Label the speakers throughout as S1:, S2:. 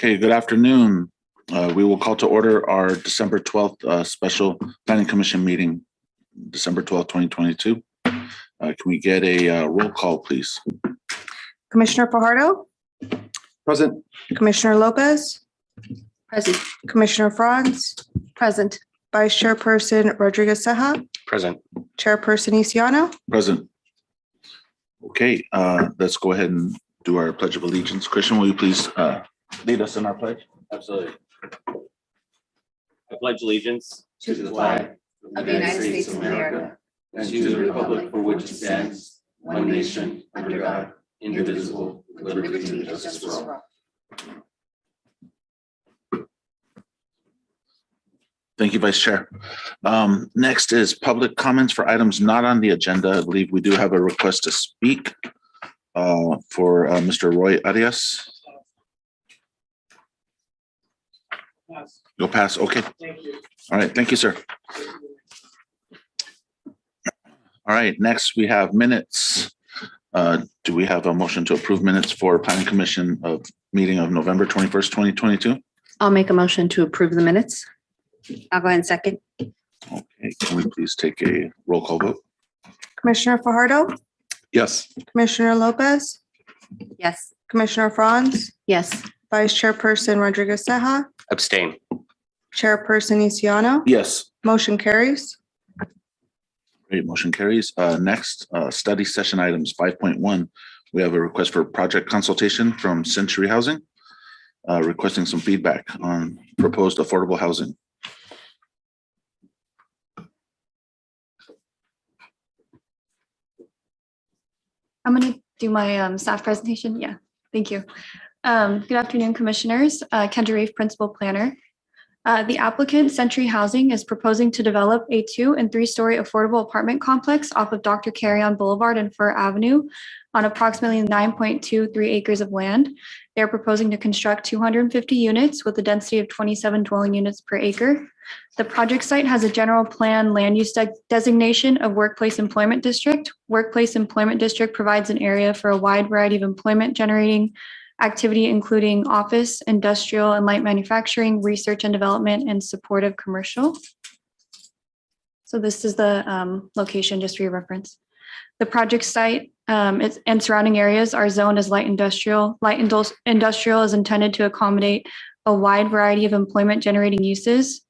S1: Okay, good afternoon. We will call to order our December 12th special planning commission meeting, December 12th, 2022. Can we get a roll call, please?
S2: Commissioner Fajardo?
S1: Present.
S2: Commissioner Lopez?
S3: Present.
S2: Commissioner Franz?
S3: Present.
S2: Vice Chairperson Rodriguez Ceja?
S1: Present.
S2: Chairperson Isiano?
S1: Present. Okay, let's go ahead and do our Pledge of Allegiance. Christian, will you please lead us in our pledge?
S4: Absolutely. I pledge allegiance
S3: To the flag of the United States of America
S4: and to the republic for which it stands, one nation, under God, indivisible, with liberty and justice for all.
S1: Thank you, Vice Chair. Next is public comments for items not on the agenda. I believe we do have a request to speak for Mr. Roy Arias. You'll pass. Okay.
S5: Thank you.
S1: All right. Thank you, sir. All right. Next, we have minutes. Do we have a motion to approve minutes for Planning Commission of meeting of November 21st, 2022?
S3: I'll make a motion to approve the minutes. I'll go ahead and second.
S1: Okay. Can we please take a roll call vote?
S2: Commissioner Fajardo?
S1: Yes.
S2: Commissioner Lopez?
S3: Yes.
S2: Commissioner Franz?
S3: Yes.
S2: Vice Chairperson Rodriguez Ceja?
S4: Abstain.
S2: Chairperson Isiano?
S1: Yes.
S2: Motion carries.
S1: Great. Motion carries. Next, study session items 5.1. We have a request for project consultation from Century Housing, requesting some feedback on proposed affordable housing.
S6: I'm going to do my staff presentation. Yeah, thank you. Good afternoon, commissioners. Kendra Reef, principal planner. The applicant, Century Housing, is proposing to develop a 2- and 3-story affordable apartment complex off of Dr. Carrion Boulevard and Fur Avenue on approximately 9.23 acres of land. They're proposing to construct 250 units with a density of 27 dwelling units per acre. The project site has a general plan land use designation of Workplace Employment District. Workplace Employment District provides an area for a wide variety of employment generating activity, including office, industrial, and light manufacturing, research and development, and supportive commercial. So this is the location, just for your reference. The project site and surrounding areas are zoned as light industrial. Light industrial is intended to accommodate a wide variety of employment generating uses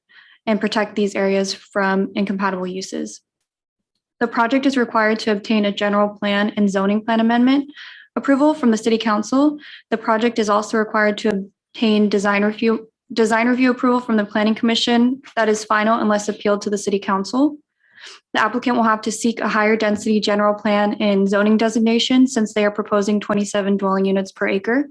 S6: and protect these areas from incompatible uses. The project is required to obtain a general plan and zoning plan amendment approval from the City Council. The project is also required to obtain design review approval from the Planning Commission that is final unless appealed to the City Council. The applicant will have to seek a higher density general plan and zoning designation since they are proposing 27 dwelling units per acre.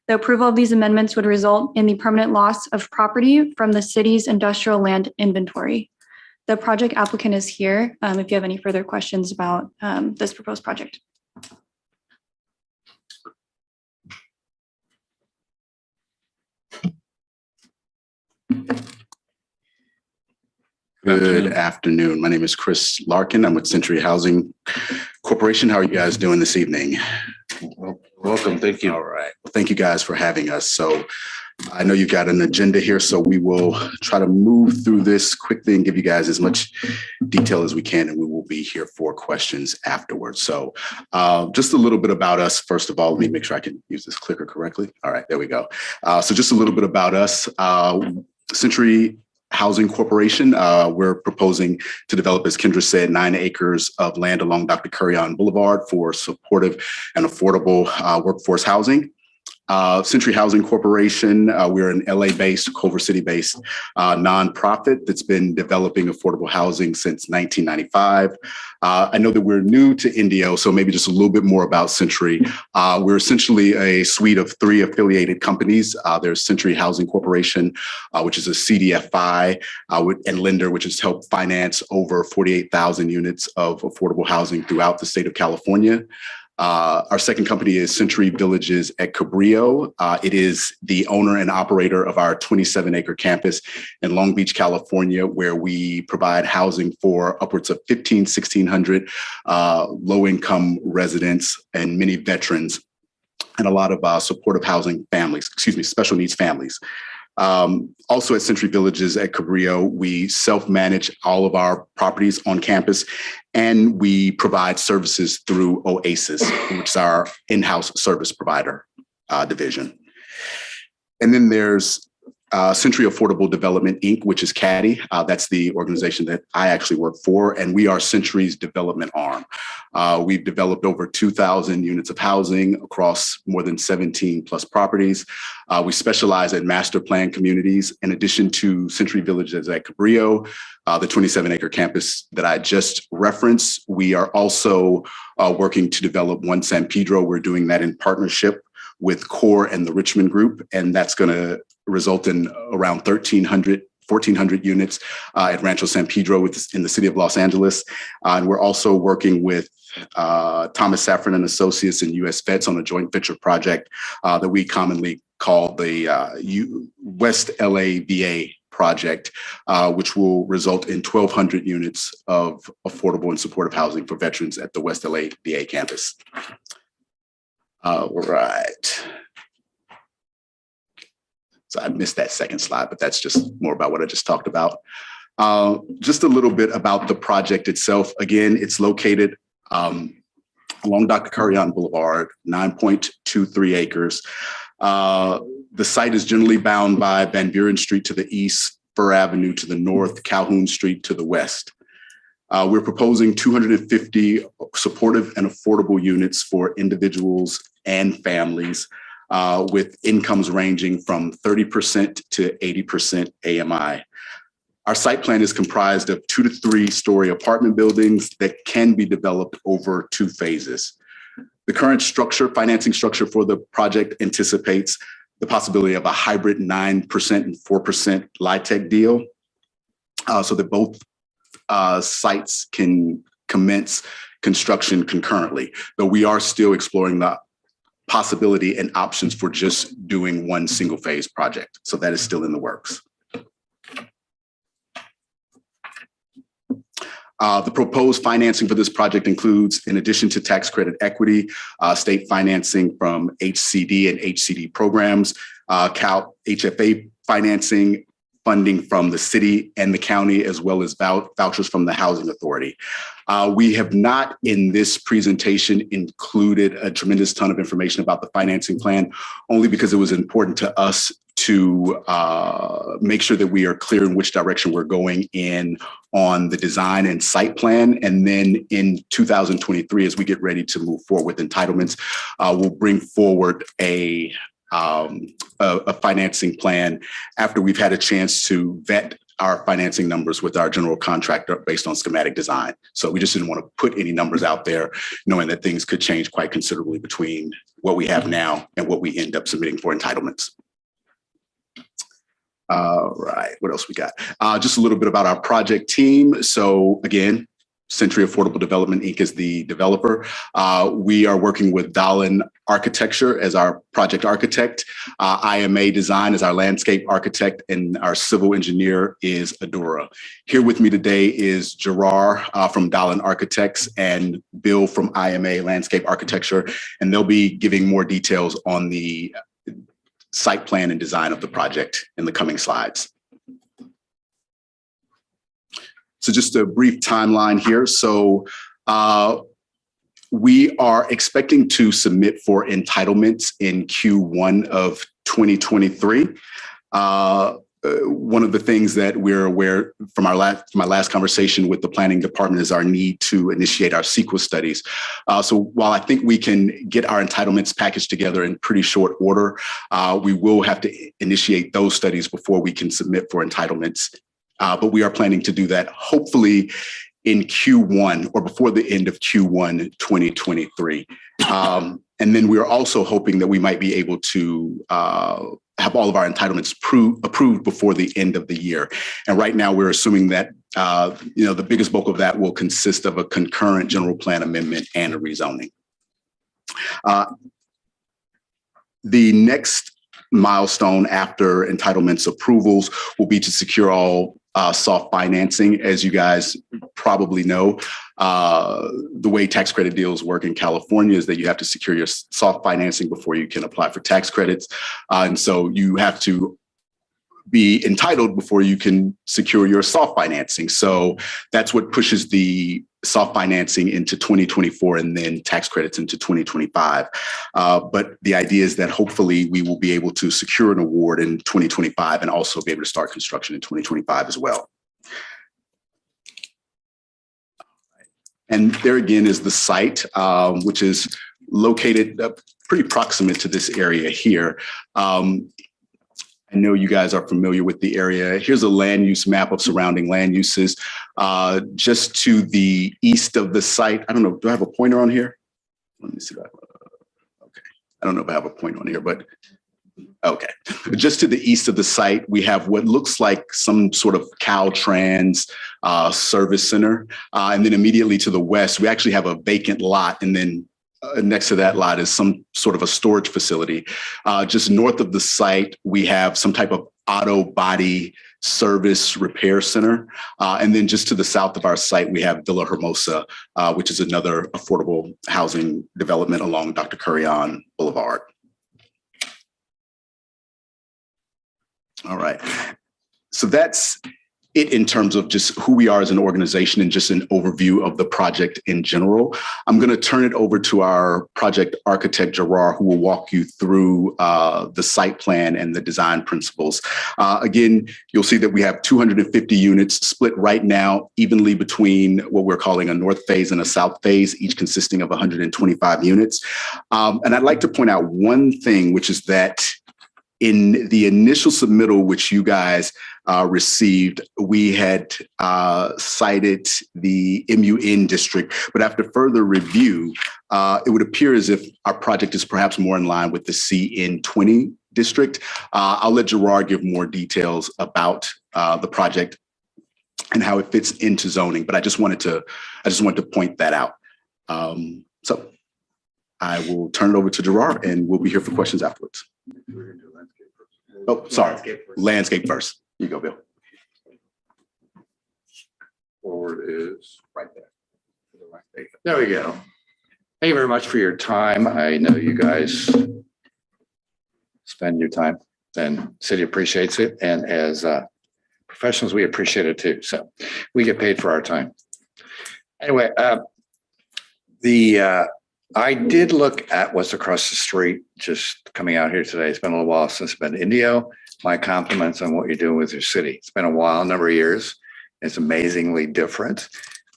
S6: The approval of these amendments would result in the permanent loss of property from the city's industrial land inventory. The project applicant is here if you have any further questions about this proposed project.
S7: Good afternoon. My name is Chris Larkin. I'm with Century Housing Corporation. How are you guys doing this evening?
S1: Welcome. Thank you.
S7: All right. Well, thank you guys for having us. So I know you've got an agenda here, so we will try to move through this quickly and give you guys as much detail as we can, and we will be here for questions afterwards. So just a little bit about us. First of all, let me make sure I can use this clicker correctly. All right, there we go. So just a little bit about us. Century Housing Corporation, we're proposing to develop, as Kendra said, 9 acres of land along Dr. Carrion Boulevard for supportive and affordable workforce housing. Century Housing Corporation, we're an LA-based, Culver City-based nonprofit that's been developing affordable housing since 1995. I know that we're new to Indio, so maybe just a little bit more about Century. We're essentially a suite of 3 affiliated companies. There's Century Housing Corporation, which is a CDFI and lender, which has helped finance over 48,000 units of affordable housing throughout the state of California. Our second company is Century Villages at Cabrillo. It is the owner and operator of our 27-acre campus in Long Beach, California, where we provide housing for upwards of 1,600 low-income residents and many veterans and a lot of supportive housing families, special needs families. Also at Century Villages at Cabrillo, we self-manage all of our properties on campus, and we provide services through Oasis, which is our in-house service provider division. And then there's Century Affordable Development, Inc., which is CADDY. That's the organization that I actually work for, and we are Century's development arm. We've developed over 2,000 units of housing across more than 17 plus properties. We specialize in master plan communities. In addition to Century Villages at Cabrillo, the 27-acre campus that I just referenced, we are also working to develop One San Pedro. We're doing that in partnership with CORE and the Richmond Group, and that's going to result in around 1,400 units at Rancho San Pedro in the city of Los Angeles. And we're also working with Thomas Safran and Associates and US Vets on a joint venture project that we commonly call the West LA VA project, which will result in 1,200 units of affordable and supportive housing for veterans at the West LA VA campus. Right. So I missed that second slide, but that's just more about what I just talked about. Just a little bit about the project itself. Again, it's located along Dr. Carrion Boulevard, 9.23 acres. The site is generally bound by Van Buren Street to the east, Fur Avenue to the north, Calhoun Street to the west. We're proposing 250 supportive and affordable units for individuals and families with incomes ranging from 30% to 80% AMI. Our site plan is comprised of 2 to 3 story apartment buildings that can be developed over 2 phases. The current financing structure for the project anticipates the possibility of a hybrid 9% and 4% LIHTC deal so that both sites can commence construction concurrently, though we are still exploring the possibility and options for just doing one single phase project. So that is still in the works. The proposed financing for this project includes, in addition to tax credit equity, state financing from HCD and HCD programs, CALP HFA financing, funding from the city and the county, as well as vouchers from the Housing Authority. We have not in this presentation included a tremendous ton of information about the financing plan, only because it was important to us to make sure that we are clear in which direction we're going in on the design and site plan. And then in 2023, as we get ready to move forward with entitlements, we'll bring forward a financing plan after we've had a chance to vet our financing numbers with our general contractor based on schematic design. So we just didn't want to put any numbers out there, knowing that things could change quite considerably between what we have now and what we end up submitting for entitlements. Right, what else we got? Just a little bit about our project team. So again, Century Affordable Development, Inc. is the developer. We are working with Dahlin Architecture as our project architect. IMA Design is our landscape architect, and our civil engineer is Adora. Here with me today is Gerard from Dahlin Architects and Bill from IMA Landscape Architecture, and they'll be giving more details on the site plan and design of the project in the coming slides. So just a brief timeline here. So we are expecting to submit for entitlements in Q1 of 2023. One of the things that we're aware from my last conversation with the planning department is our need to initiate our CEQA studies. So while I think we can get our entitlements packaged together in pretty short order, we will have to initiate those studies before we can submit for entitlements. But we are planning to do that hopefully in Q1 or before the end of Q1 2023. And then we're also hoping that we might be able to have all of our entitlements approved before the end of the year. And right now we're assuming that the biggest bulk of that will consist of a concurrent general plan amendment and a rezoning. The next milestone after entitlements approvals will be to secure all soft financing. As you guys probably know, the way tax credit deals work in California is that you have to secure your soft financing before you can apply for tax credits. And so you have to be entitled before you can secure your soft financing. So that's what pushes the soft financing into 2024 and then tax credits into 2025. But the idea is that hopefully we will be able to secure an award in 2025 and also be able to start construction in 2025 as well. And there again is the site, which is located pretty proximate to this area here. I know you guys are familiar with the area. Here's a land use map of surrounding land uses. Just to the east of the site, I don't know, do I have a pointer on here? Let me see. Okay, I don't know if I have a pointer on here, but okay. Just to the east of the site, we have what looks like some sort of Caltrans service center. And then immediately to the west, we actually have a vacant lot, and then next to that lot is some sort of a storage facility. Just north of the site, we have some type of auto body service repair center. And then just to the south of our site, we have Villa Hermosa, which is another affordable housing development along Dr. Currion Boulevard. All right. So that's it in terms of just who we are as an organization and just an overview of the project in general. I'm going to turn it over to our project architect, Gerard, who will walk you through the site plan and the design principles. Again, you'll see that we have 250 units split right now evenly between what we're calling a north phase and a south phase, each consisting of 125 units. And I'd like to point out one thing, which is that in the initial submittal, which you guys received, we had cited the MUN district, but after further review, it would appear as if our project is perhaps more in line with the CN20 district. I'll let Gerard give more details about the project and how it fits into zoning, but I just wanted to point that out. So I will turn it over to Gerard, and we'll be here for questions afterwards. Oh, sorry. Landscape first. You go, Bill.
S5: Forward is
S7: Right there.
S5: there. We go. Thank you very much for your time. I know you guys spend your time, and city appreciates it. And as professionals, we appreciate it too. So we get paid for our time. Anyway, I did look at what's across the street just coming out here today. It's been a little while since I've been to Indio. My compliments on what you're doing with your city. It's been a while, a number of years. It's amazingly different.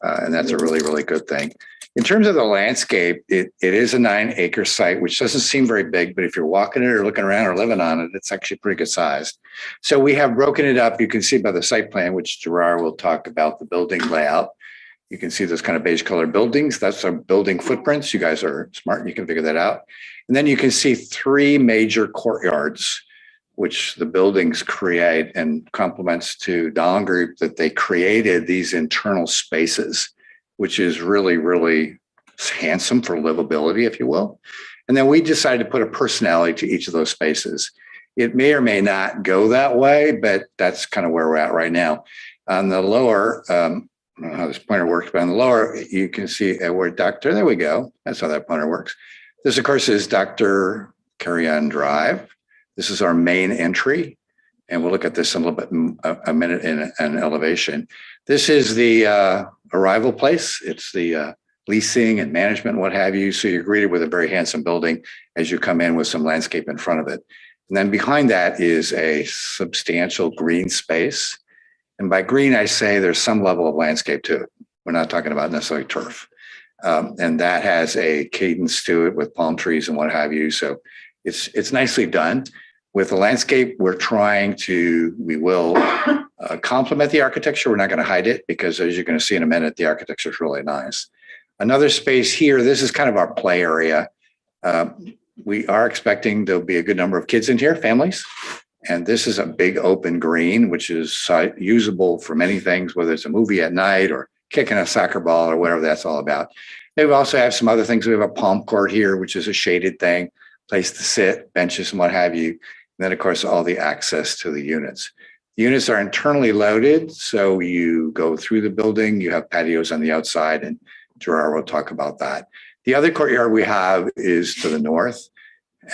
S5: And that's a really, really good thing. In terms of the landscape, it is a 9-acre site, which doesn't seem very big, but if you're walking it or looking around or living on it, it's actually pretty good sized. So we have broken it up. You can see by the site plan, which Gerard will talk about the building layout. You can see those kind of beige colored buildings. That's our building footprints. You guys are smart. You can figure that out. And then you can see 3 major courtyards, which the buildings create, and compliments to Dahlin Group that they created these internal spaces, which is really, really handsome for livability, if you will. And then we decided to put a personality to each of those spaces. It may or may not go that way, but that's kind of where we're at right now. On the lower, I don't know how this pointer works, but on the lower, you can see where Dr. There we go. That's how that pointer works. This, of course, is Dr. Currion Drive. This is our main entry. And we'll look at this in a little bit, a minute in an elevation. This is the arrival place. It's the leasing and management, what have you. So you're greeted with a very handsome building as you come in with some landscape in front of it. And then behind that is a substantial green space. And by green, I say there's some level of landscape to it. We're not talking about necessarily turf. And that has a cadence to it with palm trees and what have you. So it's nicely done. With the landscape, we will complement the architecture. We're not going to hide it because, as you're going to see in a minute, the architecture is really nice. Another space here, this is kind of our play area. We are expecting there'll be a good number of kids in here, families. And this is a big open green, which is usable for many things, whether it's a movie at night or kicking a soccer ball or whatever that's all about. They also have some other things. We have a palm court here, which is a shaded thing, place to sit, benches and what have you. And then, of course, all the access to the units. The units are internally loaded, so you go through the building, you have patios on the outside, and Gerard will talk about that. The other courtyard we have is to the north.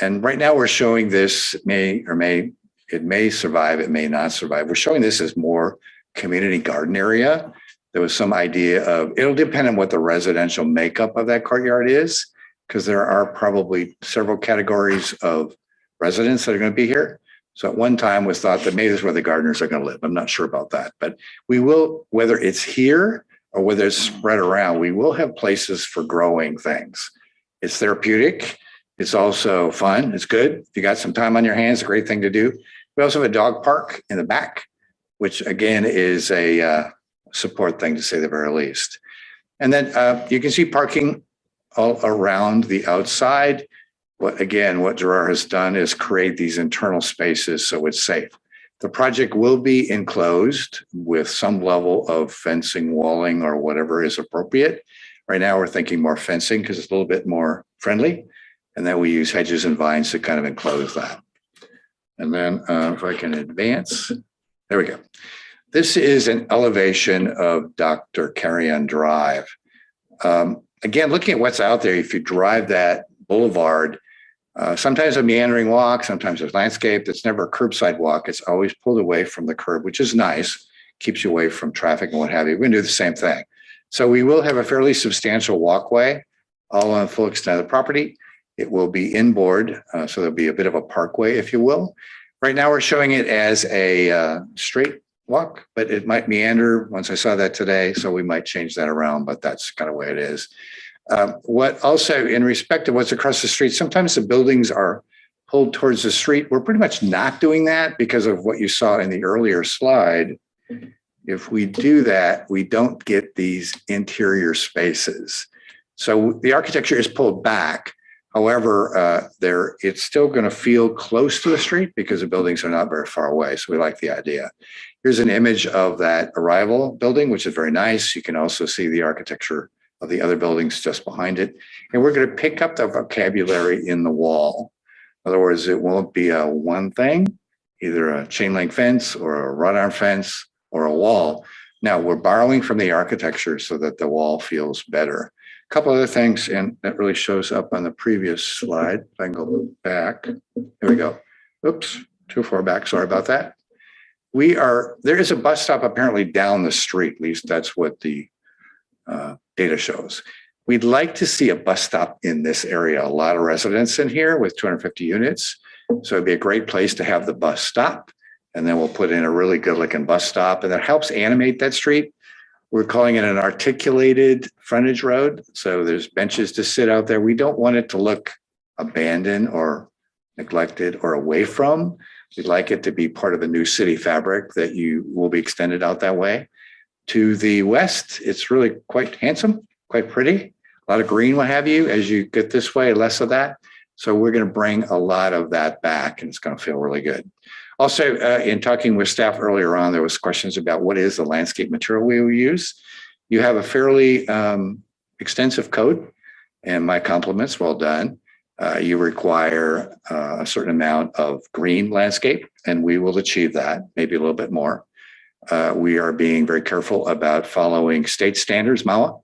S5: And right now we're showing this it may survive, it may not survive. We're showing this as more community garden area. There was some idea of, it'll depend on what the residential makeup of that courtyard is, because there are probably several categories of residents that are going to be here. So at one time was thought that maybe this is where the gardeners are going to live. I'm not sure about that, but we will, whether it's here or whether it's spread around, we will have places for growing things. It's therapeutic. It's also fun. It's good. If you got some time on your hands, a great thing to do. We also have a dog park in the back, which again is a support thing to say the very least. And then you can see parking all around the outside. What Gerard has done is create these internal spaces so it's safe. The project will be enclosed with some level of fencing, walling, or whatever is appropriate. Right now, we're thinking more fencing because it's a little bit more friendly. And then we use hedges and vines to kind of enclose that. And then if I can advance, there we go. This is an elevation of Dr. Carrion Drive. Again, looking at what's out there, if you drive that boulevard, sometimes a meandering walk, sometimes there's landscape. It's never a curbside walk. It's always pulled away from the curb, which is nice, keeps you away from traffic and what have you. We're going to do the same thing. So we will have a fairly substantial walkway all on the full extent of the property. It will be inboard, so there'll be a bit of a parkway, if you will. Right now, we're showing it as a straight walk, but it might meander. Once I saw that today, so we might change that around, but that's kind of the way it is. What also, in respect to what's across the street, sometimes the buildings are pulled towards the street. We're pretty much not doing that because of what you saw in the earlier slide. If we do that, we don't get these interior spaces. So the architecture is pulled back. However, it's still going to feel close to the street because the buildings are not very far away. So we like the idea. Here's an image of that Arrival building, which is very nice. You can also see the architecture of the other buildings just behind it. And we're going to pick up the vocabulary in the wall. In other words, it won't be a one thing, either a chain link fence or a wrought iron fence or a wall. Now, we're borrowing from the architecture so that the wall feels better. A couple other things, and that really shows up on the previous slide. If I can go back. There we go. Oops, too far back. Sorry about that. There is a bus stop apparently down the street. At least that's what the data shows. We'd like to see a bus stop in this area. A lot of residents in here with 250 units. So it'd be a great place to have the bus stop. And then we'll put in a really good looking bus stop, and that helps animate that street. We're calling it an articulated frontage road. So there's benches to sit out there. We don't want it to look abandoned or neglected or away from. We'd like it to be part of the new city fabric that you will be extended out that way. To the west, it's really quite handsome, quite pretty. A lot of green, what have you. As you get this way, less of that. So we're going to bring a lot of that back, and it's going to feel really good. Also, in talking with staff earlier on, there was questions about what is the landscape material we will use. You have a fairly extensive code, and my compliments, well done. You require a certain amount of green landscape, and we will achieve that, maybe a little bit more. We are being very careful about following state standards, MAWA,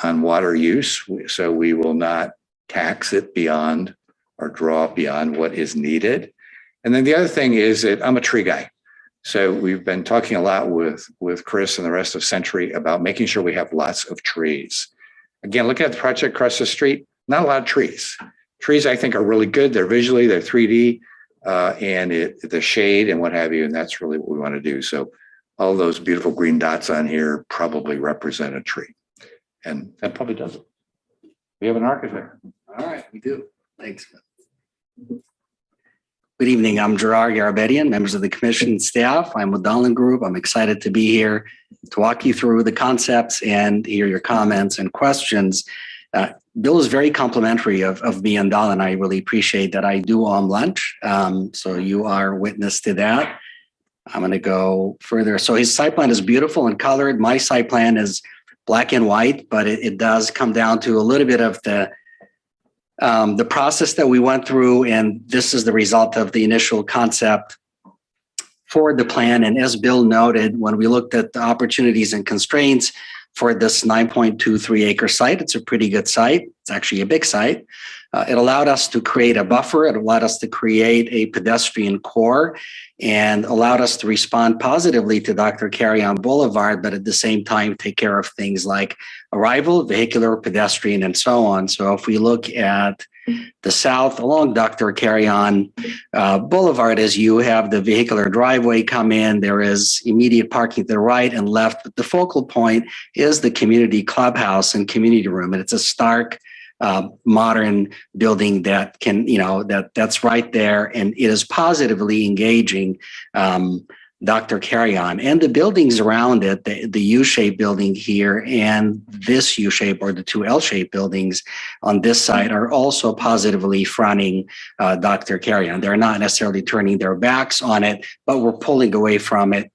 S5: on water use, so we will not tax it beyond or draw beyond what is needed. And then the other thing is that I'm a tree guy. So we've been talking a lot with Chris and the rest of Century about making sure we have lots of trees. Again, looking at the project across the street, not a lot of trees. Trees, I think, are really good. They're 3D, and the shade and what have you, and that's really what we want to do. So all those beautiful green dots on here probably represent a tree. And that probably does it. We have an architect.
S8: All right, we do. Thanks. Good evening. I'm Gerard Garabedian, members of the commission and staff. I'm with Dahlin Group. I'm excited to be here to walk you through the concepts and hear your comments and questions. Bill is very complimentary of me and Dahlin. I really appreciate that. I do own lunch, so you are witness to that. I'm going to go further. So his site plan is beautiful and colored. My site plan is black and white, but it does come down to a little bit of the process that we went through, and this is the result of the initial concept for the plan. And as Bill noted, when we looked at the opportunities and constraints for this 9.23 acre site, it's a pretty good site. It's actually a big site. It allowed us to create a buffer. It allowed us to create a pedestrian core and allowed us to respond positively to Dr. Carrion Boulevard, but at the same time, take care of things like arrival, vehicular, pedestrian, and so on. So if we look at the south along Dr. Carrion Boulevard, as you have the vehicular driveway come in, there is immediate parking to the right and left, but the focal point is the community clubhouse and community room. And it's a stark, modern building that can, that's right there, and it is positively engaging Dr. Carrion and the buildings around it, the U-shaped building here and this U-shape or the two L-shaped buildings on this side are also positively fronting Dr. Carrion. They're not necessarily turning their backs on it, but we're pulling away from it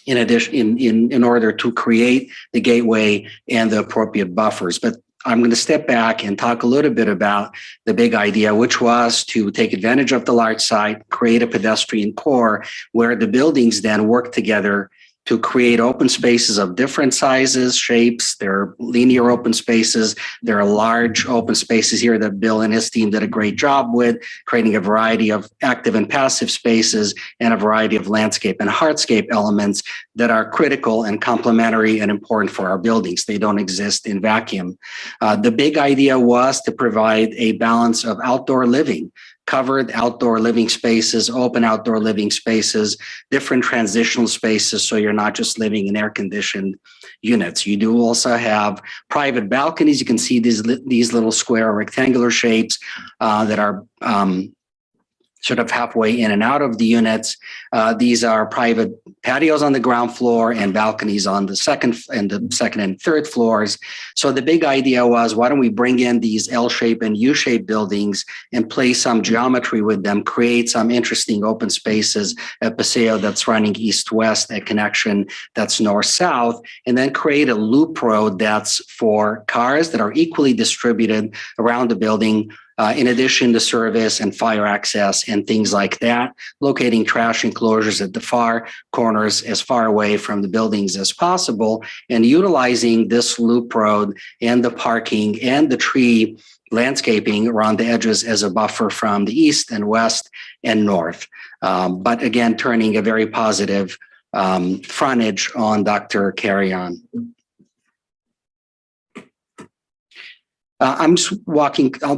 S8: in addition, in order to create the gateway and the appropriate buffers. But I'm going to step back and talk a little bit about the big idea, which was to take advantage of the large site, create a pedestrian core where the buildings then work together to create open spaces of different sizes, shapes. There are linear open spaces. There are large open spaces here that Bill and his team did a great job with, creating a variety of active and passive spaces and a variety of landscape and hardscape elements that are critical and complementary and important for our buildings. They don't exist in vacuum. The big idea was to provide a balance of outdoor living, covered outdoor living spaces, open outdoor living spaces, different transitional spaces, so you're not just living in air-conditioned units. You do also have private balconies. You can see these little square rectangular shapes that are sort of halfway in and out of the units. These are private patios on the ground floor and balconies on the second and third floors. So the big idea was, why don't we bring in these L-shaped and U-shaped buildings and play some geometry with them, create some interesting open spaces, a Paseo that's running east-west, a connection that's north-south, and then create a loop road that's for cars that are equally distributed around the building, in addition to service and fire access and things like that, locating trash enclosures at the far corners as far away from the buildings as possible, and utilizing this loop road and the parking and the tree landscaping around the edges as a buffer from the east and west and north. But again, turning a very positive frontage on Dr. Carrion. I'll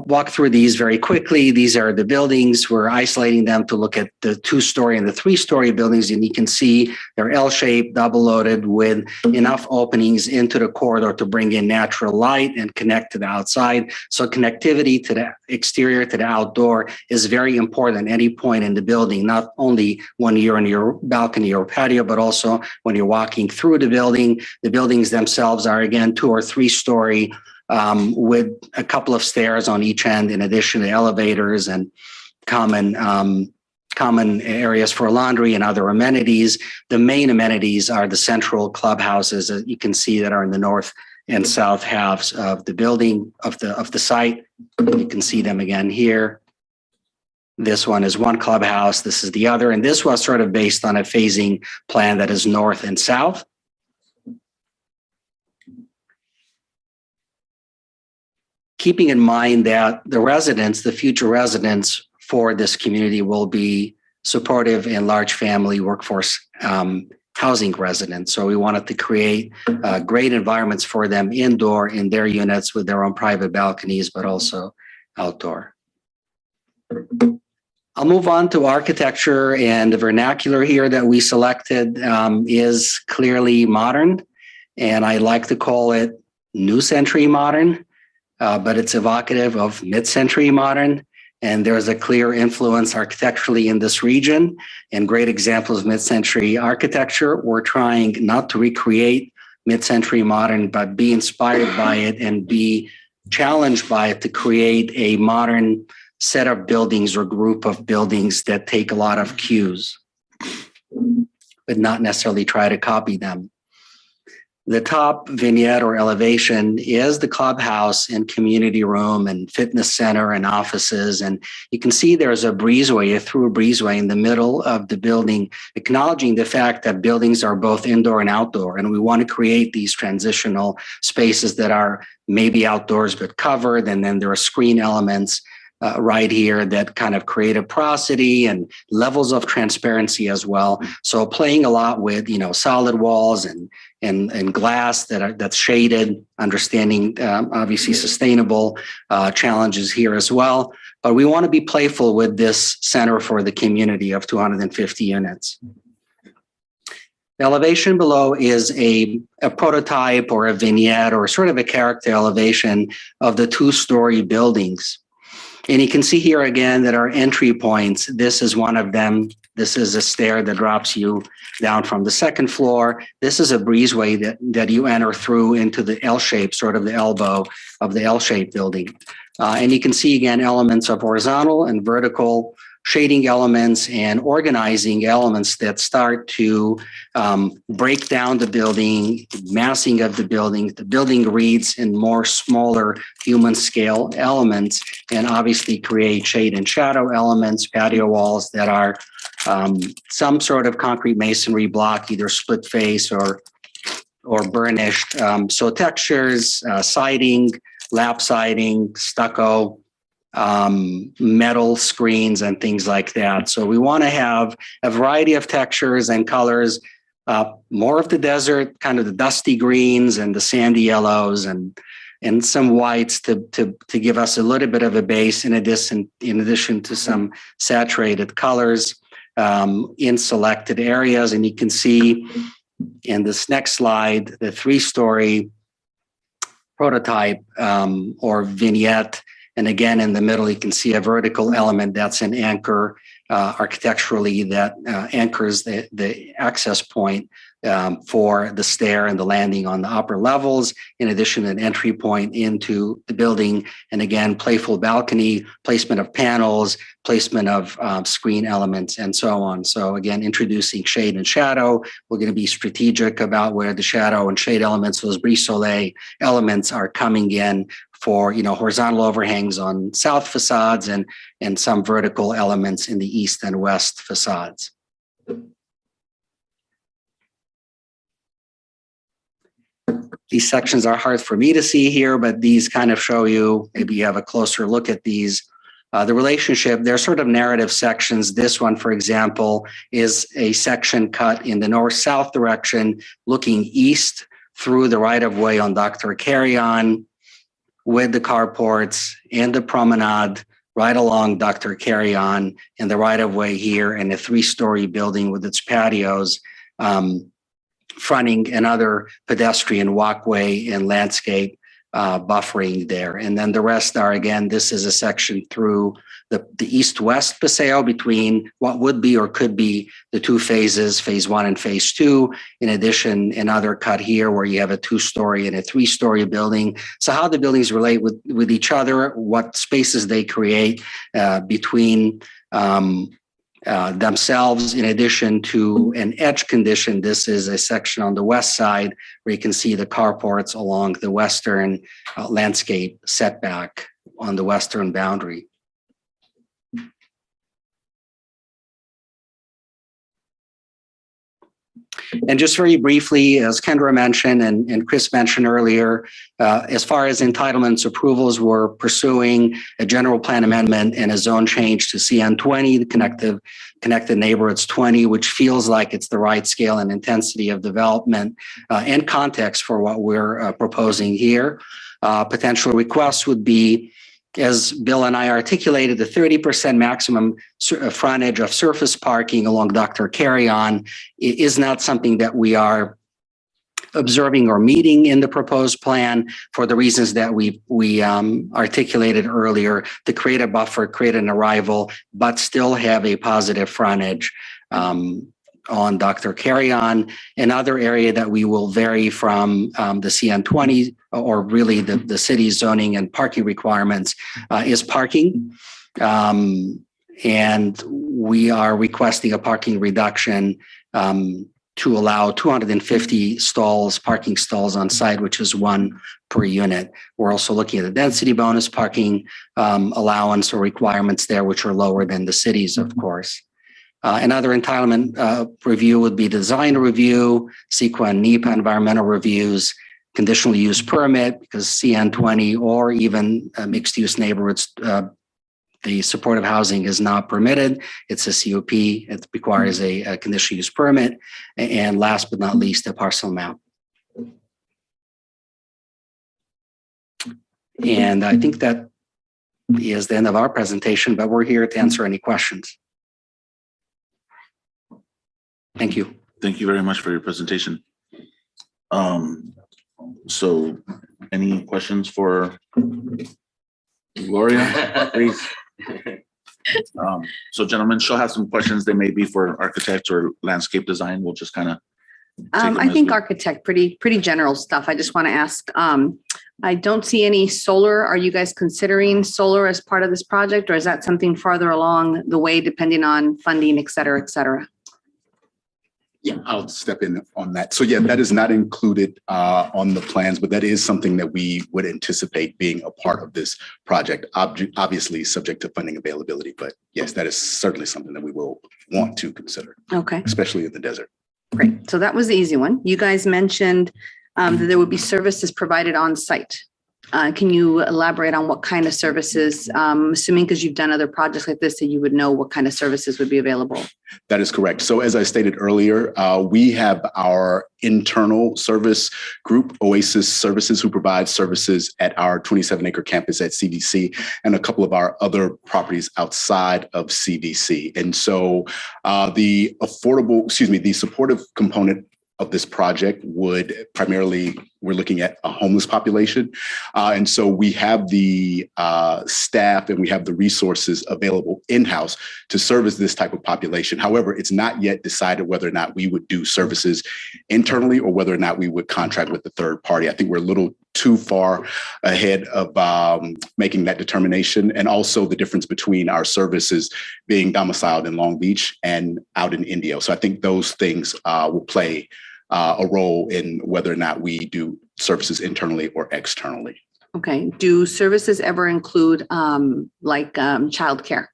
S8: walk through these very quickly. These are the buildings. We're isolating them to look at the 2-story and the 3-story buildings. And you can see they're L-shaped, double loaded with enough openings into the corridor to bring in natural light and connect to the outside. So connectivity to the exterior, to the outdoor is very important at any point in the building, not only when you're in your balcony or patio, but also when you're walking through the building. The buildings themselves are, again, 2- or 3-story, with a couple of stairs on each end, in addition to elevators and common areas for laundry and other amenities. The main amenities are the central clubhouses that you can see that are in the north and south halves of the building, of the site. You can see them again here. This one is one clubhouse. This is the other. And this was sort of based on a phasing plan that is north and south. Keeping in mind that the future residents for this community will be supportive and large family workforce housing residents. So we wanted to create great environments for them indoor in their units with their own private balconies, but also outdoor. I'll move on to architecture, and the vernacular here that we selected is clearly modern, and I like to call it New Century Modern. But it's evocative of mid-century modern, and there's a clear influence architecturally in this region, and great examples of mid-century architecture. We're trying not to recreate mid-century modern, but be inspired by it and be challenged by it to create a modern set of buildings or group of buildings that take a lot of cues, but not necessarily try to copy them. The top vignette or elevation is the clubhouse and community room and fitness center and offices. And you can see there's a breezeway, a through breezeway in the middle of the building, acknowledging the fact that buildings are both indoor and outdoor. And we want to create these transitional spaces that are maybe outdoors but covered. And then there are screen elements right here that kind of create a prosody and levels of transparency as well. So playing a lot with, solid walls and glass that's shaded, understanding obviously sustainable challenges here as well. But we want to be playful with this center for the community of 250 units. The elevation below is a prototype or a vignette or sort of a character elevation of the two-story buildings. And you can see here again that our entry points, this is one of them. This is a stair that drops you down from the second floor. This is a breezeway that you enter through into the L shape, sort of the elbow of the L-shaped building. And you can see again elements of horizontal and vertical shading elements and organizing elements that start to break down the building, massing of the building. The building reads in more smaller human scale elements and obviously create shade and shadow elements, patio walls that are some sort of concrete masonry block, either split face or burnished. So textures, siding, lap siding, stucco, metal screens and things like that. So we want to have a variety of textures and colors, more of the desert, kind of the dusty greens and the sandy yellows and some whites to give us a little bit of a base in addition to some saturated colors in selected areas. And you can see in this next slide, the 3-story prototype or vignette. And again, in the middle, you can see a vertical element that's an anchor architecturally that anchors the access point for the stair and the landing on the upper levels, in addition to an entry point into the building. And again, playful balcony, placement of panels, placement of screen elements, and so on. So again, introducing shade and shadow. We're going to be strategic about where the shadow and shade elements, those brise soleil elements are coming in for horizontal overhangs on south facades and some vertical elements in the east and west facades. These sections are hard for me to see here, but these kind of show you, maybe you have a closer look at these. The relationship, they're sort of narrative sections. This one, for example, is a section cut in the north-south direction, looking east through the right-of-way on Dr. Carrion, with the carports and the promenade right along Dr. Carrion and the right-of-way here, and a 3-story building with its patios, fronting another pedestrian walkway and landscape buffering there. And then the rest are, again, this is a section through the east-west paseo between what would be or could be the two phases, phase 1 and phase 2. In addition, another cut here where you have a 2-story and a 3-story building. So how the buildings relate with each other, what spaces they create between themselves, in addition to an edge condition. This is a section on the west side where you can see the carports along the western landscape setback on the western boundary. And just very briefly, as Kendra mentioned and Chris mentioned earlier, as far as entitlements approvals, we're pursuing a general plan amendment and a zone change to CN20, the Connected Neighborhoods 20, which feels like it's the right scale and intensity of development and context for what we're proposing here. Potential requests would be, as Bill and I articulated, the 30% maximum frontage of surface parking along Dr. Carrion is not something that we are observing or meeting in the proposed plan for the reasons that we articulated earlier, to create a buffer, create an arrival, but still have a positive frontage on Dr. Carrion. Another area that we will vary from the CN20 or really the city's zoning and parking requirements is parking. And we are requesting a parking reduction to allow 250 stalls, parking stalls on site, which is one per unit. We're also looking at the density bonus parking allowance or requirements there, which are lower than the cities, of course. Another entitlement review would be design review, CEQA and NEPA environmental reviews, conditional use permit, because CN20 or even mixed use neighborhoods, the supportive housing is not permitted. It's a CUP. It requires a conditional use permit. And last but not least, a parcel map. And I think that is the end of our presentation, but we're here to answer any questions. Thank you.
S1: Thank you very much for your presentation. So any questions for Gloria, please? So gentlemen, she'll have some questions. They may be for architect or landscape design. We'll just kind of.
S3: I think architect, pretty general stuff. I just want to ask, I don't see any solar. Are you guys considering solar as part of this project, or is that something farther along the way, depending on funding, et cetera, et cetera?
S7: Yeah, I'll step in on that. So yeah, that is not included on the plans, but that is something that we would anticipate being a part of this project, obviously subject to funding availability. But yes, that is certainly something that we will want to consider,
S3: Okay,
S7: especially in the desert.
S3: great. So that was the easy one. You guys mentioned that there would be services provided on site. Can you elaborate on what kind of services, assuming because you've done other projects like this, that you would know what kind of services would be available?
S7: That is correct. So as I stated earlier, we have our internal service group, Oasis Services, who provides services at our 27-acre campus at CVC and a couple of our other properties outside of CVC. And so the supportive component of this project would primarily, we're looking at a homeless population. And so we have the staff and we have the resources available in-house to service this type of population. However, it's not yet decided whether or not we would do services internally or whether or not we would contract with the third party. I think we're a little too far ahead of making that determination, and also the difference between our services being domiciled in Long Beach and out in Indio. So I think those things will play a role in whether or not we do services internally or externally.
S3: Okay. Do services ever include childcare?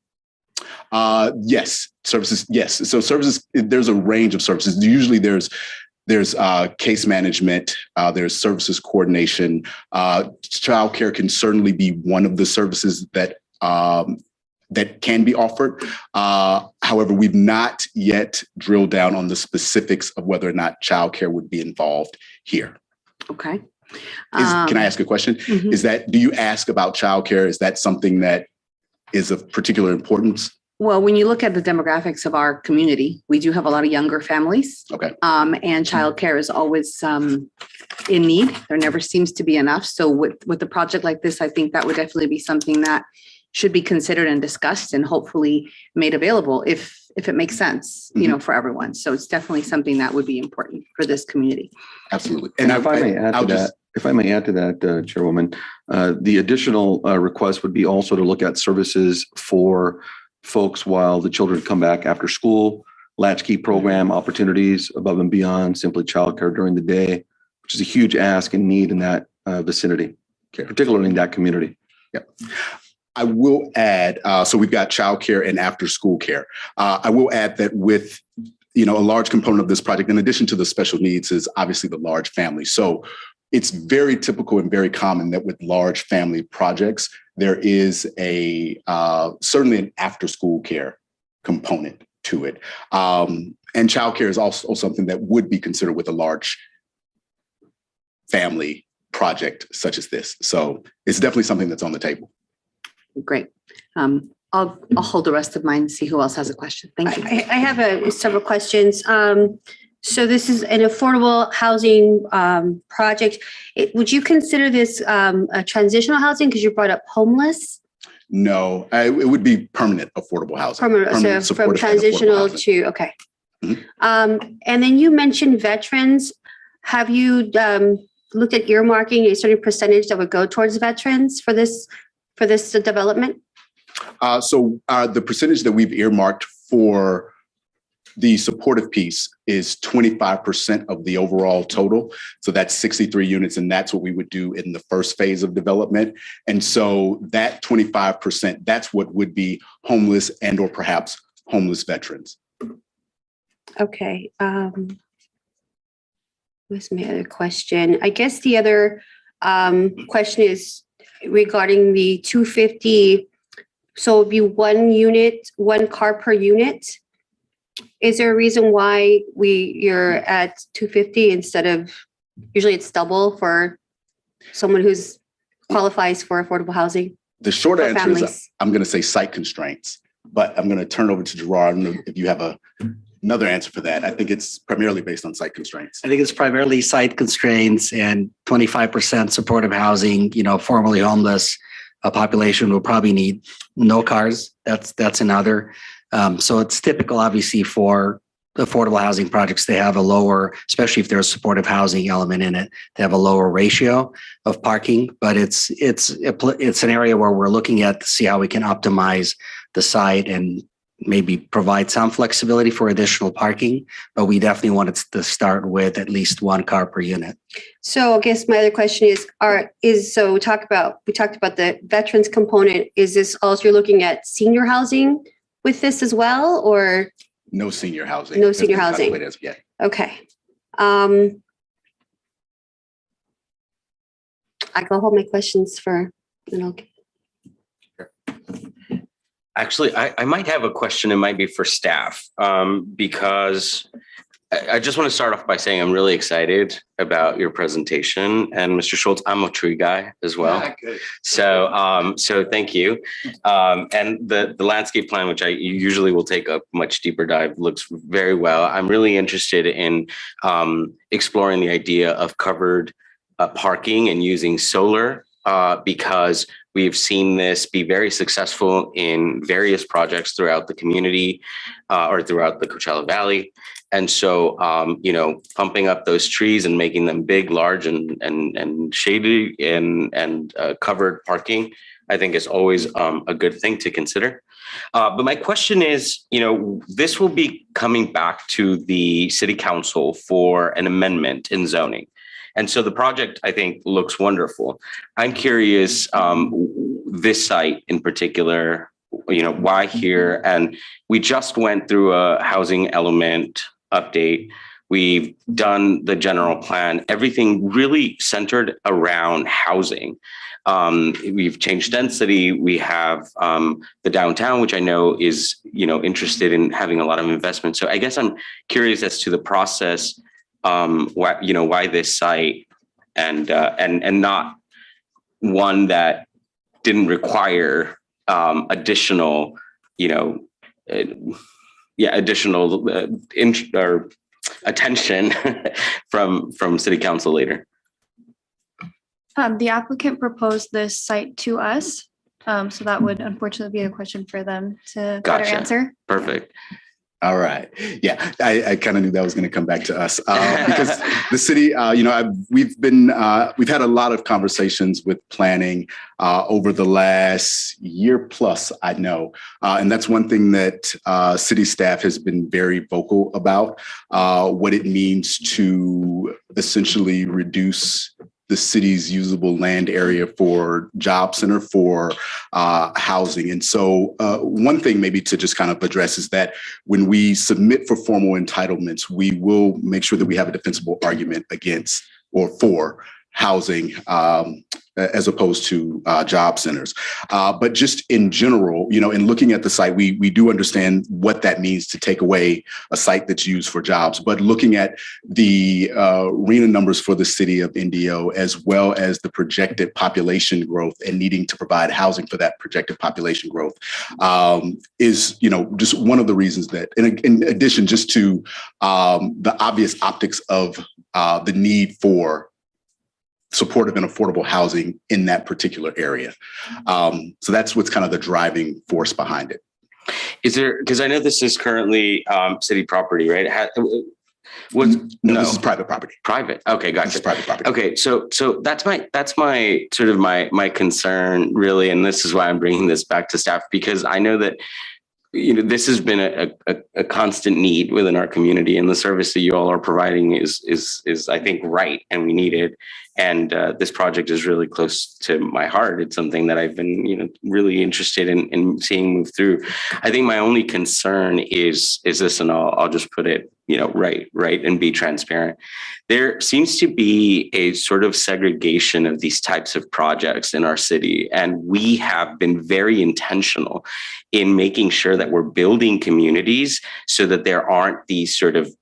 S7: Yes, services. Yes. So services, there's a range of services. Usually there's case management, there's services coordination. Childcare can certainly be one of the services that can be offered. However, we've not yet drilled down on the specifics of whether or not childcare would be involved here.
S3: Okay.
S7: Can I ask a question?
S3: Mhm.
S7: Do you ask about childcare? Is that something that is of particular importance?
S3: Well, when you look at the demographics of our community, we do have a lot of younger families.
S7: Okay.
S3: And childcare is always in need. There never seems to be enough. So with a project like this, I think that would definitely be something that should be considered and discussed and hopefully made available if it makes sense, for everyone. So it's definitely something that would be important for this community.
S7: Absolutely.
S9: And if I may add to that, Chairwoman, the additional request would be also to look at services for folks while the children come back after school, latchkey program opportunities above and beyond simply childcare during the day, which is a huge ask and need in that vicinity, particularly in that community.
S7: Yep. I will add, so we've got childcare and after school care. I will add that with, a large component of this project, in addition to the special needs, is obviously the large family. So it's very typical and very common that with large family projects, there is certainly an after school care component to it. And childcare is also something that would be considered with a large family project such as this. So it's definitely something that's on the table.
S3: Great. I'll hold the rest of mine and see who else has a question. Thank you.
S10: I have several questions. So this is an affordable housing project. Would you consider this a transitional housing because you brought up homeless?
S7: No, it would be permanent affordable housing.
S10: Permanent, so from transitional to, okay. Mm-hmm. And then you mentioned veterans. Have you looked at earmarking a certain percentage that would go towards veterans for this development?
S7: So the percentage that we've earmarked for The supportive piece is 25% of the overall total. So that's 63 units, and that's what we would do in the first phase of development. And so that 25%, that's what would be homeless and or perhaps homeless veterans.
S10: Okay. What's my other question? I guess the other question is regarding the 250. So it'd be 1 unit, 1 car per unit. Is there a reason why you're at 250 instead of, usually it's double for someone who's qualifies for affordable housing?
S7: The short
S10: For
S7: answer
S10: families.
S7: is I'm going to say site constraints, but I'm going to turn over to Gerard. I don't know if you have another answer for that. I think it's primarily based on site constraints.
S8: I think it's primarily site constraints and 25% supportive housing, formerly homeless population will probably need no cars. That's another. So it's typical, obviously, for affordable housing projects. They have a lower, especially if there's a supportive housing element in it, they have a lower ratio of parking. But it's an area where we're looking at to see how we can optimize the site and maybe provide some flexibility for additional parking. But we definitely wanted to start with at least 1 car per unit.
S10: So I guess my other question is we talked about the veterans component. Is this also you're looking at senior housing with this as well, or?
S7: No senior housing.
S10: No senior housing.
S7: As of yet.
S10: Okay. I go hold my questions for,
S4: Actually, I might have a question. It might be for staff, because I just want to start off by saying I'm really excited about your presentation. And Mr. Schultz, I'm a tree guy as well. So thank you. And the landscape plan, which I usually will take a much deeper dive, looks very well. I'm really interested in exploring the idea of covered parking and using solar, because we've seen this be very successful in various projects throughout the community or throughout the Coachella Valley. And so, pumping up those trees and making them big, large, and shady and covered parking, I think is always a good thing to consider. But my question is, this will be coming back to the city council for an amendment in zoning. And so the project, I think, looks wonderful. I'm curious, this site in particular, why here? And we just went through a housing element update. We've done the general plan, everything really centered around housing. We've changed density. We have the downtown, which I know is, interested in having a lot of investment. So I guess I'm curious as to the process, why this site and not one that didn't require additional, attention from city council later.
S6: The applicant proposed this site to us. So that would unfortunately be a question for them to better answer.
S4: Perfect.
S7: All right. Yeah, I kind of knew that was going to come back to us because the city, we've had a lot of conversations with planning over the last year plus, I know. And that's one thing that city staff has been very vocal about, what it means to essentially reduce the city's usable land area for job center, for housing. And so one thing maybe to just kind of address is that when we submit for formal entitlements, we will make sure that we have a defensible argument against or for housing as opposed to job centers. But just in general, in looking at the site, we do understand what that means to take away a site that's used for jobs. But looking at the RHNA numbers for the city of Indio, as well as the projected population growth and needing to provide housing for that projected population growth is, just one of the reasons that, in addition, just to the obvious optics of the need for supportive and affordable housing in that particular area. So that's what's kind of the driving force behind it.
S4: Is there, because I know this is currently city property, right?
S7: This is private property.
S4: Private. Okay, gotcha.
S7: This is private property.
S4: Okay, so that's my sort of my concern really, and this is why I'm bringing this back to staff, because I know that this has been a constant need within our community, and the service that you all are providing is I think right, and we need it. And this project is really close to my heart. It's something that I've been, really interested in seeing move through. I think my only concern is this, and I'll just put it, right, and be transparent. There seems to be a sort of segregation of these types of projects in our city, and we have been very intentional in making sure that we're building communities so that there aren't these sort of,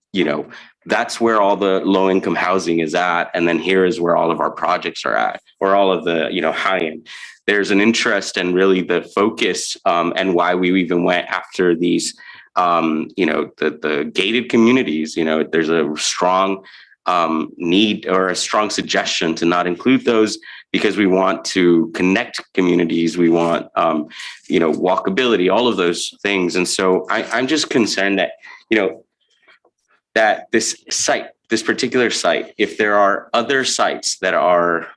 S4: that's where all the low income housing is at. And then here is where all of our projects are at, or all of the, high end. There's an interest and really the focus and why we even went after these, the gated communities. There's a strong need or a strong suggestion to not include those, because we want to connect communities. We want, walkability, all of those things. And so I'm just concerned that, that this particular site, if there are other sites that are,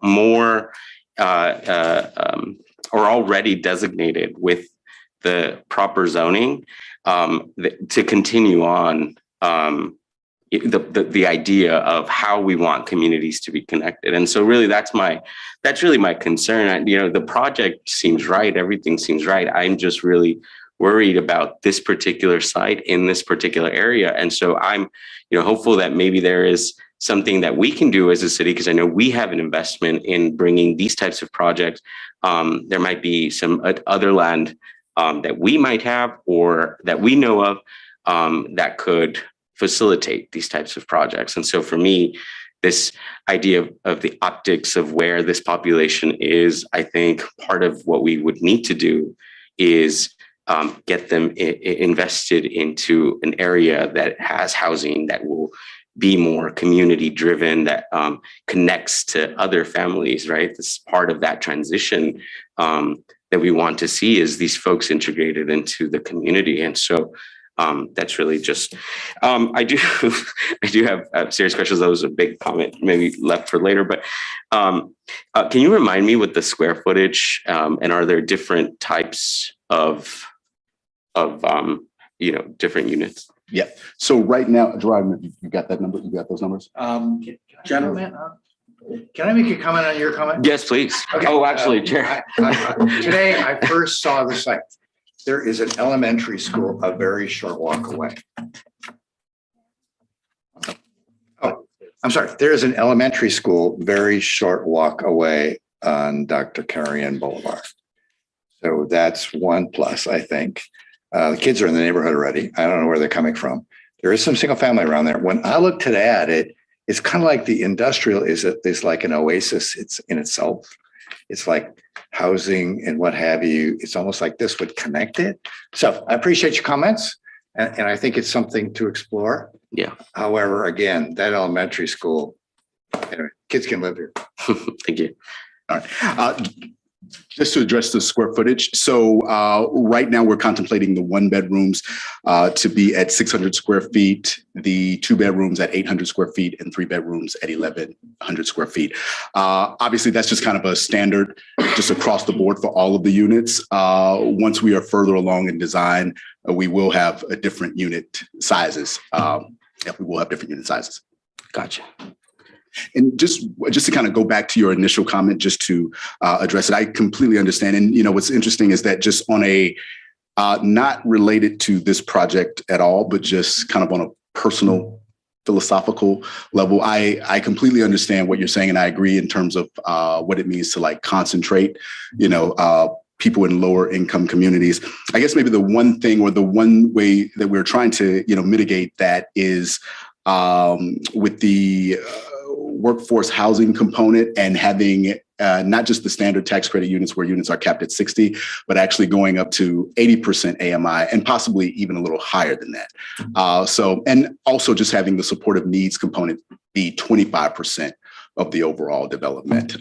S4: more or already designated with the proper zoning, to continue on the idea of how we want communities to be connected. And so really that's really my concern. The project seems right. Everything seems right. I'm just really worried about this particular site in this particular area. And so I'm, hopeful that maybe there is something that we can do as a city, because I know we have an investment in bringing these types of projects. There might be some other land that we might have or that we know of that could facilitate these types of projects. And so for me, this idea of the optics of where this population is, I think part of what we would need to do is get them invested into an area that has housing that will be more community driven, that connects to other families, right? This is part of that transition that we want to see, is these folks integrated into the community. And so that's really just, I do have serious questions. That was a big comment, maybe left for later, but can you remind me what the square footage and are there different types of different units?
S7: Yeah. So right now, Gerard, you got that number? You got those numbers?
S5: Gentlemen, can I make a comment on your comment?
S4: Yes, please.
S5: Okay.
S4: Oh, actually, Chair.
S5: Today, I first saw the site. There is an elementary school a very short walk away. Oh, I'm sorry. There is an elementary school very short walk away on Dr. Carrion Boulevard. So that's one plus, I think. The kids are in the neighborhood already. I don't know where they're coming from. There is some single family around there. When I looked at it, it's kind of like the industrial is like an oasis. It's in itself. It's like housing and what have you. It's almost like this would connect it. So I appreciate your comments. And I think it's something to explore.
S4: Yeah.
S5: However, again, that elementary school, anyway, kids can live here.
S4: Thank you.
S7: All right. Just to address the square footage. So right now we're contemplating the 1 bedrooms to be at 600 square feet, the 2 bedrooms at 800 square feet, and 3 bedrooms at 1,100 square feet. Obviously, that's just kind of a standard just across the board for all of the units. Once we are further along in design, we will have a different unit sizes. We will have different unit sizes.
S4: Gotcha.
S7: And just to kind of go back to your initial comment, just to address it, I completely understand. And, what's interesting is that just on a not related to this project at all, but just kind of on a personal philosophical level, I completely understand what you're saying. And I agree in terms of what it means to like concentrate, people in lower income communities. I guess maybe the one thing or the one way that we're trying to, mitigate that is with the workforce housing component and having not just the standard tax credit units where units are capped at 60, but actually going up to 80% AMI and possibly even a little higher than that. And also just having the supportive needs component be 25% of the overall development.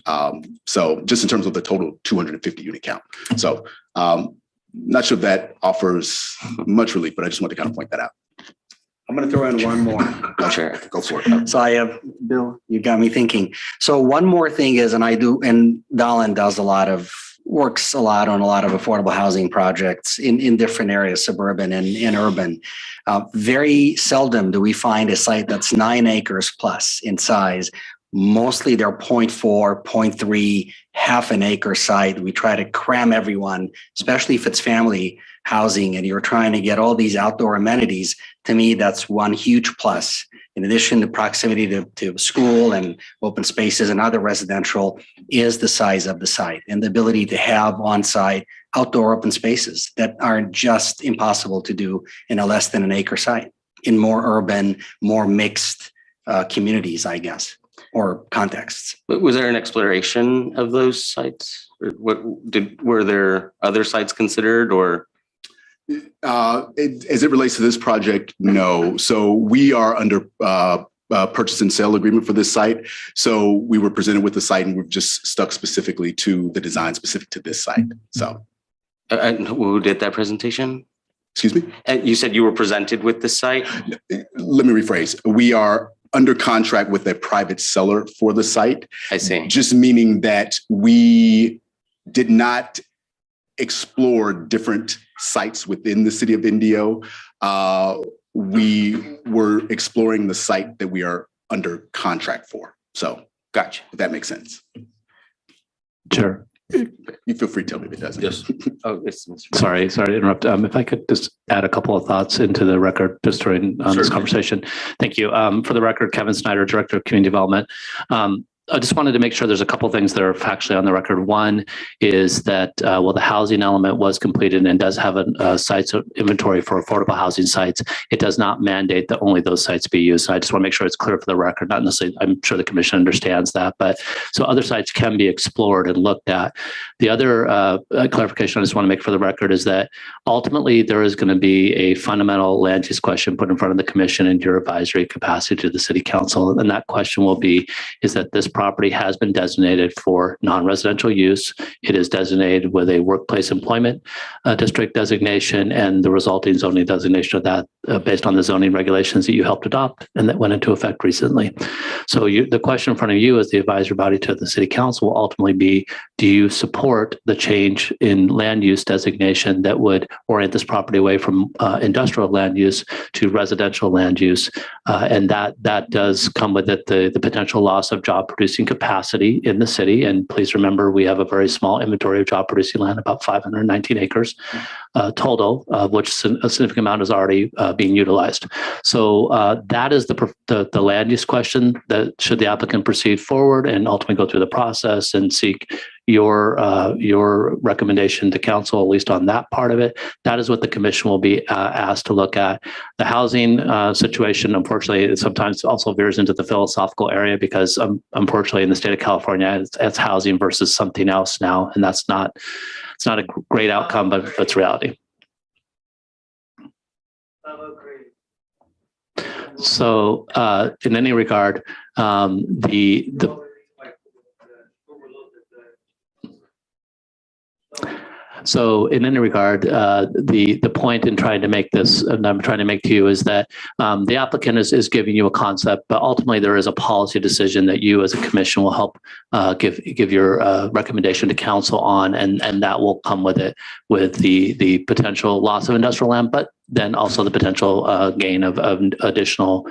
S7: So just in terms of the total 250 unit count. So not sure if that offers much relief, but I just want to kind of point that out.
S8: I'm going to throw in one more.
S7: Sure, go for it.
S8: So I have, Bill, you got me thinking. So one more thing is, and Dallin does a lot of works a lot on a lot of affordable housing projects in different areas, suburban and urban. Very seldom do we find a site that's 9 acres plus in size. Mostly they're 0.4, 0.3, half an acre site. We try to cram everyone, especially if it's family housing and you're trying to get all these outdoor amenities. To me, that's one huge plus. In addition to proximity to school and open spaces and other residential, is the size of the site and the ability to have on-site outdoor open spaces that are just impossible to do in a less than an acre site in more urban, more mixed communities, I guess, or contexts.
S4: But was there an exploration of those sites? Or were there other sites considered, or?
S7: As it relates to this project, no. So we are under purchase and sale agreement for this site. So we were presented with the site and we've just stuck specifically to the design specific to this site. So.
S4: And who did that presentation?
S7: Excuse me?
S4: And you said you were presented with the site?
S7: Let me rephrase. We are under contract with a private seller for the site.
S4: I see.
S7: Just meaning that we did not explore different sites within the city of Indio. We were exploring the site that we are under contract for. So,
S4: gotcha.
S7: If that makes sense.
S11: Sure.
S7: You feel free to tell me if it doesn't.
S1: Yes.
S4: Oh, it's
S11: Sorry to interrupt. If I could just add a couple of thoughts into the record just during this conversation. Thank you. For the record, Kevin Snyder, Director of Community Development. I just wanted to make sure there's a couple of things that are factually on the record. One is that, the housing element was completed and does have a sites inventory for affordable housing sites. It does not mandate that only those sites be used. So I just want to make sure it's clear for the record, not necessarily, I'm sure the commission understands that, but so other sites can be explored and looked at. The other clarification I just want to make for the record is that ultimately there is going to be a fundamental land use question put in front of the commission in your advisory capacity to the city council. And that question will be, is that this property has been designated for non-residential use. It is designated with a workplace employment district designation and the resulting zoning designation of that based on the zoning regulations that you helped adopt and that went into effect recently. So the question in front of you as the advisory body to the city council will ultimately be, do you support the change in land use designation that would orient this property away from industrial land use to residential land use? And that does come with it the potential loss of job producing capacity in the city. And please remember, we have a very small inventory of job producing land, about 519 acres total, of which a significant amount is already being utilized. So that is the land use question that should the applicant proceed forward and ultimately go through the process and seek your recommendation to council, at least on that part of it. That is what the commission will be asked to look at. The housing situation, unfortunately, it sometimes also veers into the philosophical area because unfortunately in the state of California, it's housing versus something else now. And it's not a great outcome, but it's reality. So in any regard, So in any regard, the point in trying to make this, and I'm trying to make to you, is that the applicant is giving you a concept, but ultimately there is a policy decision that you as a commission will help give your recommendation to council on, and that will come with it, with the potential loss of industrial land, but then also the potential gain of additional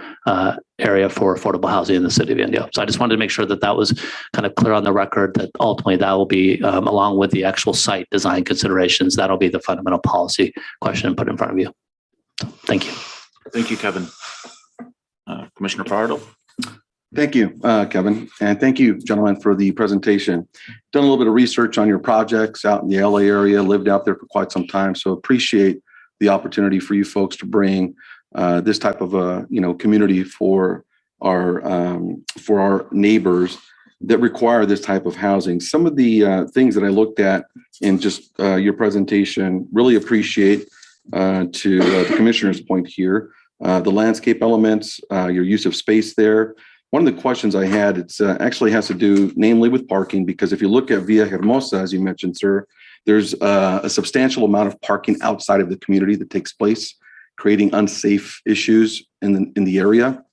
S11: area for affordable housing in the city of Indio. So I just wanted to make sure that that was kind of clear on the record, that ultimately that will be, along with the actual site design considerations, that'll be the fundamental policy question put in front of you. Thank you.
S1: Thank you, Kevin. Commissioner Pardo.
S9: Thank you, Kevin. And thank you, gentlemen, for the presentation. Done a little bit of research on your projects out in the LA area, lived out there for quite some time. So appreciate the opportunity for you folks to bring this type of a community for our neighbors that require this type of housing. Some of the things that I looked at in just your presentation, really appreciate to the commissioner's point here, the landscape elements, your use of space there. One of the questions I had, it's actually has to do namely with parking, because if you look at Villa Hermosa, as you mentioned, sir, there's a substantial amount of parking outside of the community that takes place, creating unsafe issues in the area,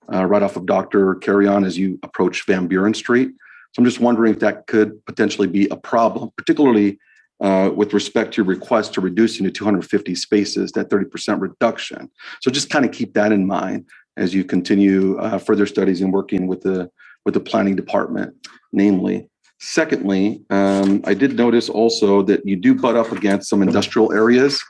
S9: right off of Dr. Carrion as you approach Van Buren Street. So I'm just wondering if that could potentially be a problem, particularly with respect to your request to reducing to 250 spaces, that 30% reduction. So just kind of keep that in mind as you continue further studies and working with the planning department, namely. Secondly, I did notice also that you do butt up against some industrial areas.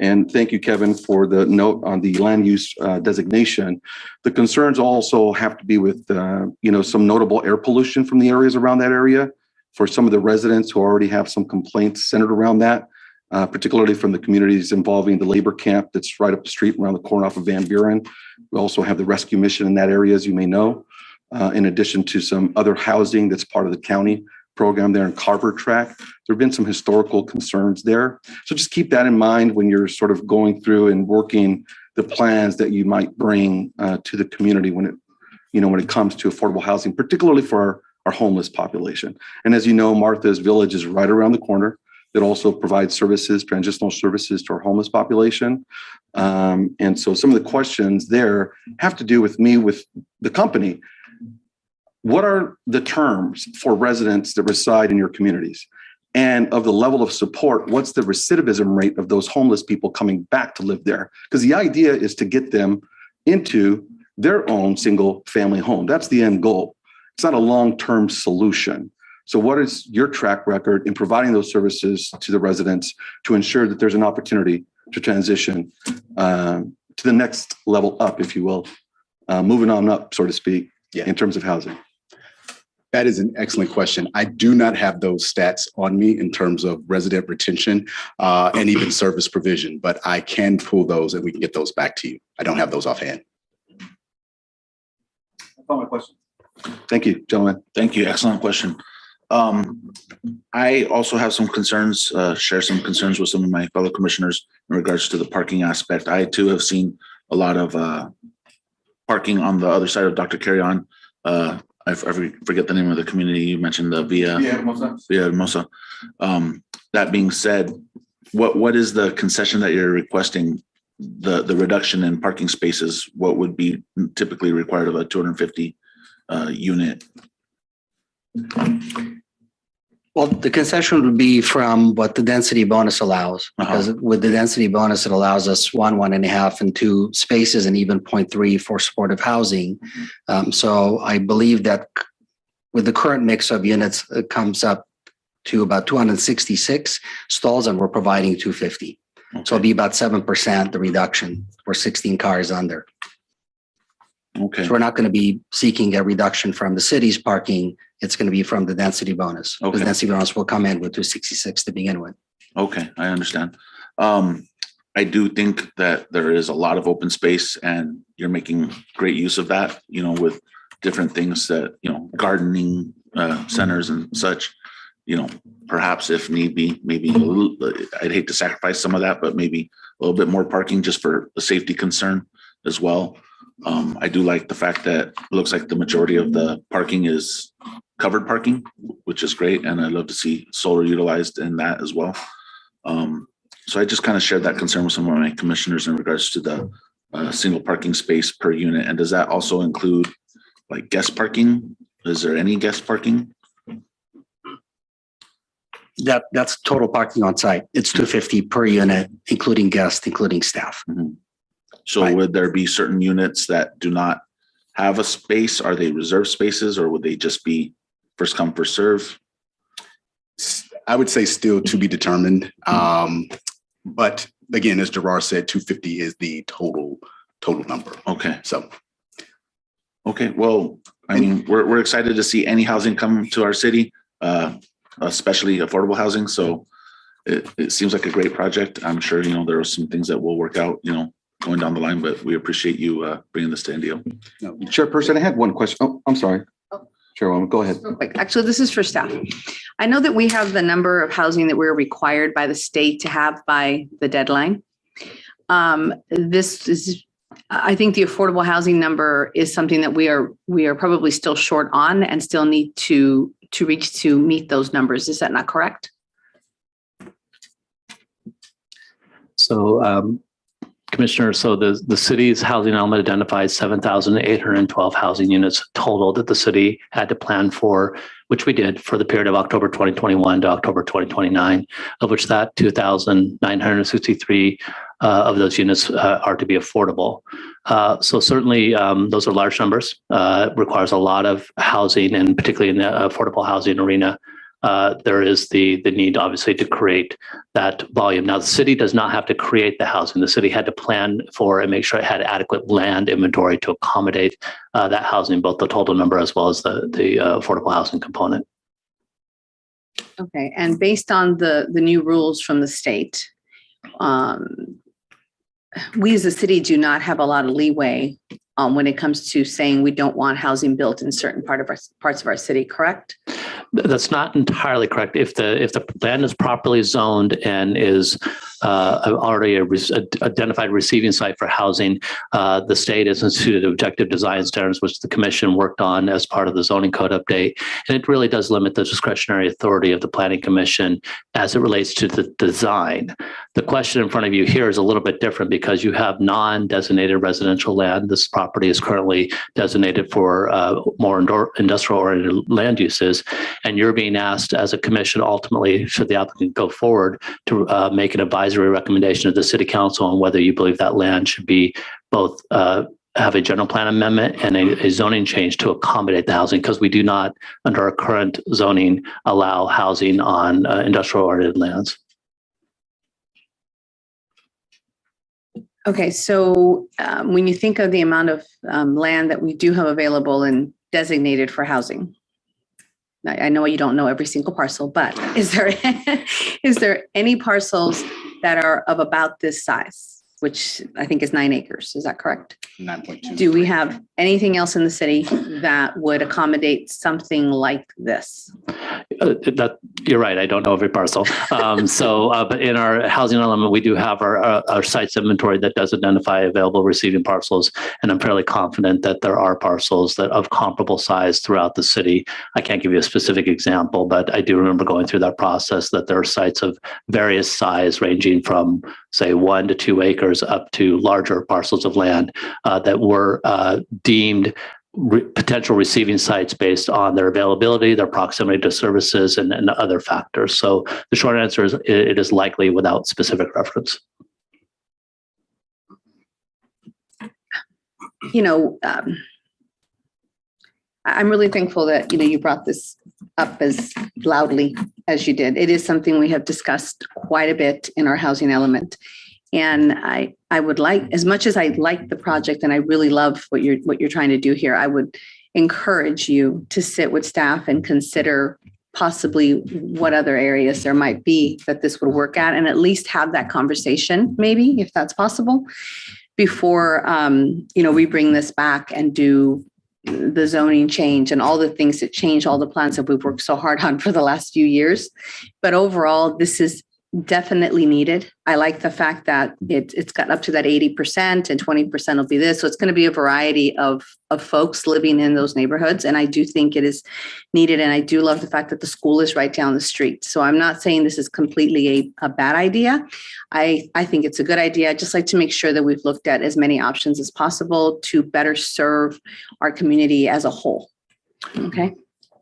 S9: And thank you, Kevin, for the note on the land use designation. The concerns also have to be with, some notable air pollution from the areas around that area for some of the residents who already have some complaints centered around that, particularly from the communities involving the labor camp that's right up the street around the corner off of Van Buren. We also have the rescue mission in that area, as you may know, in addition to some other housing that's part of the county program there in Carver Track. There have been some historical concerns there. So just keep that in mind when you're sort of going through and working the plans that you might bring to the community when it comes to affordable housing, particularly for our homeless population. And as you know, Martha's Village is right around the corner. It also provides services, transitional services to our homeless population. And so some of the questions there have to do with the company. What are the terms for residents that reside in your communities? And of the level of support, what's the recidivism rate of those homeless people coming back to live there? Because the idea is to get them into their own single family home. That's the end goal. It's not a long-term solution. So what is your track record in providing those services to the residents to ensure that there's an opportunity to transition to the next level up, if you will, moving on up, so to speak, in terms of housing?
S7: That is an excellent question. I do not have those stats on me in terms of resident retention and even service provision, but I can pull those and we can get those back to you. I don't have those offhand.
S9: That's all my questions. Thank you, gentlemen.
S1: Thank you. Excellent question. I also have some concerns, share some concerns with some of my fellow commissioners in regards to the parking aspect. I too have seen a lot of parking on the other side of Dr. Carrion. I forget the name of the community you mentioned, the Villa Hermosa. That being said, what is the concession that you're requesting? The reduction in parking spaces, what would be typically required of a 250 unit?
S8: Well, the concession would be from what the density bonus allows, because with the density bonus, it allows us 1.5, and 2 spaces, and even 0.3 for supportive housing. So I believe that with the current mix of units, it comes up to about 266 stalls, and we're providing 250. Okay. So it'll be about 7% the reduction for 16 cars under.
S1: Okay.
S8: So we're not going to be seeking a reduction from the city's parking. It's going to be from the density bonus. Okay. The density bonus will come in with 266 to begin with.
S1: Okay, I understand. I do think that there is a lot of open space and you're making great use of that, with different things that, gardening centers and such, perhaps if need be, maybe I'd hate to sacrifice some of that, but maybe a little bit more parking just for the safety concern as well. I do like the fact that it looks like the majority of the parking is covered parking, which is great. And I'd love to see solar utilized in that as well. So I just kind of shared that concern with some of my commissioners in regards to the single parking space per unit. And does that also include like guest parking? Is there any guest parking?
S8: That's total parking on site. It's 250 per unit, including guests, including staff.
S1: Mm-hmm. So would there be certain units that do not have a space? Are they reserved spaces, or would they just be first come, first serve?
S7: I would say still to be determined. But again, as Gerard said, 250 is the total number.
S1: Okay.
S7: So.
S1: Okay. Well, I mean, we're excited to see any housing come to our city, especially affordable housing. So it seems like a great project. I'm sure, there are some things that will work out, going down the line, but we appreciate you bringing this to NDO.
S9: No, Chairperson, I had one question. Oh, I'm sorry. Chairwoman, go ahead.
S3: Real quick. Actually, this is for staff. I know that we have the number of housing that we're required by the state to have by the deadline. This is, I think the affordable housing number is something that we are probably still short on and still need to reach to meet those numbers. Is that not correct?
S11: So Commissioner, so the city's housing element identifies 7,812 housing units total that the city had to plan for, which we did for the period of October 2021 to October 2029, of which that 2,963 of those units are to be affordable. So certainly those are large numbers, requires a lot of housing, and particularly in the affordable housing arena. There is the need, obviously, to create that volume. Now, the city does not have to create the housing. The city had to plan for and make sure it had adequate land inventory to accommodate that housing, both the total number as well as the affordable housing component.
S3: Okay, and based on the new rules from the state, we as a city do not have a lot of leeway when it comes to saying we don't want housing built in certain parts of our city, correct?
S11: That's not entirely correct. If the land is properly zoned and is already a identified receiving site for housing, the state has instituted objective design standards, which the commission worked on as part of the zoning code update. And it really does limit the discretionary authority of the planning commission as it relates to the design. The question in front of you here is a little bit different because you have non-designated residential land. This property is currently designated for more industrial-oriented land uses. And you're being asked as a commission, ultimately, should the applicant go forward, to make an advisory recommendation of the city council on whether you believe that land should be both have a general plan amendment and a zoning change to accommodate the housing, because we do not, under our current zoning, allow housing on industrial-oriented lands.
S3: Okay, so when you think of the amount of land that we do have available and designated for housing, I know you don't know every single parcel, but is there any parcels that are of about this size, which I think is 9 acres? Is that correct?
S8: 9.2.
S3: Do we have anything else in the city that would accommodate something like this?
S11: You're right. I don't know every parcel. But in our housing element, we do have our sites inventory that does identify available receiving parcels. And I'm fairly confident that there are parcels that of comparable size throughout the city. I can't give you a specific example, but I do remember going through that process, that there are sites of various size ranging from, say, 1 to 2 acres up to larger parcels of land that were deemed potential receiving sites based on their availability, their proximity to services, and other factors. So the short answer is it is likely without specific reference.
S3: You know, I'm really thankful that, you brought this up as loudly as you did. It is something we have discussed quite a bit in our housing element. And I would like, as much as I like the project and I really love what you're trying to do here, I would encourage you to sit with staff and consider possibly what other areas there might be that this would work at, and at least have that conversation, maybe, if that's possible, before we bring this back and do the zoning change and all the things that change all the plans that we've worked so hard on for the last few years. But overall, this is definitely needed. I like the fact that it's got up to that 80% and 20% will be this. So it's going to be a variety of folks living in those neighborhoods. And I do think it is needed. And I do love the fact that the school is right down the street. So I'm not saying this is completely a bad idea. I think it's a good idea. I'd just like to make sure that we've looked at as many options as possible to better serve our community as a whole. Okay.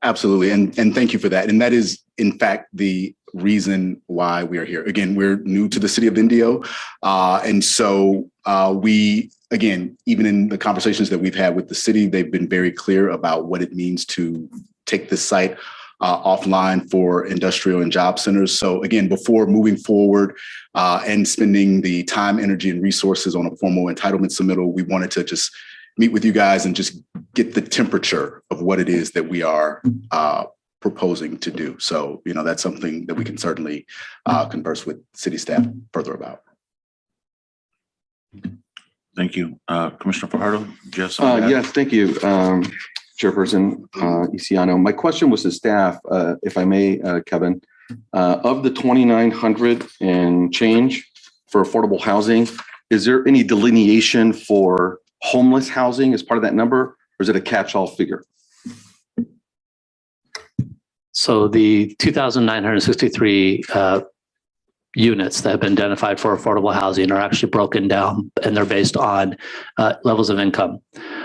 S7: Absolutely. And thank you for that. And that is, in fact, the reason why we are here. Again, we're new to the city of Indio. And so we, again, even in the conversations that we've had with the city, they've been very clear about what it means to take this site offline for industrial and job centers. So again, before moving forward and spending the time, energy, and resources on a formal entitlement submittal, we wanted to just meet with you guys and just get the temperature of what it is that we are proposing to do. So, that's something that we can certainly converse with city staff further about.
S1: Thank you. Commissioner Fajardo, do you have something to add?
S9: Yes, thank you, Chairperson Isiano. My question was to staff, if I may, Kevin, of the 2,900 and change for affordable housing, is there any delineation for homeless housing as part of that number, or is it a catch-all figure?
S11: So the 2,963 units that have been identified for affordable housing are actually broken down, and they're based on levels of income.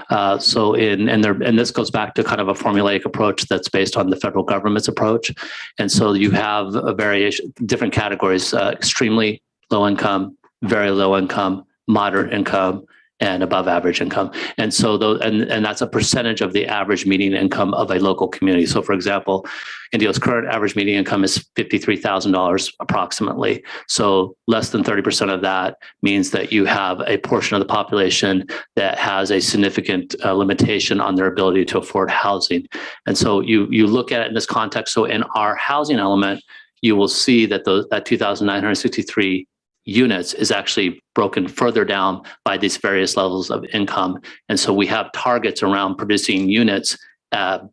S11: And this goes back to kind of a formulaic approach that's based on the federal government's approach. And so you have a variation, different categories: extremely low income, very low income, moderate income, and above average income. And so and that's a percentage of the average median income of a local community. So for example, Indio's current average median income is $53,000 approximately. So less than 30% of that means that you have a portion of the population that has a significant limitation on their ability to afford housing. And so you look at it in this context. So in our housing element, you will see that that 2,963 units is actually broken further down by these various levels of income. And so we have targets around producing units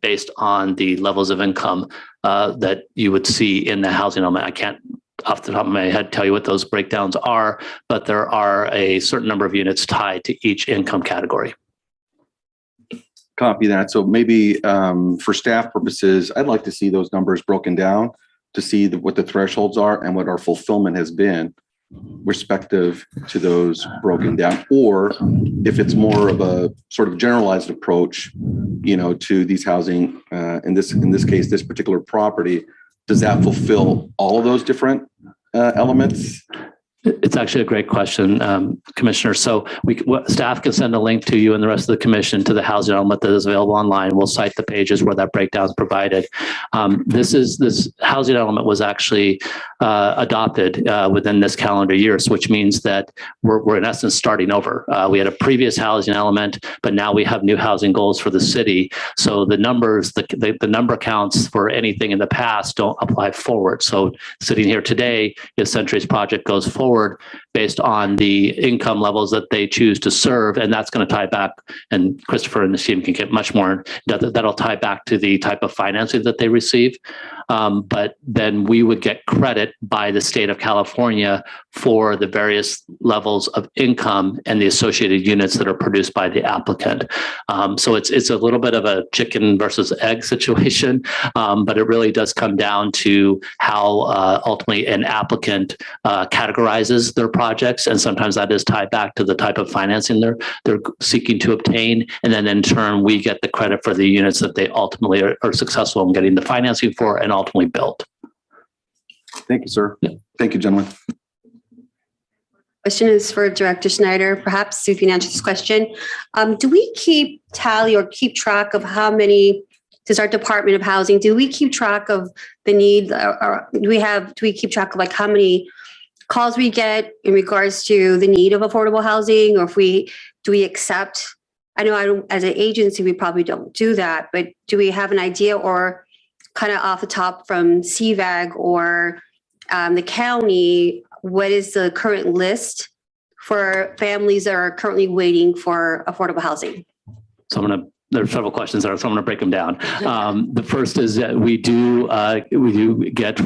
S11: based on the levels of income that you would see in the housing element. I can't off the top of my head tell you what those breakdowns are, but there are a certain number of units tied to each income category.
S9: Copy that. So maybe for staff purposes, I'd like to see those numbers broken down to see what the thresholds are and what our fulfillment has been respective to those broken down, or if it's more of a sort of generalized approach, to these housing, in this case, this particular property, does that fulfill all of those different elements?
S11: It's actually a great question, Commissioner. So staff can send a link to you and the rest of the commission to the housing element that is available online. We'll cite the pages where that breakdown is provided. This housing element was actually adopted within this calendar year, which means that we're in essence starting over. We had a previous housing element, but now we have new housing goals for the city. So the numbers, the number counts for anything in the past don't apply forward. So sitting here today, if Century's project goes forward, based on the income levels that they choose to serve. And that's going to tie back, and Christopher and the team can get much more, that'll tie back to the type of financing that they receive. But then we would get credit by the state of California for the various levels of income and the associated units that are produced by the applicant. So it's a little bit of a chicken versus egg situation, but it really does come down to how ultimately an applicant categorizes their projects. And sometimes that is tied back to the type of financing they're seeking to obtain. And then in turn, we get the credit for the units that they ultimately are successful in getting the financing for and ultimately built.
S9: Thank you, sir. Yeah. Thank you, gentlemen.
S10: Question is for Director Snyder. Perhaps you can answer this question. Do we keep tally or keep track of how many, does our Department of Housing, do we keep track of the need, or do we keep track of like how many calls we get in regards to the need of affordable housing, or do we accept? I know as an agency, we probably don't do that, but do we have an idea, or kind of off the top from CVAG or the county, what is the current list for families that are currently waiting for affordable housing?
S11: So there are several questions there, so I'm going to break them down. The first is that we do get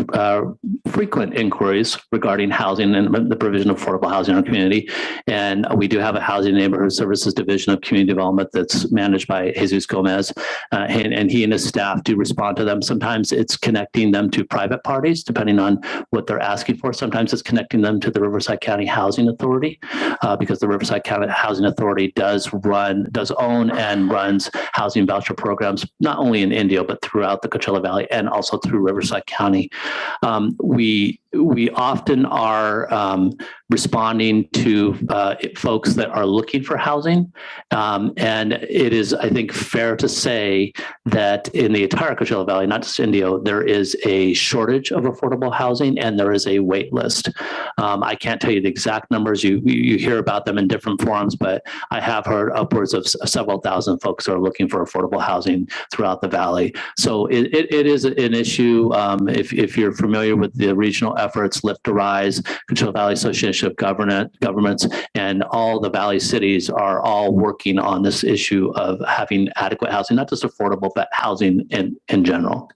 S11: frequent inquiries regarding housing and the provision of affordable housing in our community. And we do have a housing and neighborhood services division of community development that's managed by Jesus Gomez. And he and his staff do respond to them. Sometimes it's connecting them to private parties, depending on what they're asking for. Sometimes it's connecting them to the Riverside County Housing Authority, because the Riverside County Housing Authority does own and runs housing voucher programs, not only in Indio, but throughout the Coachella Valley and also through Riverside County. We often are responding to folks that are looking for housing. And it is, I think, fair to say that in the entire Coachella Valley, not just Indio, there is a shortage of affordable housing and there is a wait list. I can't tell you the exact numbers. You hear about them in different forums, but I have heard upwards of several thousand folks are looking for affordable housing throughout the Valley. So it is an issue. If you're familiar with the regional efforts, Lift to Rise, Coachella Valley Association of Governments, and all the Valley cities are all working on this issue of having adequate housing, not just affordable, but housing in general.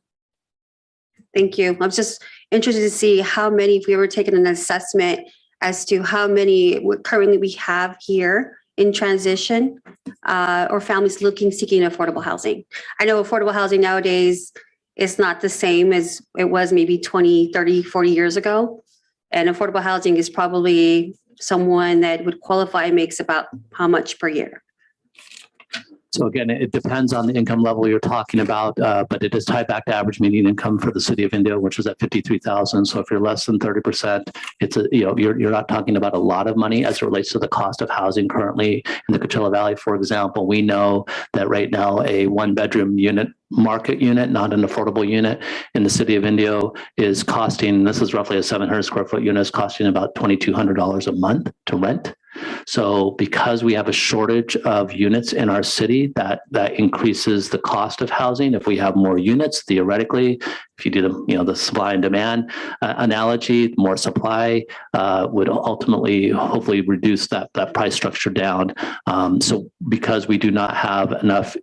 S10: Thank you. I'm just interested to see how many, if we ever taken an assessment as to how many currently we have here in transition, or families seeking affordable housing. I know affordable housing nowadays is not the same as it was maybe 20, 30, 40 years ago. And affordable housing is probably someone that would qualify makes about how much per year?
S11: So again, it depends on the income level you're talking about, but it is tied back to average median income for the city of Indio, which is at 53,000. So if you're less than 30%, it's you're not talking about a lot of money as it relates to the cost of housing currently in the Coachella Valley. For example, we know that right now a 1-bedroom unit, market unit, not an affordable unit in the city of Indio is costing, this is roughly a 700 square foot unit, is costing about $2,200 a month to rent. So because we have a shortage of units in our city, that increases the cost of housing. If we have more units, theoretically, if you do the supply and demand analogy, more supply would ultimately hopefully reduce that price structure down. So because we do not have enough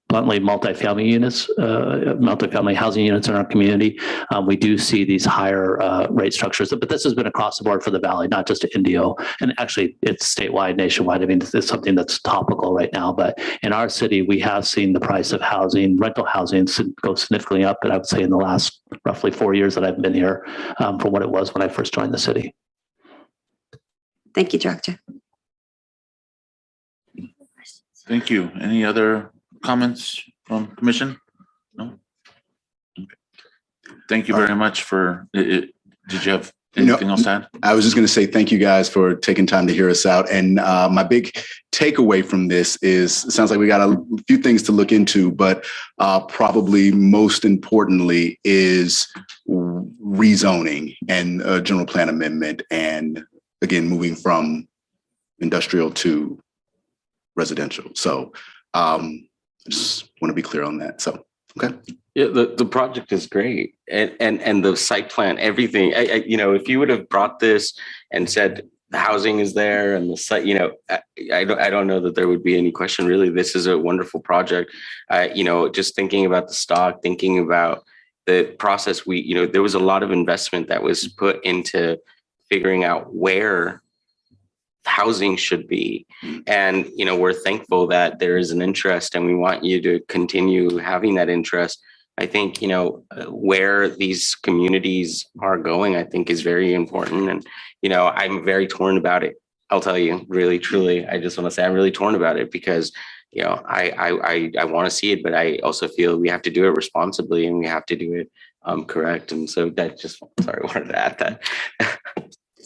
S11: bluntly multifamily units, multifamily housing units in our community, we do see these higher rate structures. But this has been across the board for the Valley, not just Indio. And actually, it's statewide, nationwide. I mean, it's something that's topical right now. But in our city, we have seen the price of housing, rental housing, go significantly up. And I would say in the last roughly 4 years that I've been here, from what it was when I first joined the city.
S10: Thank you, Director.
S1: Thank you. Any other comments from commission? No? Okay. Thank you very much for it. Did you have anything else to add?
S7: I was just going to say thank you guys for taking time to hear us out. And my big takeaway from this is, it sounds like we got a few things to look into, but probably most importantly is rezoning and a general plan amendment. And again, moving from industrial to residential. So I just want to be clear on that. So, okay.
S4: Yeah, the project is great, and the site plan, everything. If you would have brought this and said the housing is there and the site, I don't know that there would be any question. Really, this is a wonderful project. Just thinking about the stock, thinking about the process. There was a lot of investment that was put into figuring out where housing should be. And, we're thankful that there is an interest and we want you to continue having that interest. I think, where these communities are going, I think is very important. And, I'm very torn about it. I'll tell you, really, truly, I just want to say I'm really torn about it because, I want to see it, but I also feel we have to do it responsibly and we have to do it correct. And so wanted to add that.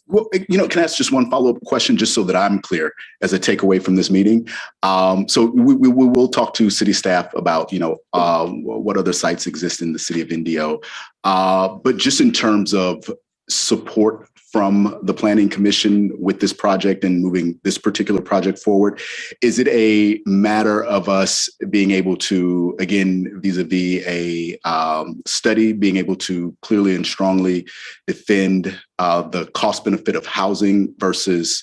S7: Well, can I ask just one follow-up question, just so that I'm clear as a takeaway from this meeting? So we will talk to city staff about, what other sites exist in the city of Indio. But just in terms of support from the Planning Commission with this project and moving this particular project forward, is it a matter of us being able to, again, vis-a-vis a study, being able to clearly and strongly defend the cost benefit of housing versus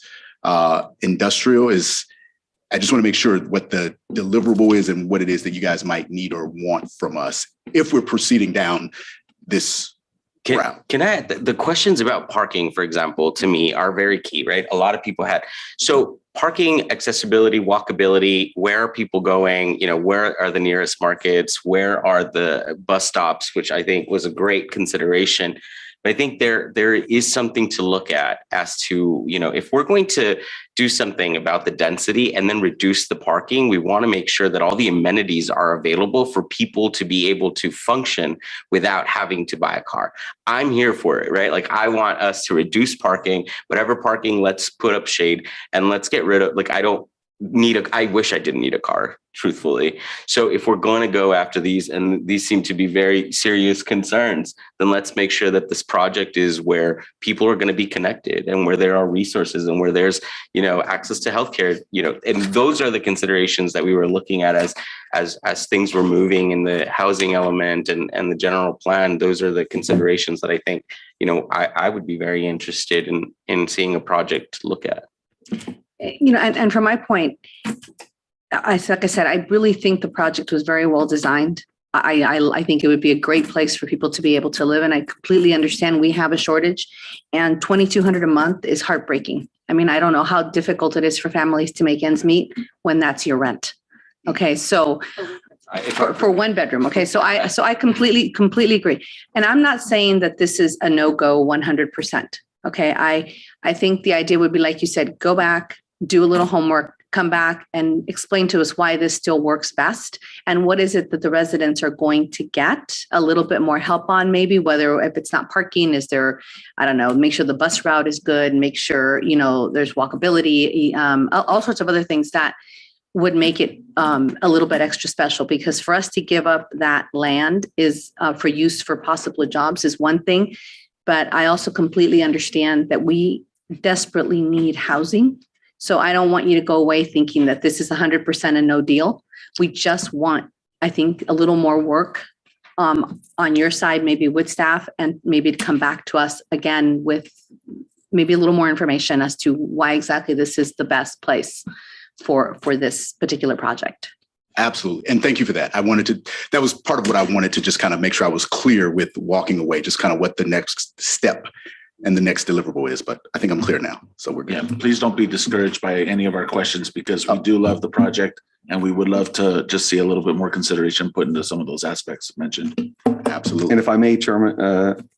S7: industrial? I just want to make sure what the deliverable is and what it is that you guys might need or want from us if we're proceeding down this route.
S4: Can I add, the questions about parking, for example, to me are very key, right? A lot of people had, so parking, accessibility, walkability, where are people going? Where are the nearest markets? Where are the bus stops, which I think was a great consideration. But I think there is something to look at as to, if we're going to do something about the density and then reduce the parking, we want to make sure that all the amenities are available for people to be able to function without having to buy a car. I'm here for it, right? Like I want us to reduce parking, whatever parking, let's put up shade and let's get rid of, I wish I didn't need a car, truthfully. So if we're going to go after these, and these seem to be very serious concerns, then let's make sure that this project is where people are going to be connected and where there are resources and where there's, access to healthcare, and those are the considerations that we were looking at as things were moving in the housing element and the general plan. Those are the considerations that I think, I would be very interested in seeing a project look at.
S3: And from my point, like I said, I really think the project was very well designed. I think it would be a great place for people to be able to live. And I completely understand we have a shortage, and $2,200 a month is heartbreaking. I mean, I don't know how difficult it is for families to make ends meet when that's your rent. Okay, so for 1 bedroom. Okay, so I completely agree. And I'm not saying that this is a no-go 100%. Okay, I think the idea would be, like you said, go back, do a little homework, come back and explain to us why this still works best. And what is it that the residents are going to get a little bit more help on, maybe whether if it's not parking, is there, I don't know, make sure the bus route is good, make sure, there's walkability, all sorts of other things that would make it a little bit extra special, because for us to give up that land is for use for possible jobs is one thing. But I also completely understand that we desperately need housing. So I don't want you to go away thinking that this is 100% a no deal. We just want, I think, a little more work on your side, maybe with staff, and maybe to come back to us again with maybe a little more information as to why exactly this is the best place for this particular project.
S7: Absolutely. And thank you for that. That was part of what I wanted to just kind of make sure I was clear with walking away, just kind of what the next step and the next deliverable is. But I think I'm clear now. So we're good.
S1: Yeah, please don't be discouraged by any of our questions, because we do love the project and we would love to just see a little bit more consideration put into some of those aspects mentioned.
S7: Absolutely.
S9: And if I may, Chairman,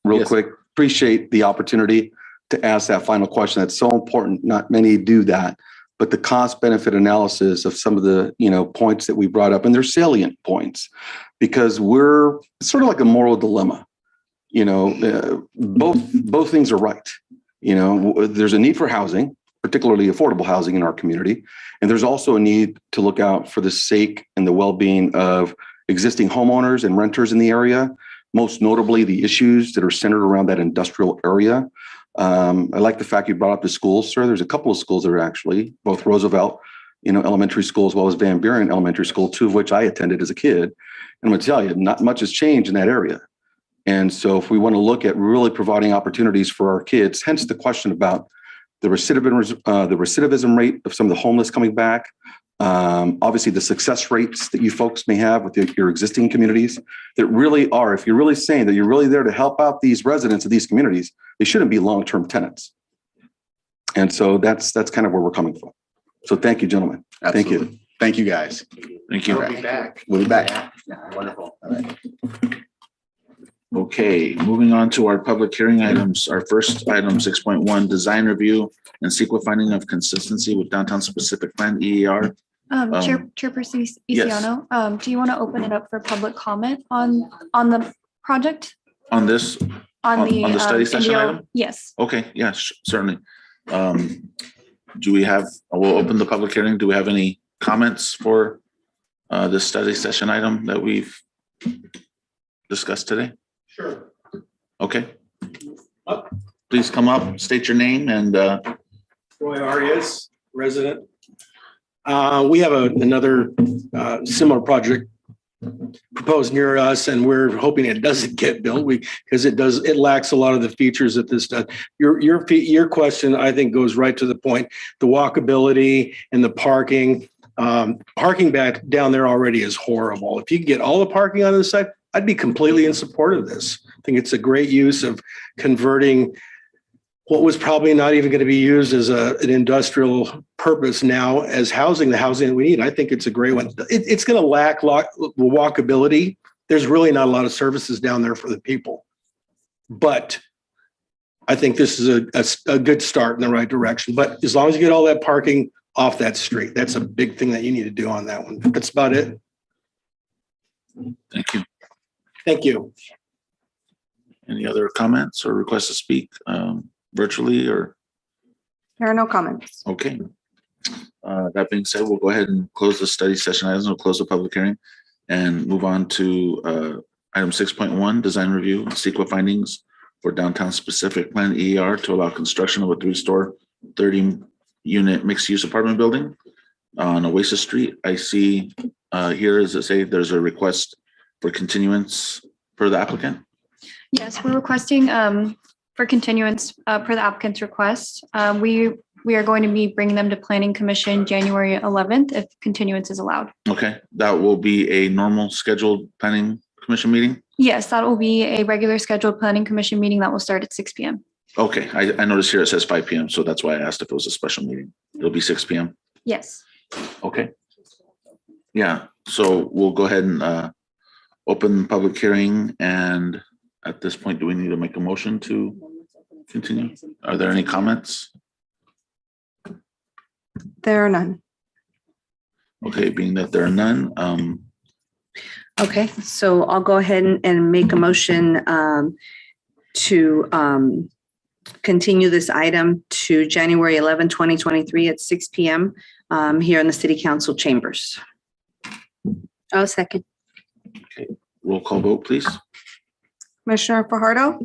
S9: real
S1: Yes.
S9: quick, appreciate the opportunity to ask that final question. That's so important. Not many do that, but the cost benefit analysis of some of the, points that we brought up, and they're salient points, because we're sort of like a moral dilemma. Both things are right. There's a need for housing, particularly affordable housing in our community. And there's also a need to look out for the sake and the well-being of existing homeowners and renters in the area, most notably the issues that are centered around that industrial area. I like the fact you brought up the schools, sir. There's a couple of schools that are actually both Roosevelt, elementary school, as well as Van Buren Elementary School, two of which I attended as a kid. And I'm going to tell you, not much has changed in that area. And so if we want to look at really providing opportunities for our kids, hence the question about the recidivism rate of some of the homeless coming back, obviously the success rates that you folks may have with your existing communities that really are, if you're really saying that you're really there to help out these residents of these communities, they shouldn't be long-term tenants. And so that's kind of where we're coming from. So thank you, gentlemen.
S7: Absolutely.
S9: Thank you.
S7: Thank you, guys.
S1: Thank you.
S8: We'll be back.
S7: We'll be back.
S8: Wonderful.
S7: All right.
S1: Okay, moving on to our public hearing items. Our first item, 6.1, design review and CEQA finding of consistency with downtown specific plan, EAR.
S6: Chairperson Isiano, do you want to open it up for public comment on the project?
S1: On this,
S6: On
S1: the study session
S6: Indio-
S1: item?
S6: Yes.
S1: Okay, yes, certainly. We'll open the public hearing. Do we have any comments for this study session item that we've discussed today?
S12: Sure.
S1: Okay. Please come up, state your name and
S12: Roy Arias, resident. We have another similar project proposed near us, and we're hoping it doesn't get built because it lacks a lot of the features that this does. Your question, I think, goes right to the point. The walkability and the parking. Parking back down there already is horrible. If you could get all the parking on the side, I'd be completely in support of this. I think it's a great use of converting what was probably not even going to be used as an industrial purpose now as housing, the housing that we need. I think it's a great one. It's going to lack walkability. There's really not a lot of services down there for the people. But I think this is a good start in the right direction. But as long as you get all that parking off that street, that's a big thing that you need to do on that one. That's about it.
S1: thank you.
S12: Thank you.
S1: Any other comments or requests to speak virtually or?
S2: There are no comments.
S1: Okay. That being said, we'll go ahead and close the study session items. We'll close the public hearing and move on to item 6.1, design review and CEQA findings for downtown specific plan EAR to allow construction of a 3-store, 30-unit mixed-use apartment building on Oasis Street. I see here, as I say, there's a request for continuance for the applicant.
S6: Yes, we're requesting for continuance per the applicant's request. We are going to be bringing them to Planning Commission January 11th if continuance is allowed.
S1: Okay, that will be a normal scheduled planning commission meeting?
S6: Yes, that will be a regular scheduled Planning Commission meeting that will start at 6 p.m.
S1: Okay, I noticed here it says 5 p.m. So that's why I asked if it was a special meeting. It'll be 6 p.m.
S6: Yes.
S1: Okay. Yeah, so we'll go ahead and open public hearing. And at this point, do we need to make a motion to? continue? Are there any comments?
S2: There are none.
S1: Okay, being that there are none,
S3: Okay, so I'll go ahead and make a motion to continue this item to January 11, 2023 at 6 p.m. Here in the City Council chambers.
S10: I'll second.
S1: roll call vote, please.
S2: Commissioner Fajardo,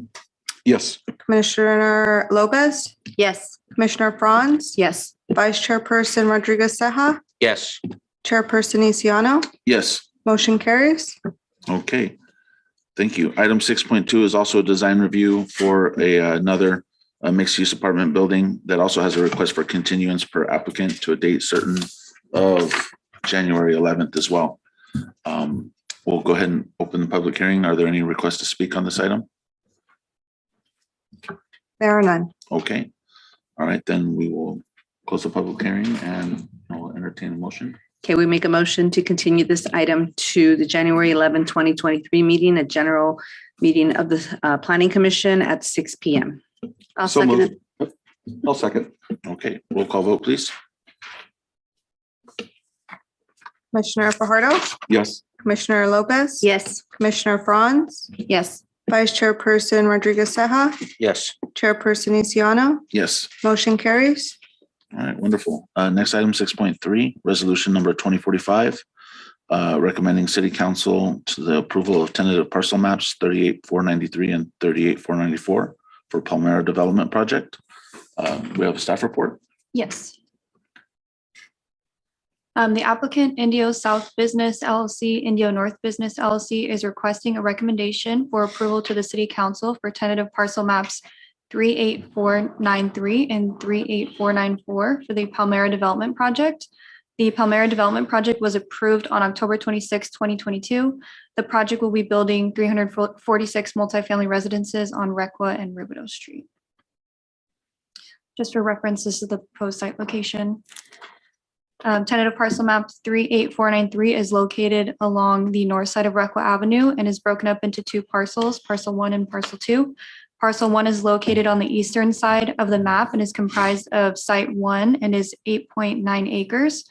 S9: Yes.
S2: Commissioner Lopez,
S10: Yes.
S2: Commissioner Franz,
S3: Yes.
S2: Vice Chairperson Rodriguez Ceja,
S4: Yes.
S2: Chairperson Isiano,
S1: Yes.
S2: motion carries.
S1: Okay, thank you. Item 6.2 is also a design review for another mixed-use apartment building that also has a request for continuance per applicant to a date certain of January 11th as well. We'll go ahead and open the public hearing. Are there any requests to speak on this item?
S2: There are none.
S1: Okay, all right, then we will close the public hearing and I'll entertain a motion.
S3: Okay, we make a motion to continue this item to the January 11, 2023 meeting, a general meeting of the Planning Commission at 6 p.m.
S10: I'll
S9: So
S10: second
S9: moved.
S10: it.
S9: I'll second.
S1: Okay, roll call vote, please.
S2: Commissioner Fajardo,
S9: Yes.
S2: Commissioner Lopez.
S10: Yes.
S2: Commissioner Franz,
S3: Yes.
S2: Vice Chairperson Rodriguez Ceja,
S4: Yes.
S2: Chairperson Isiano,
S1: Yes.
S2: motion carries.
S1: All right, wonderful. Next item, 6.3, resolution number 2045, recommending city council to the approval of tentative parcel maps 38,493 and 38,494 for Palmera Development Project. We have a staff report.
S6: Yes. The applicant, Indio South Business LLC, Indio North Business LLC, is requesting a recommendation for approval to the city council for tentative parcel maps 38493 and 38494 for the Palmera Development Project. The Palmera Development Project was approved on October 26, 2022. The project will be building 346 multifamily residences on Requa and Rubidoux Street. Just for reference, this is the proposed site location. Tentative parcel map 38493 is located along the north side of Requa Avenue and is broken up into two parcels, parcel 1 and parcel 2. Parcel 1 is located on the eastern side of the map and is comprised of site 1 and is 8.9 acres.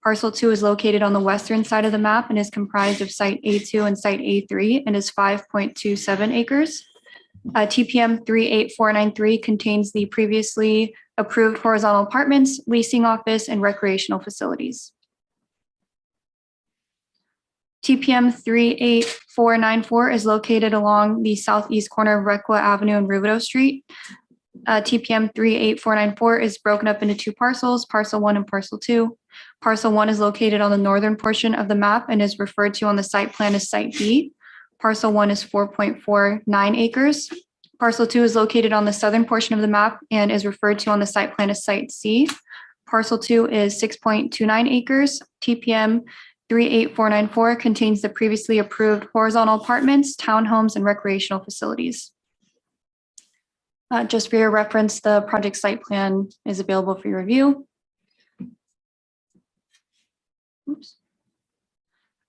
S6: Parcel 2 is located on the western side of the map and is comprised of site A2 and site A3 and is 5.27 acres. TPM 38493 contains the previously approved horizontal apartments, leasing office, and recreational facilities. TPM 38494 is located along the southeast corner of Requa Avenue and Rubidoux Street. TPM 38494 is broken up into two parcels, parcel 1 and parcel 2. Parcel 1 is located on the northern portion of the map and is referred to on the site plan as Site B. Parcel 1 is 4.49 acres. Parcel 2 is located on the southern portion of the map and is referred to on the site plan as Site C. Parcel 2 is 6.29 acres. TPM 38494 contains the previously approved horizontal apartments, townhomes, and recreational facilities. Just for your reference, the project site plan is available for your review. Oops.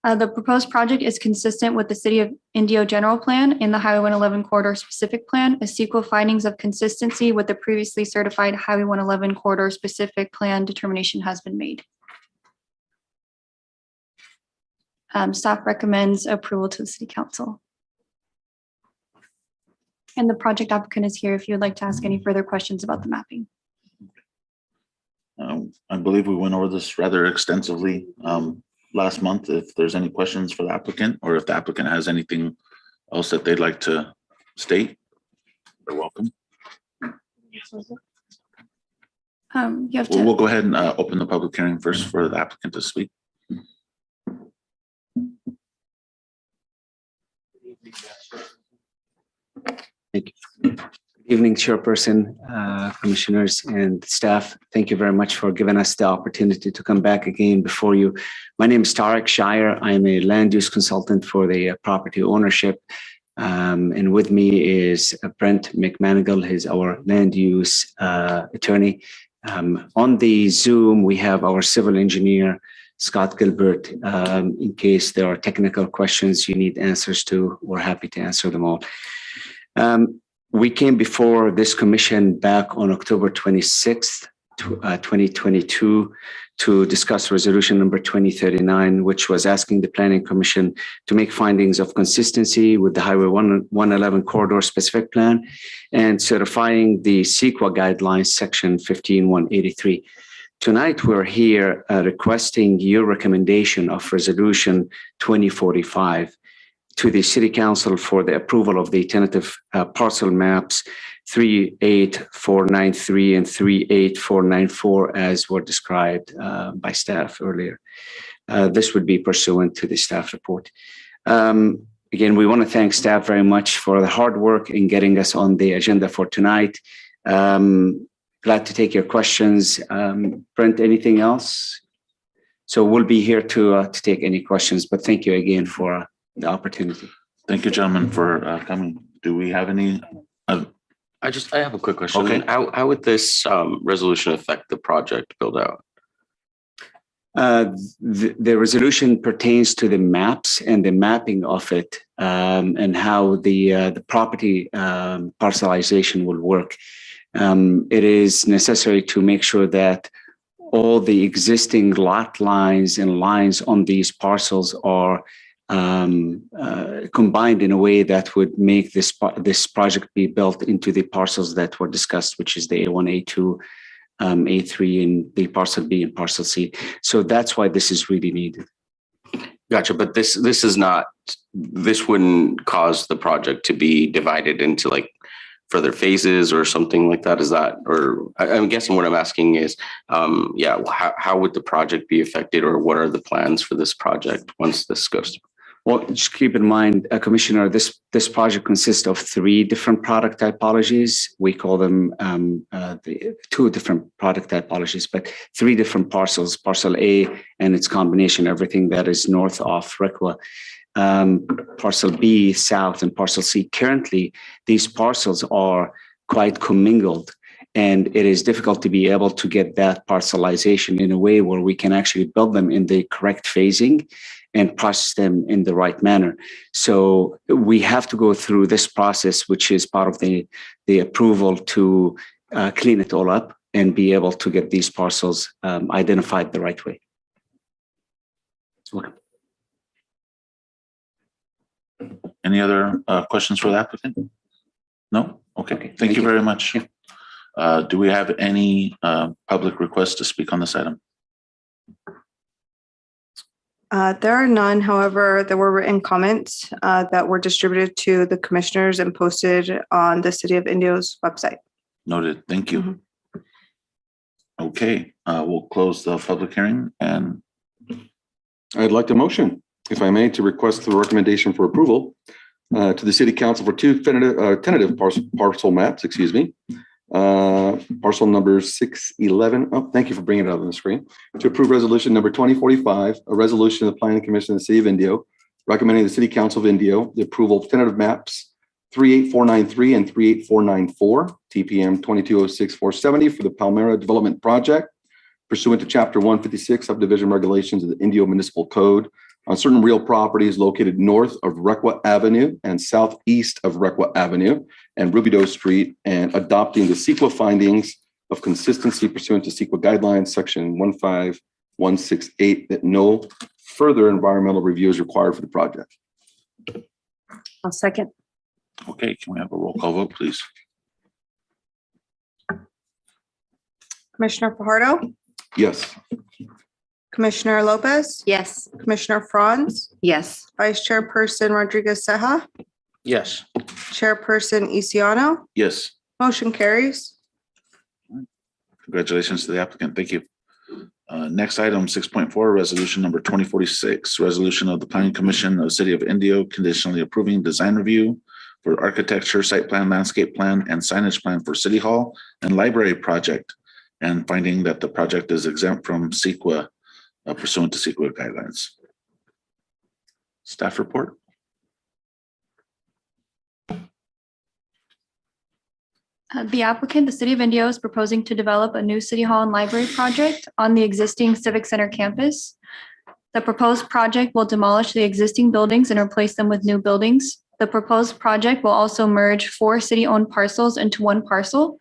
S6: The proposed project is consistent with the City of Indio General Plan in the Highway 111 Corridor Specific Plan. A sequel findings of consistency with the previously certified Highway 111 Corridor Specific Plan determination has been made. Staff recommends approval to the City Council. And the project applicant is here if you would like to ask any further questions about the mapping.
S1: I believe we went over this rather extensively last month. If there's any questions for the applicant or if the applicant has anything else that they'd like to state, they're welcome.
S6: You have to.
S1: We'll go ahead and open the public hearing first for the applicant to speak.
S13: Thank you. Good evening, Chairperson, Commissioners, and staff. Thank you very much for giving us the opportunity to come back again before you. My name is Tarek Shire. I'm a land use consultant for the property ownership. And with me is Brent McManigal. He's our land use attorney. On the Zoom, we have our civil engineer, Scott Gilbert. In case there are technical questions you need answers to, we're happy to answer them all. We came before this commission back on October 26th, 2022, to discuss resolution number 2039, which was asking the Planning Commission to make findings of consistency with the Highway 111 corridor specific plan and certifying the CEQA guidelines, section 15183. Tonight, we're here requesting your recommendation of resolution 2045 to the City Council for the approval of the tentative parcel maps 38493 and 38494 as were described by staff earlier. This would be pursuant to the staff report. Again, we want to thank staff very much for the hard work in getting us on the agenda for tonight. Glad to take your questions. Brent, anything else? So we'll be here to take any questions, but thank you again for the opportunity.
S1: Thank you, gentlemen, for coming. Do we have any?
S4: I have a quick question.
S1: Okay.
S4: How would this resolution affect the project build out?
S13: The resolution pertains to the maps and the mapping of it, and how the property parcelization will work. It is necessary to make sure that all the existing lot lines and lines on these parcels are combined in a way that would make this project be built into the parcels that were discussed, which is the A1, A2, A3, and the parcel B and parcel C. So that's why this is really needed.
S4: Gotcha. But this wouldn't cause the project to be divided into like further phases or something like that? Is that, or I'm guessing what I'm asking is, how would the project be affected, or what are the plans for this project once this goes?
S13: Well, just keep in mind, Commissioner, this project consists of 3 different product typologies. We call them the 2 different product typologies, but 3 different parcels: Parcel A and its combination, everything that is north of Requa, Parcel B, south, and Parcel C. Currently, these parcels are quite commingled, and it is difficult to be able to get that parcelization in a way where we can actually build them in the correct phasing and process them in the right manner. So we have to go through this process, which is part of the approval to clean it all up and be able to get these parcels identified the right way.
S1: Okay. Any other questions for the applicant? No? Okay. Thank you very much. Do we have any public requests to speak on this item?
S2: There are none. However, there were written comments that were distributed to the commissioners and posted on the City of Indio's website.
S1: Noted. Thank you. Okay, we'll close the public hearing, and
S9: I'd like to motion, if I may, to request the recommendation for approval to the City Council for 2 tentative parcel maps, parcel number 611. Oh, thank you for bringing it up on the screen. To approve resolution number 2045, a resolution of the Planning Commission of the City of Indio, recommending the City Council of Indio the approval of tentative maps 38493 and 38494, TPM 2206-470 for the Palmera Development Project, pursuant to Chapter 156 Subdivision Regulations of the Indio Municipal Code, on certain real properties located north of Requa Avenue and southeast of Requa Avenue and Rubidoux Street, and adopting the CEQA findings of consistency pursuant to CEQA guidelines, section 15168, that no further environmental review is required for the project.
S3: I'll second.
S1: okay, can we have a roll call vote, please?
S2: Commissioner Fajardo,
S9: Yes.
S2: Commissioner Lopez,
S3: Yes.
S2: Commissioner Franz,
S3: Yes.
S2: Vice Chairperson Rodriguez Ceja,
S12: Yes.
S2: Chairperson Isiano.
S1: Yes.
S2: Motion carries.
S1: Congratulations to the applicant. Thank you. Next item, 6.4, resolution number 2046, resolution of the Planning Commission of the City of Indio conditionally approving design review for architecture, site plan, landscape plan, and signage plan for City Hall and Library project, and finding that the project is exempt from CEQA pursuant to CEQA guidelines. Staff report.
S6: The applicant, the City of Indio, is proposing to develop a new City Hall and Library project on the existing Civic Center campus. The proposed project will demolish the existing buildings and replace them with new buildings. The proposed project will also merge 4 city-owned parcels into one parcel.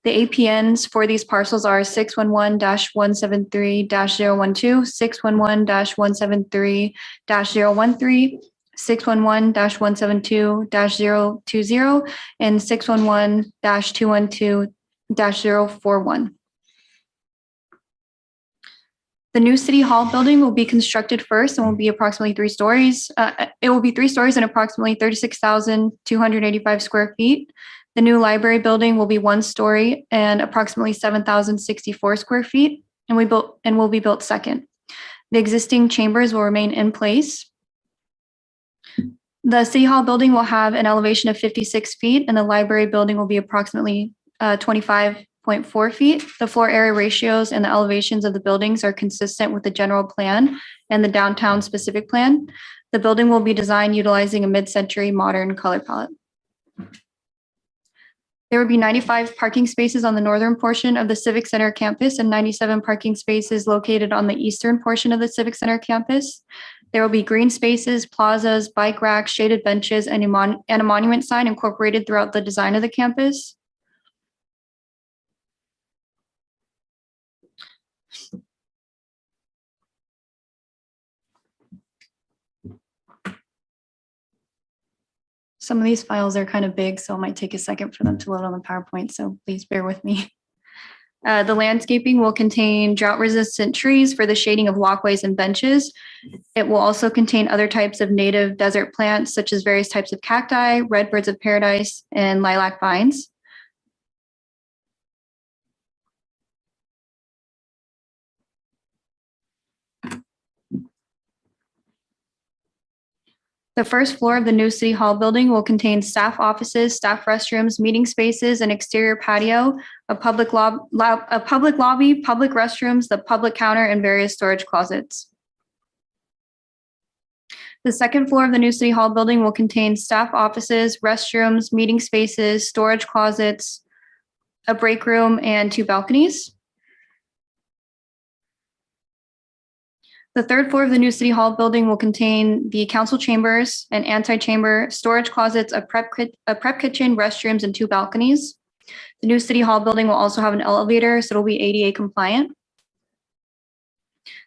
S6: The APNs for these parcels are 611-173-012, 611-173-013, 611-172-020, and 611-212-041. The new City Hall building will be constructed first and will be approximately 3 stories. It will be 3 stories and approximately 36,285 square feet. The new library building will be 1 story and approximately 7,064 square feet, and will be built second. The existing chambers will remain in place. The City Hall building will have an elevation of 56 feet, and the library building will be approximately 25.4 feet. The floor area ratios and the elevations of the buildings are consistent with the general plan and the downtown specific plan. The building will be designed utilizing a mid-century modern color palette. There will be 95 parking spaces on the northern portion of the Civic Center campus and 97 parking spaces located on the eastern portion of the Civic Center campus. There will be green spaces, plazas, bike racks, shaded benches, and a monument sign incorporated throughout the design of the campus. Some of these files are kind of big, so it might take a second for them to load on the PowerPoint, so please bear with me. The landscaping will contain drought-resistant trees for the shading of walkways and benches. It will also contain other types of native desert plants, such as various types of cacti, red birds of paradise, and lilac vines. The first floor of the new City Hall building will contain staff offices, staff restrooms, meeting spaces, an exterior patio, a public lobby, public restrooms, the public counter, and various storage closets. The second floor of the new City Hall building will contain staff offices, restrooms, meeting spaces, storage closets, a break room, and 2 balconies. The third floor of the new City Hall building will contain the council chambers, an antechamber, storage closets, a prep kitchen, restrooms, and 2 balconies. The new City Hall building will also have an elevator, so it'll be ADA compliant.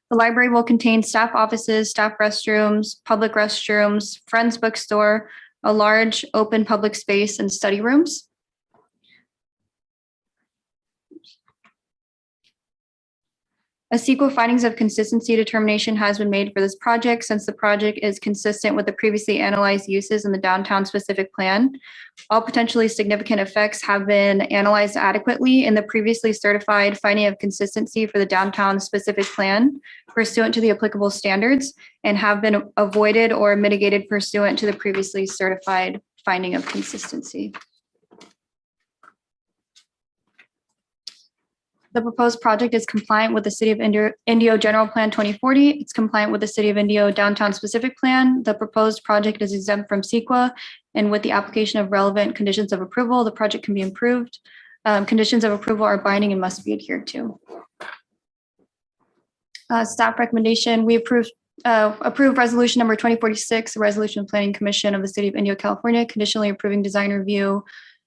S6: The library will contain staff offices, staff restrooms, public restrooms, Friends bookstore, a large open public space, and study rooms. A CEQA findings of consistency determination has been made for this project since the project is consistent with the previously analyzed uses in the downtown specific plan. All potentially significant effects have been analyzed adequately in the previously certified finding of consistency for the downtown specific plan pursuant to the applicable standards and have been avoided or mitigated pursuant to the previously certified finding of consistency. The proposed project is compliant with the City of Indio General Plan 2040. It's compliant with the City of Indio Downtown Specific Plan. The proposed project is exempt from CEQA, and with the application of relevant conditions of approval, the project can be improved. Conditions of approval are binding and must be adhered to. Staff recommendation, we approve resolution number 2046, a resolution of Planning Commission of the City of Indio, California, conditionally approving design review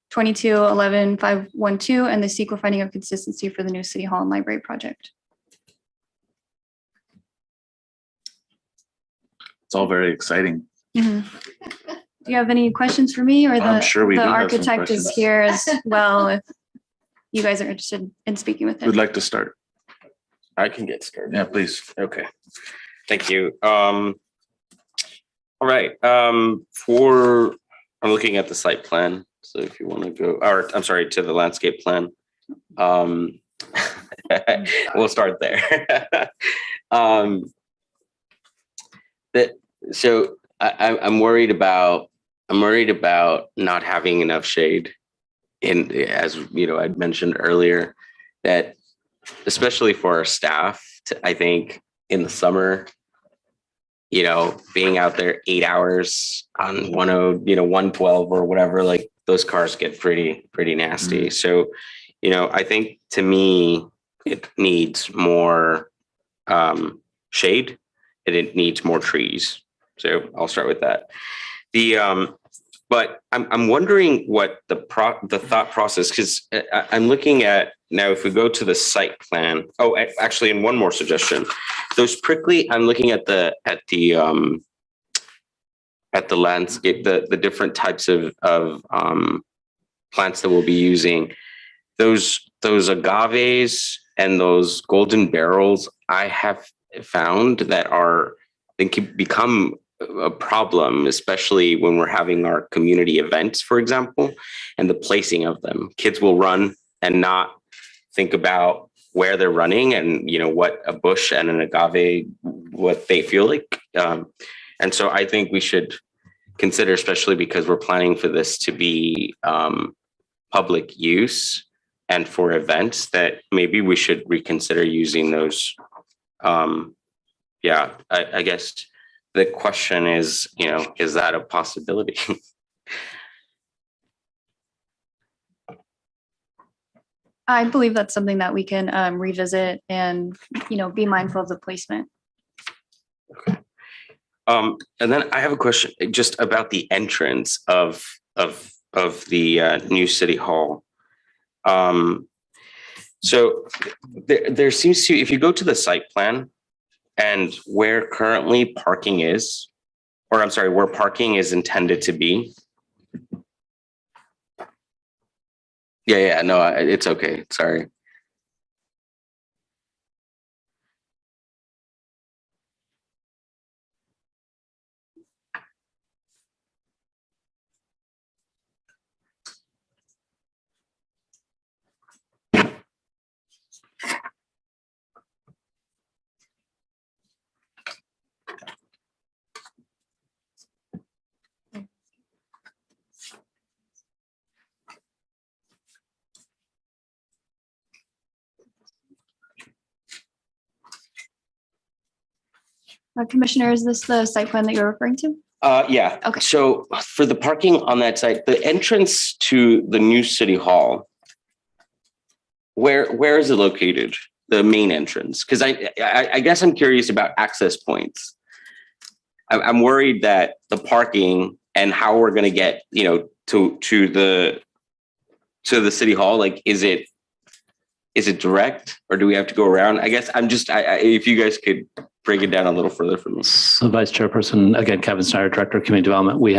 S6: 22-11-512 and the CEQA finding of consistency for the new City Hall and Library project.
S1: It's all very exciting.
S6: Mm-hmm. Do you have any questions for me, or
S1: I'm sure we
S6: the
S1: do have some
S6: architect is
S1: questions.
S6: here as well if you guys are interested in speaking with him?
S1: Who'd like to start?
S4: I can get started.
S1: Yeah, please.
S4: Okay, thank you. All right, I'm looking at the site plan. So if you want to go, or I'm sorry, to the landscape plan. We'll start there. So I'm worried about not having enough shade in, as you know, I'd mentioned earlier, that especially for our staff, I think in the summer, you know, being out there 8 hours on 112 or whatever, like those cars get pretty nasty.
S1: Mm-hmm.
S4: So, you know, I think to me, it needs more shade and it needs more trees. So I'll start with that. But I'm wondering what the thought process, because I'm looking at now, if we go to the site plan. Oh, actually, and one more suggestion. Those prickly, I'm looking at the landscape, the different types of plants that we'll be using. Those agaves and those golden barrels, I have found that they can become a problem, especially when we're having our community events, for example, and the placing of them. Kids will run and not think about where they're running and, you know, what a bush and an agave, what they feel like. And so I think we should consider, especially because we're planning for this to be public use and for events, that maybe we should reconsider using those. I guess the question is, you know, is that a possibility?
S6: I believe that's something that we can revisit and, you know, be mindful of the placement.
S4: Okay. And then I have a question just about the entrance of the new city hall. So there seems to, if you go to the site plan and where currently parking is, or I'm sorry, where parking is intended to be. Yeah, no, it's okay. Sorry.
S6: Commissioner, is this the site plan that you're referring to?
S4: Yeah.
S6: Okay.
S4: So for the parking on that site, the entrance to the new city hall, where is it located? The main entrance? Because I guess I'm curious about access points. I'm worried that the parking and how we're going to get, you know, to the city hall. Like, is it direct, or do we have to go around? I guess I'm just, if you guys could break it down a little further for me.
S11: So Vice Chairperson, again, Kevin Snyder, Director of Community Development. We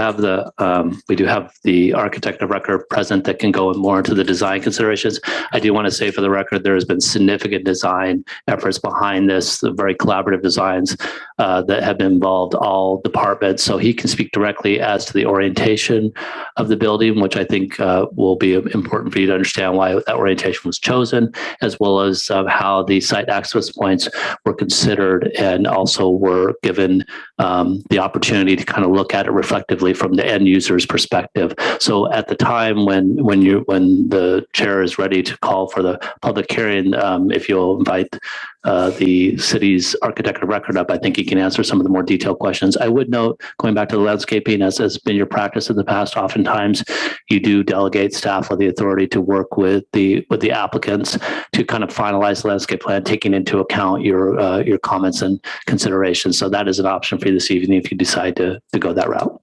S11: do have the architect of record present that can go more into the design considerations. I do want to say for the record, there has been significant design efforts behind this, the very collaborative designs that have involved all departments. So he can speak directly as to the orientation of the building, which I think will be important for you to understand why that orientation was chosen, as well as how the site access points were considered and also were given the opportunity to kind of look at it reflectively from the end user's perspective. So at the time when the chair is ready to call for the public hearing, if you'll invite the city's architect of record up, I think he can answer some of the more detailed questions. I would note, going back to the landscaping, as has been your practice in the past, oftentimes you do delegate staff with the authority to work with the applicants to kind of finalize the landscape plan, taking into account your comments and considerations. So that is an option for you this evening if you decide to go that route.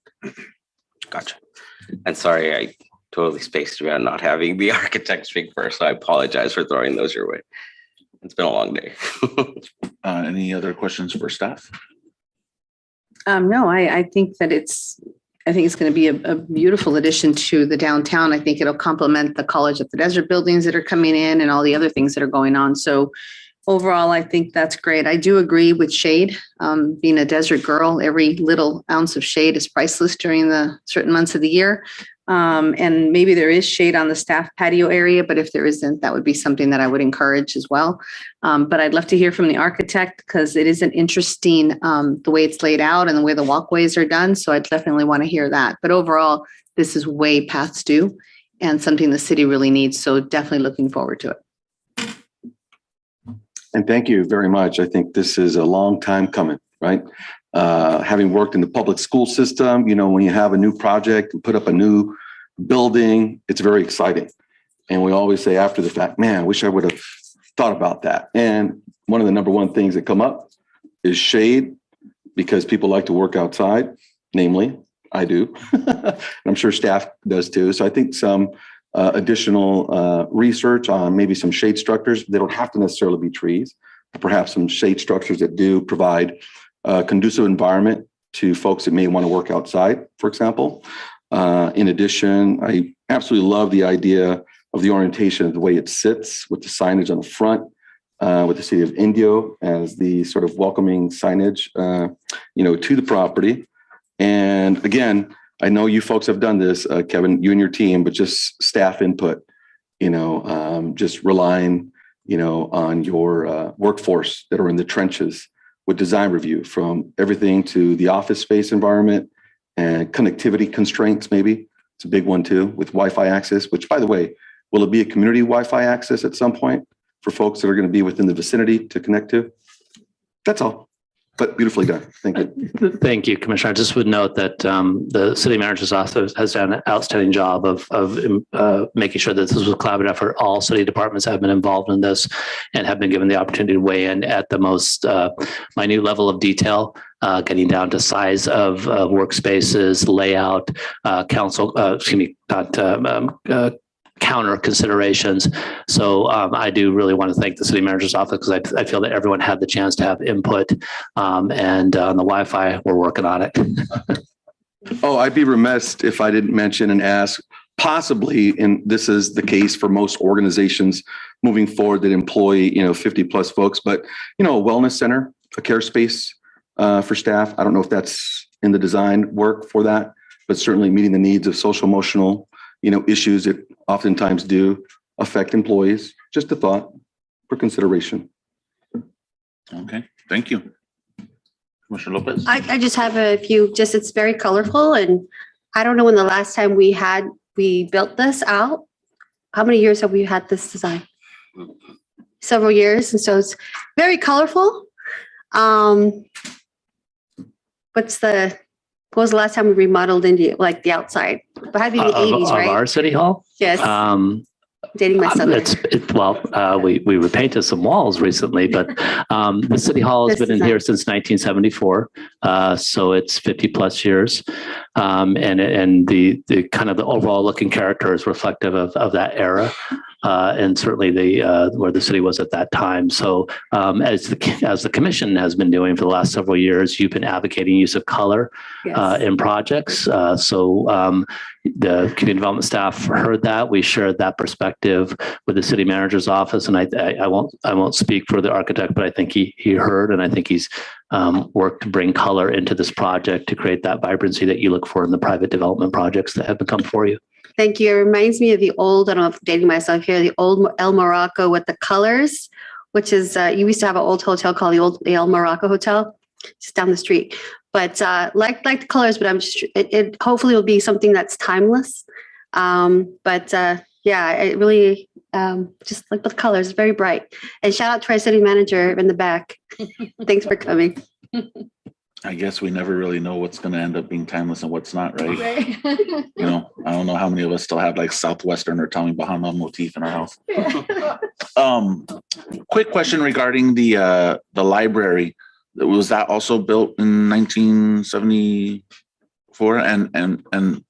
S4: Gotcha. And sorry, I totally spaced around not having the architect speak first. So I apologize for throwing those your way. It's been a long day.
S1: Any other questions for staff?
S3: No, I think that it's going to be a beautiful addition to the downtown. I think it'll complement the College at the Desert buildings that are coming in and all the other things that are going on. So overall, I think that's great. I do agree with shade. Being a desert girl, every little ounce of shade is priceless during the certain months of the year. And maybe there is shade on the staff patio area, but if there isn't, that would be something that I would encourage as well. But I'd love to hear from the architect because it is an interesting, the way it's laid out and the way the walkways are done. So I definitely want to hear that. But overall, this is way past due and something the city really needs. So definitely looking forward to it.
S9: And thank you very much. I think this is a long time coming, right? Having worked in the public school system, you know, when you have a new project and put up a new building, it's very exciting. And we always say after the fact, man, I wish I would have thought about that. And one of the number one things that come up is shade, because people like to work outside, namely I do. I'm sure staff does too. So I think some additional research on maybe some shade structures. They don't have to necessarily be trees, but perhaps some shade structures that do provide a conducive environment to folks that may want to work outside, for example. In addition, I absolutely love the idea of the orientation of the way it sits with the signage on the front, with the city of Indio as the sort of welcoming signage, to the property. And again, I know you folks have done this, Kevin, you and your team, but just staff input, just relying, on your workforce that are in the trenches with design review, from everything to the office space environment and connectivity constraints. Maybe it's a big one too, with Wi-Fi access, which, by the way, will it be a community Wi-Fi access at some point for folks that are going to be within the vicinity to connect to? That's all. But beautifully done. Thank you.
S11: Thank you, Commissioner. I just would note that the city manager's office has done an outstanding job of making sure that this was a collaborative effort. All city departments have been involved in this and have been given the opportunity to weigh in at the most minute level of detail, getting down to size of workspaces, layout, counter considerations. So I do really want to thank the city manager's office, because I feel that everyone had the chance to have input, and on the Wi-Fi, we're working on it.
S9: Oh, I'd be remiss if I didn't mention and ask, possibly, and this is the case for most organizations moving forward that employ, 50 plus folks, but, a wellness center, a care space for staff. I don't know if that's in the design work for that, but certainly meeting the needs of social emotional issues that oftentimes do affect employees. Just a thought for consideration.
S1: Okay, thank you. Commissioner Lopez?
S10: I just have a few, it's very colorful, and I don't know when the last time we built this out. How many years have we had this design? Several years, and so it's very colorful. What was the last time we remodeled India, like the outside? It had to be the 80s, right?
S11: Of our city hall?
S10: Yes. Dating myself.
S11: We repainted some walls recently, but the city hall has been in here since 1974, so it's 50 plus years, and the kind of the overall looking character is reflective of that era. And certainly where the city was at that time. So as the commission has been doing for the last several years, you've been advocating use of color in projects. So the community development staff heard that. We shared that perspective with the city manager's office, and I won't speak for the architect, but I think he heard, and I think he's worked to bring color into this project to create that vibrancy that you look for in the private development projects that have become for you.
S10: Thank you. It reminds me of the old, I don't know if I'm dating myself here, the old El Morocco with the colors, which is, you used to have an old hotel called the old El Morocco Hotel, just down the street. But like the colors, but it hopefully will be something that's timeless. It really, just like the colors, very bright. And shout out to our city manager in the back. Thanks for coming.
S1: I guess we never really know what's going to end up being timeless and what's not, right?
S6: Right.
S1: I don't know how many of us still have like Southwestern or Tommy Bahama motif in our house. Quick question regarding the library. Was that also built in 1974? And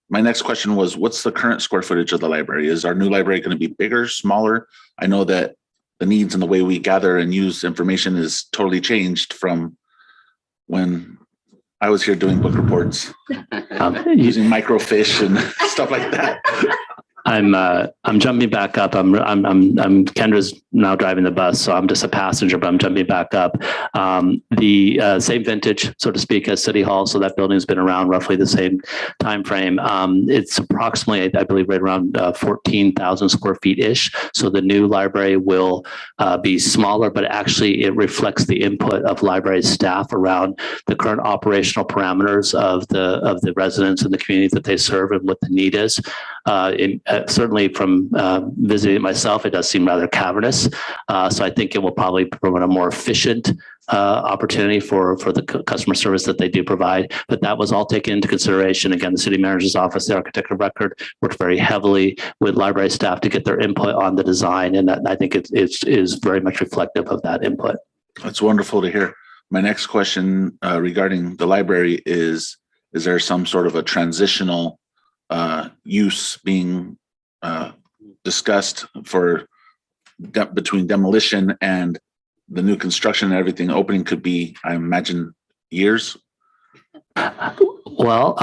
S1: my next question was, what's the current square footage of the library? Is our new library going to be bigger, smaller? I know that the needs and the way we gather and use information is totally changed from when I was here doing book reports, using microfiche and stuff like that.
S11: I'm jumping back up. Kendra's now driving the bus, so I'm just a passenger, but I'm jumping back up. The same vintage, so to speak, as City Hall. So that building's been around roughly the same time frame. It's approximately, I believe, right around 14,000 square feet ish. So the new library will be smaller, but actually it reflects the input of library staff around the current operational parameters of the residents and the community that they serve and what the need is. Certainly from visiting it myself, it does seem rather cavernous. So I think it will probably provide a more efficient opportunity for the customer service that they do provide. But that was all taken into consideration. Again, the city manager's office, the architect of record, worked very heavily with library staff to get their input on the design. And that, I think it is very much reflective of that input.
S1: That's wonderful to hear. My next question regarding the library is, is there some sort of a transitional use being discussed for between demolition and the new construction and everything? Opening could be, I imagine, years.
S11: Well,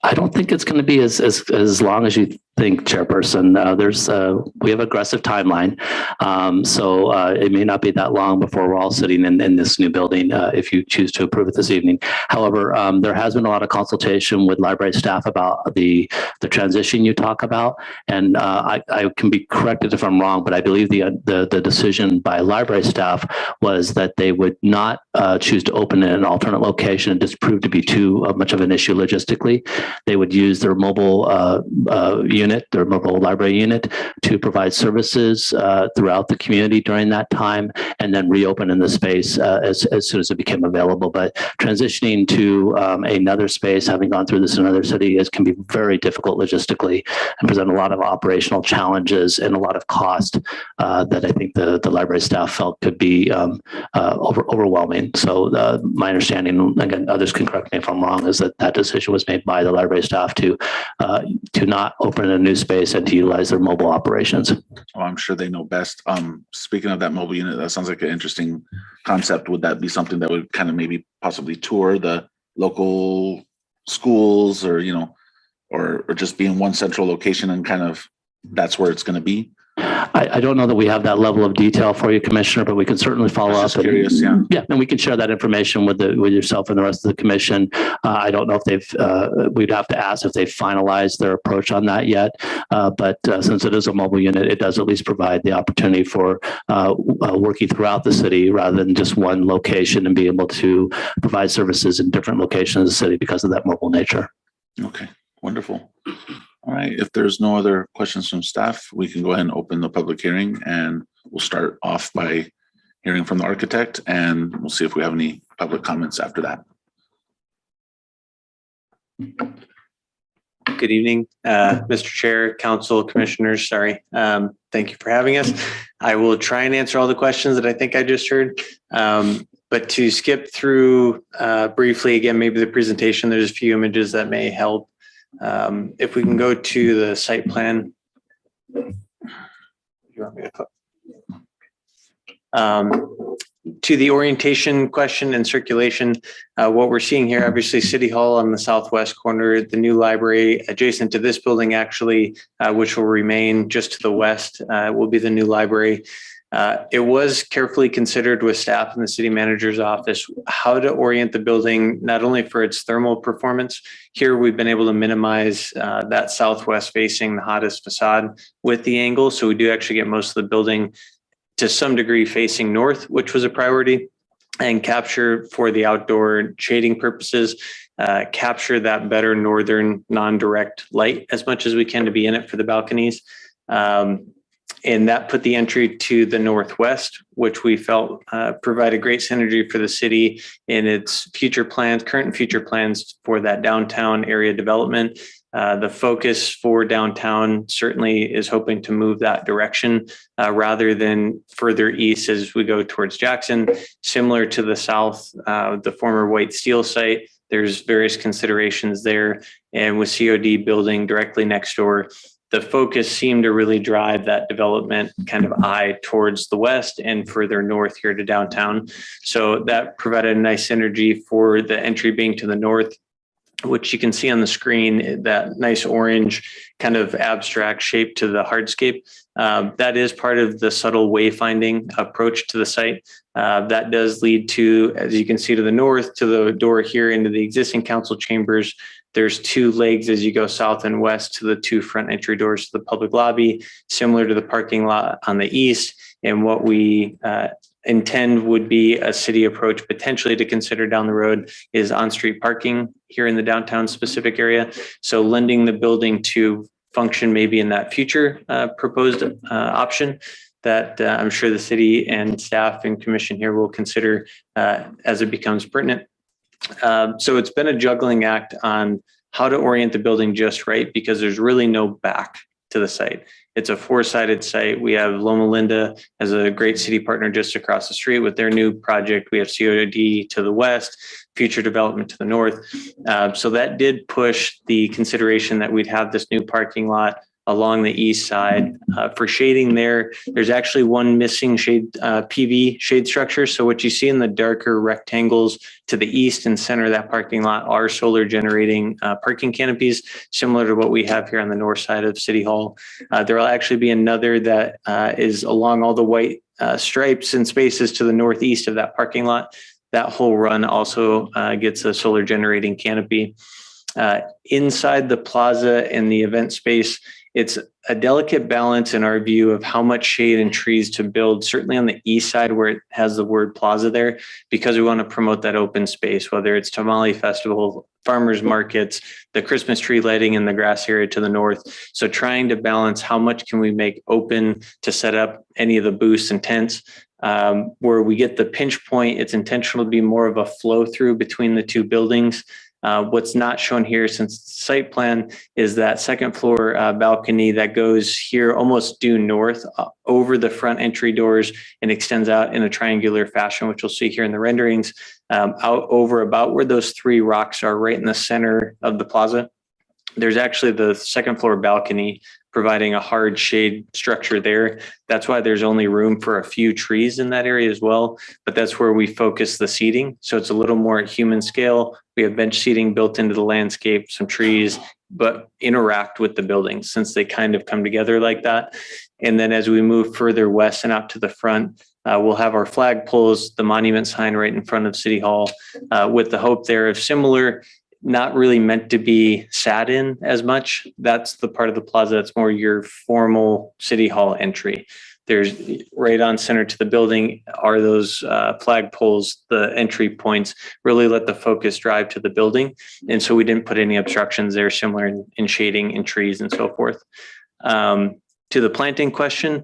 S11: I don't think it's going to be as long as you think, Chairperson. We have aggressive timeline, so it may not be that long before we're all sitting in this new building if you choose to approve it this evening. However, there has been a lot of consultation with library staff about the transition you talk about, and I can be corrected if I'm wrong, but I believe the decision by library staff was that they would not choose to open in an alternate location. It just proved to be too much of an issue logistically. They would use their mobile their mobile library unit to provide services throughout the community during that time, and then reopen in the space as soon as it became available. But transitioning to another space, having gone through this in another city, can be very difficult logistically and present a lot of operational challenges and a lot of cost that I think the library staff felt could be overwhelming. So my understanding, again, others can correct me if I'm wrong, is that decision was made by the library staff to not open a new space and to utilize their mobile operations.
S1: Oh, I'm sure they know best. Speaking of that mobile unit, that sounds like an interesting concept. Would that be something that would kind of maybe possibly tour the local schools, or or just be in one central location and kind of that's where it's going to be?
S11: I don't know that we have that level of detail for you, Commissioner, but we can certainly follow up.
S1: Curious, yeah.
S11: Yeah, and we can share that information with yourself and the rest of the commission. I don't know if we'd have to ask if they've finalized their approach on that yet. But since it is a mobile unit, it does at least provide the opportunity for working throughout the city rather than just one location, and be able to provide services in different locations of the city because of that mobile nature.
S1: Okay, wonderful. All right, if there's no other questions from staff, we can go ahead and open the public hearing, and we'll start off by hearing from the architect, and we'll see if we have any public comments after that.
S14: Good evening, Mr. Chair, Council, Commissioners. Sorry. Thank you for having us. I will try and answer all the questions that I think I just heard. But to skip through briefly again, maybe the presentation, there's a few images that may help. If we can go to the site plan. You want me to put? To the orientation question and circulation, what we're seeing here, obviously City Hall on the southwest corner, the new library adjacent to this building actually, which will remain just to the west, will be the new library. It was carefully considered with staff in the city manager's office how to orient the building, not only for its thermal performance. Here, we've been able to minimize that southwest facing the hottest facade with the angle. So we do actually get most of the building to some degree facing north, which was a priority, and capture for the outdoor shading purposes, capture that better northern non-direct light as much as we can to be in it for the balconies. And that put the entry to the northwest, which we felt provided great synergy for the city in its future plans, current and future plans for that downtown area development. The focus for downtown certainly is hoping to move that direction rather than further east as we go towards Jackson. Similar to the south, the former White Steel site, there's various considerations there. And with COD building directly next door, the focus seemed to really drive that development kind of eye towards the west and further north here to downtown. So that provided a nice synergy for the entry being to the north, which you can see on the screen, that nice orange kind of abstract shape to the hardscape. That is part of the subtle wayfinding approach to the site. That does lead to, as you can see to the north, to the door here into the existing council chambers. There's two legs as you go south and west to the two front entry doors to the public lobby, similar to the parking lot on the east. And what we intend would be a city approach potentially to consider down the road is on-street parking here in the downtown specific area. So lending the building to function maybe in that future proposed option that I'm sure the city and staff and commission here will consider as it becomes pertinent. So it's been a juggling act on how to orient the building just right, because there's really no back to the site. It's a four-sided site. We have Loma Linda as a great city partner just across the street with their new project. We have COD to the west, future development to the north. So that did push the consideration that we'd have this new parking lot along the east side. For shading there, there's actually one missing shade, PV shade structure. So what you see in the darker rectangles to the east and center of that parking lot are solar generating parking canopies, similar to what we have here on the north side of City Hall. There will actually be another that is along all the white stripes and spaces to the northeast of that parking lot. That whole run also gets a solar generating canopy. Inside the plaza and the event space, it's a delicate balance in our view of how much shade and trees to build, certainly on the east side where it has the word plaza there, because we want to promote that open space, whether it's Tamale Festival, farmers markets, the Christmas tree lighting in the grass area to the north. So trying to balance how much can we make open to set up any of the booths and tents. Where we get the pinch point, it's intentional to be more of a flow through between the two buildings. What's not shown here since the site plan is that second floor balcony that goes here almost due north over the front entry doors and extends out in a triangular fashion, which you'll see here in the renderings, out over about where those three rocks are right in the center of the plaza. There's actually the second floor balcony providing a hard shade structure there. That's why there's only room for a few trees in that area as well, but that's where we focus the seating. So it's a little more at human scale. We have bench seating built into the landscape, some trees, but interact with the buildings since they kind of come together like that. And then as we move further west and out to the front, we'll have our flag poles, the monument sign right in front of City Hall, with the hope there of similar, not really meant to be sat in as much. That's the part of the plaza that's more your formal City Hall entry. There's right on center to the building are those flag poles, the entry points, really let the focus drive to the building. And so we didn't put any obstructions there, similar in shading and trees and so forth. To the planting question,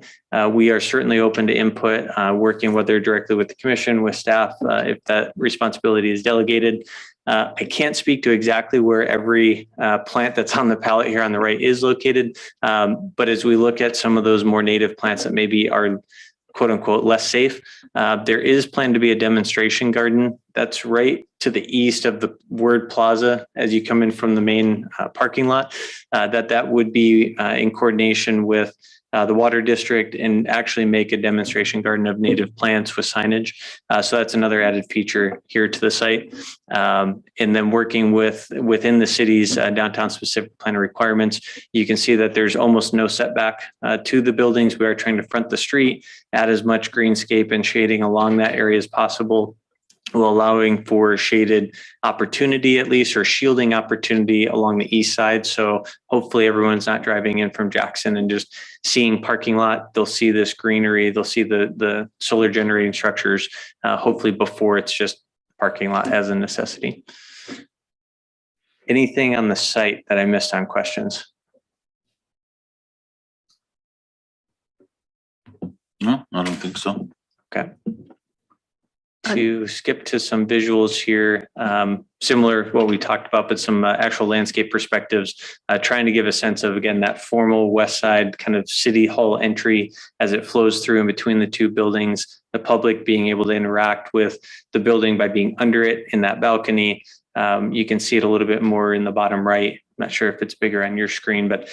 S14: we are certainly open to input, working whether directly with the commission, with staff, if that responsibility is delegated. I can't speak to exactly where every plant that's on the palette here on the right is located. But as we look at some of those more native plants that maybe are quote unquote less safe, there is planned to be a demonstration garden that's right to the east of the word plaza as you come in from the main parking lot, that would be in coordination with the water district and actually make a demonstration garden of native plants with signage. So that's another added feature here to the site. And then working within the city's downtown specific plan requirements, you can see that there's almost no setback to the buildings. We are trying to front the street, add as much greenscape and shading along that area as possible, while allowing for shaded opportunity at least, or shielding opportunity along the east side. So hopefully everyone's not driving in from Jackson and just seeing parking lot. They'll see this greenery, they'll see the solar generating structures, hopefully before it's just parking lot as a necessity. Anything on the site that I missed on questions?
S1: No, I don't think so.
S14: Okay. To skip to some visuals here, similar to what we talked about, but some actual landscape perspectives, trying to give a sense of, again, that formal west side kind of City Hall entry as it flows through in between the two buildings, the public being able to interact with the building by being under it in that balcony. You can see it a little bit more in the bottom right. I'm not sure if it's bigger on your screen, but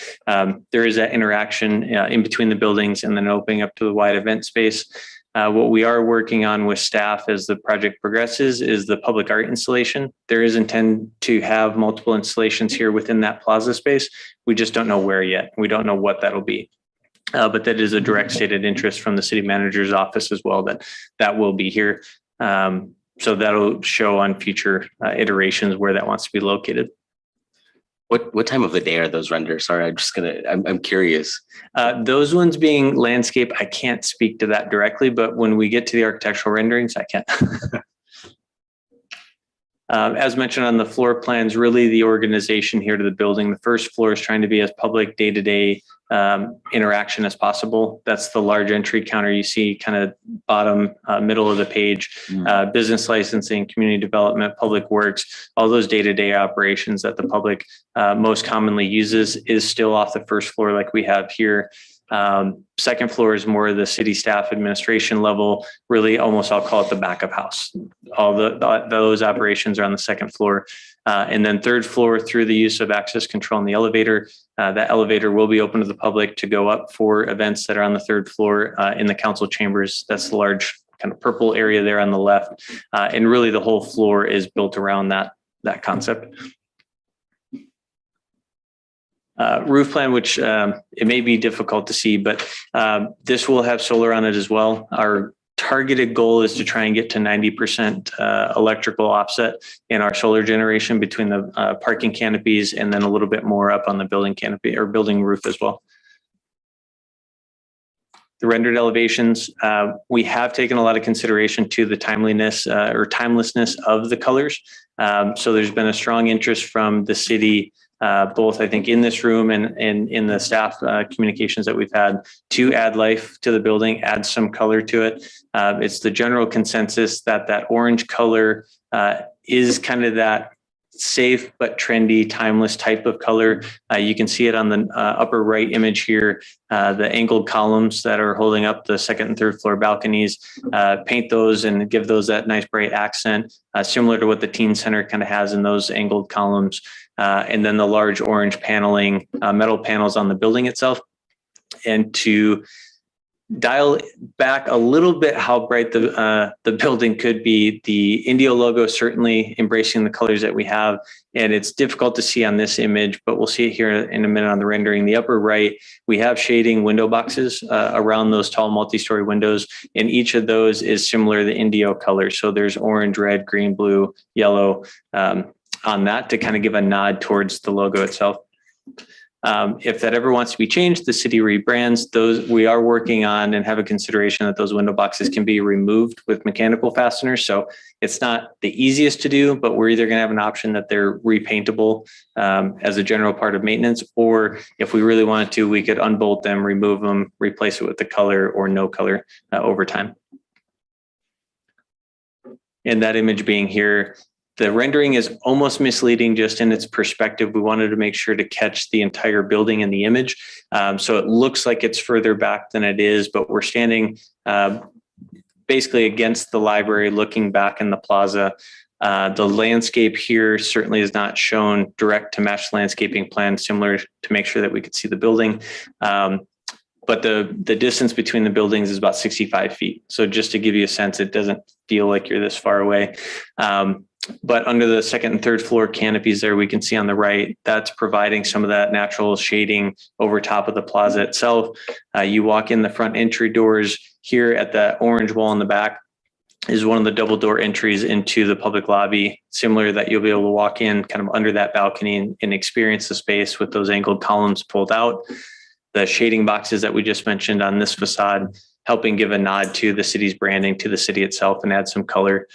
S14: there is that interaction in between the buildings and then opening up to the wide event space. What we are working on with staff as the project progresses is the public art installation. There is intent to have multiple installations here within that plaza space. We just don't know where yet. We don't know what that'll be. But that is a direct stated interest from the city manager's office as well, that will be here. So that'll show on future iterations where that wants to be located.
S4: What time of the day are those renders? Sorry, I'm curious.
S14: Those ones being landscape, I can't speak to that directly, but when we get to the architectural renderings, I can. As mentioned on the floor plans, really the organization here to the building, the first floor is trying to be as public day-to-day interaction as possible. That's the large entry counter you see kind of bottom middle of the page, business licensing, community development, public works, all those day-to-day operations that the public most commonly uses is still off the first floor like we have here. Second floor is more of the city staff administration level, really almost I'll call it the back of house. All those operations are on the second floor. And then third floor through the use of access control in the elevator. That elevator will be open to the public to go up for events that are on the third floor in the council chambers. That's the large kind of purple area there on the left. And really the whole floor is built around that concept. Roof plan, which it may be difficult to see, but this will have solar on it as well. Our targeted goal is to try and get to 90% electrical offset in our solar generation between the parking canopies and then a little bit more up on the building canopy or building roof as well. The rendered elevations, we have taken a lot of consideration to the timeliness or timelessness of the colors. So there's been a strong interest from the city, both I think in this room and in the staff communications that we've had to add life to the building, add some color to it. It's the general consensus that that orange color is kind of that safe but trendy, timeless type of color. You can see it on the upper right image here, the angled columns that are holding up the second and third floor balconies, paint those and give those that nice bright accent, similar to what the teen center kind of has in those angled columns. And then the large orange paneling, metal panels on the building itself. And to dial back a little bit how bright the building could be, the Indio logo certainly embracing the colors that we have. And it's difficult to see on this image, but we'll see it here in a minute on the rendering. The upper right, we have shading window boxes around those tall multi-story windows. And each of those is similar to the Indio color. So there's orange, red, green, blue, yellow on that to kind of give a nod towards the logo itself. If that ever wants to be changed, the city rebrands those. We are working on and have a consideration that those window boxes can be removed with mechanical fasteners. So it's not the easiest to do, but we're either going to have an option that they're repaintable as a general part of maintenance, or if we really wanted to, we could unbolt them, remove them, replace it with the color or no color over time. And that image being here, the rendering is almost misleading just in its perspective. We wanted to make sure to catch the entire building in the image. So it looks like it's further back than it is, but we're standing basically against the library looking back in the plaza. The landscape here certainly is not shown direct to match landscaping plan, similar to make sure that we could see the building. But the distance between the buildings is about 65 feet. So just to give you a sense, it doesn't feel like you're this far away. But under the second and third floor canopies there, we can see on the right, that's providing some of that natural shading over top of the plaza itself. You walk in the front entry doors here at the orange wall in the back is one of the double door entries into the public lobby, similar that you'll be able to walk in kind of under that balcony and experience the space with those angled columns pulled out. The shading boxes that we just mentioned on this facade, helping give a nod to the city's branding, to the city itself, and add some color.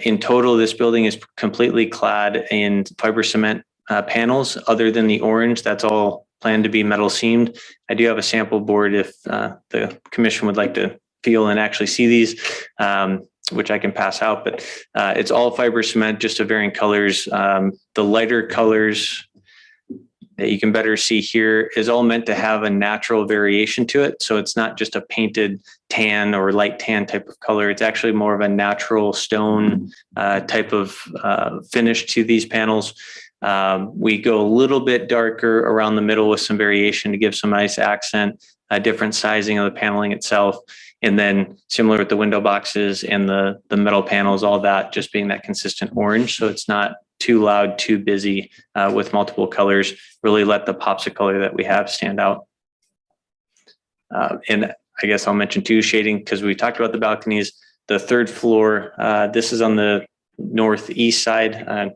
S14: In total, this building is completely clad in fiber cement panels, other than the orange. That's all planned to be metal seamed. I do have a sample board if the commission would like to feel and actually see these, which I can pass out, but it's all fiber cement, just of varying colors. The lighter colors that you can better see here is all meant to have a natural variation to it. So it's not just a painted tan or light tan type of color. It's actually more of a natural stone type of finish to these panels. We go a little bit darker around the middle with some variation to give some nice accent, different sizing of the paneling itself. And then similar with the window boxes and the metal panels, all that just being that consistent orange. So it's not too loud, too busy with multiple colors, really let the pops of color that we have stand out. And I guess I'll mention too, shading, because we talked about the balconies. The third floor, this is on the northeast side,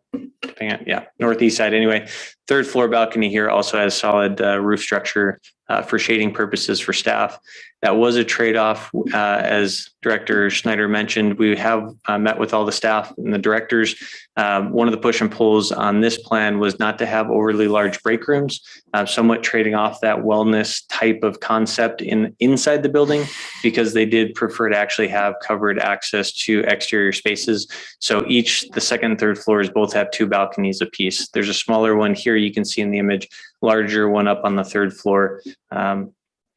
S14: northeast side anyway. Third floor balcony here also has solid roof structure for shading purposes for staff. That was a trade-off. As Director Schneider mentioned, we have met with all the staff and the directors. One of the push and pulls on this plan was not to have overly large break rooms, somewhat trading off that wellness type of concept inside the building, because they did prefer to actually have covered access to exterior spaces. So the second and third floors both have 2 balconies apiece. There's a smaller one here you can see in the image, larger one up on the 3rd floor.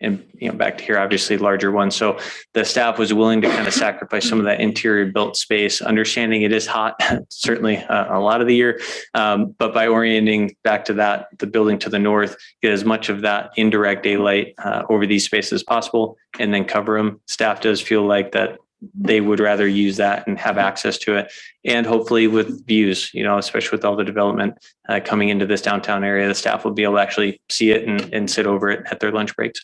S14: And back to here, obviously larger one. So the staff was willing to kind of sacrifice some of that interior built space, understanding it is hot, certainly a lot of the year. But by orienting back to the building to the north, get as much of that indirect daylight over these spaces as possible, and then cover them. Staff does feel like that they would rather use that and have access to it. And hopefully with views, especially with all the development coming into this downtown area, the staff will be able to actually see it and sit over it at their lunch breaks.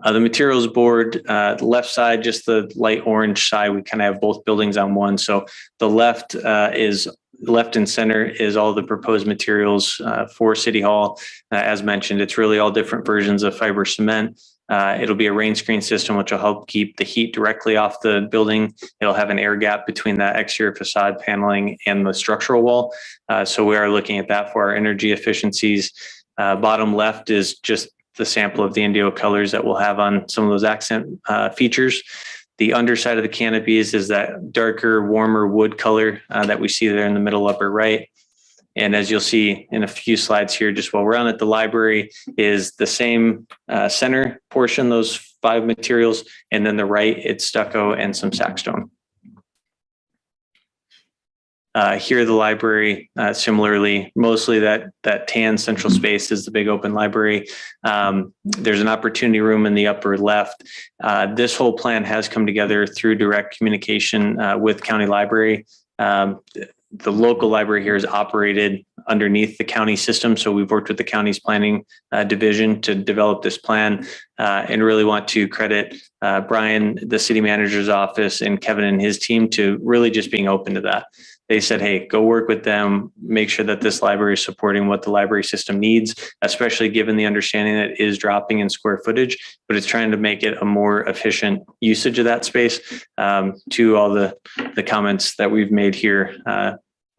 S14: The materials board, the left side, just the light orange side, we kind of have both buildings on one. So the left and center is all the proposed materials for City Hall. As mentioned, it's really all different versions of fiber cement. It'll be a rain screen system, which will help keep the heat directly off the building. It'll have an air gap between that exterior facade paneling and the structural wall. So we are looking at that for our energy efficiencies. Bottom left is just the sample of the Indio colors that we'll have on some of those accent features. The underside of the canopies is that darker, warmer wood color that we see there in the middle upper right. And as you'll see in a few slides here, just while we're on it, the library is the same center portion, those 5 materials, and then the right, it's stucco and some sackstone. Here, the library, similarly, mostly that tan central space is the big open library. There's an opportunity room in the upper left. This whole plan has come together through direct communication with County Library. The local library here is operated underneath the county system. So we've worked with the county's planning division to develop this plan, and really want to credit Brian, the city manager's office, and Kevin and his team to really just being open to that. They said, hey, go work with them, make sure that this library is supporting what the library system needs, especially given the understanding that it is dropping in square footage, but it's trying to make it a more efficient usage of that space. To all the comments that we've made here,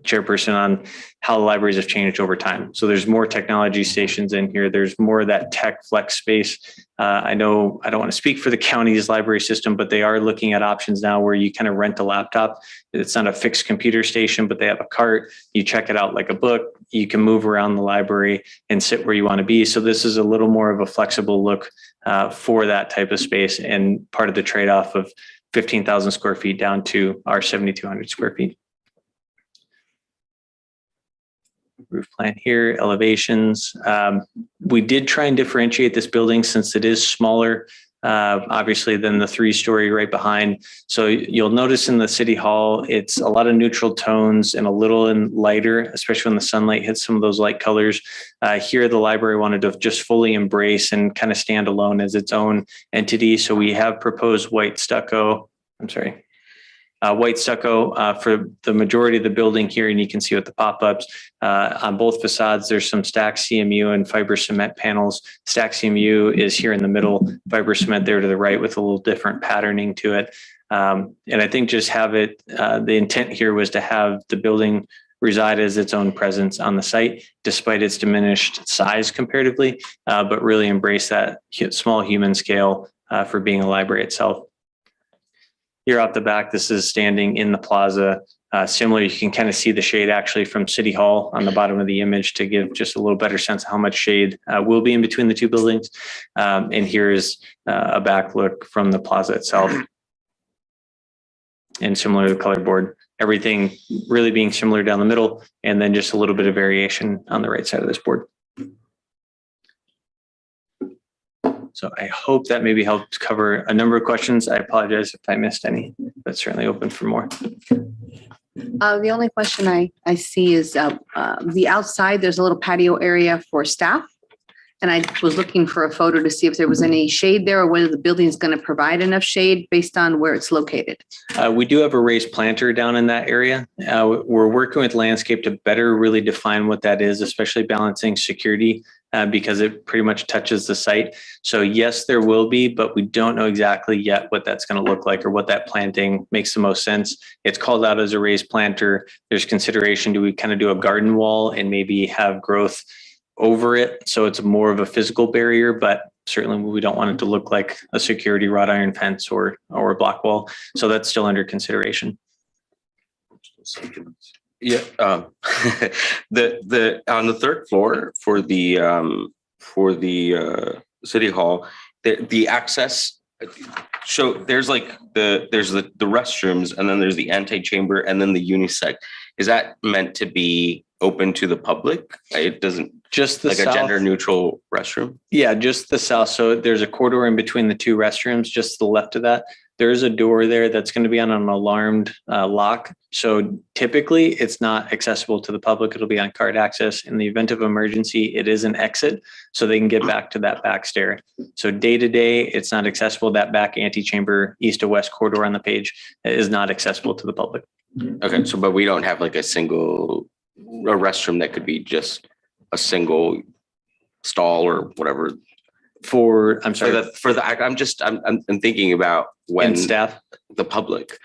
S14: Chairperson, on how the libraries have changed over time. So there's more technology stations in here. There's more of that tech flex space. I know I don't want to speak for the county's library system, but they are looking at options now where you kind of rent a laptop. It's not a fixed computer station, but they have a cart. You check it out like a book. You can move around the library and sit where you want to be. So this is a little more of a flexible look for that type of space, and part of the trade-off of 15,000 square feet down to our 7,200 square feet. Roof plan here, elevations. We did try and differentiate this building since it is smaller, obviously, than the 3-story right behind. So you'll notice in the City Hall, it's a lot of neutral tones and a little in lighter, especially when the sunlight hits some of those light colors. Here, the library wanted to just fully embrace and kind of stand alone as its own entity. So we have proposed white stucco for the majority of the building here, and you can see with the pop-ups on both facades. There's some stacked CMU and fiber cement panels. Stacked CMU is here in the middle, fiber cement there to the right with a little different patterning to it. And I think just have it, the intent here was to have the building reside as its own presence on the site, despite its diminished size comparatively, but really embrace that small human scale for being a library itself. Here off the back, this is standing in the plaza. Similar, you can kind of see the shade actually from City Hall on the bottom of the image to give just a little better sense of how much shade will be in between the 2 buildings. And here is a back look from the plaza itself. And similar to the color board, everything really being similar down the middle, and then just a little bit of variation on the right side of this board. So I hope that maybe helped cover a number of questions. I apologize if I missed any, but certainly open for more.
S3: The only question I see is the outside, there's a little patio area for staff. And I was looking for a photo to see if there was any shade there or whether the building is going to provide enough shade based on where it's located.
S14: We do have a raised planter down in that area. We're working with landscape to better really define what that is, especially balancing security because it pretty much touches the site. So yes, there will be, but we don't know exactly yet what that's going to look like or what that planting makes the most sense. It's called out as a raised planter. There's consideration, do we kind of do a garden wall and maybe have growth over it so it's more of a physical barrier, but certainly we don't want it to look like a security wrought iron fence or a block wall. So that's still under consideration.
S4: Yeah, the on the third floor for the city hall, the access. So there's like the restrooms, and then there's the antechamber, and then the unisex. Is that meant to be open to the public? It doesn't
S14: just the
S4: like
S14: south,
S4: a gender neutral restroom.
S14: Yeah, just the south. So there's a corridor in between the two restrooms, just to the left of that. There's a door there that's going to be on an alarmed lock. So typically it's not accessible to the public. It'll be on card access. In the event of emergency, it is an exit so they can get back to that back stair. So day to day, it's not accessible. That back antechamber east to west corridor on the page is not accessible to the public.
S4: Okay, so but we don't have like a restroom that could be just a single stall or whatever.
S14: I'm sorry.
S4: I'm thinking about when
S14: staff,
S4: the public.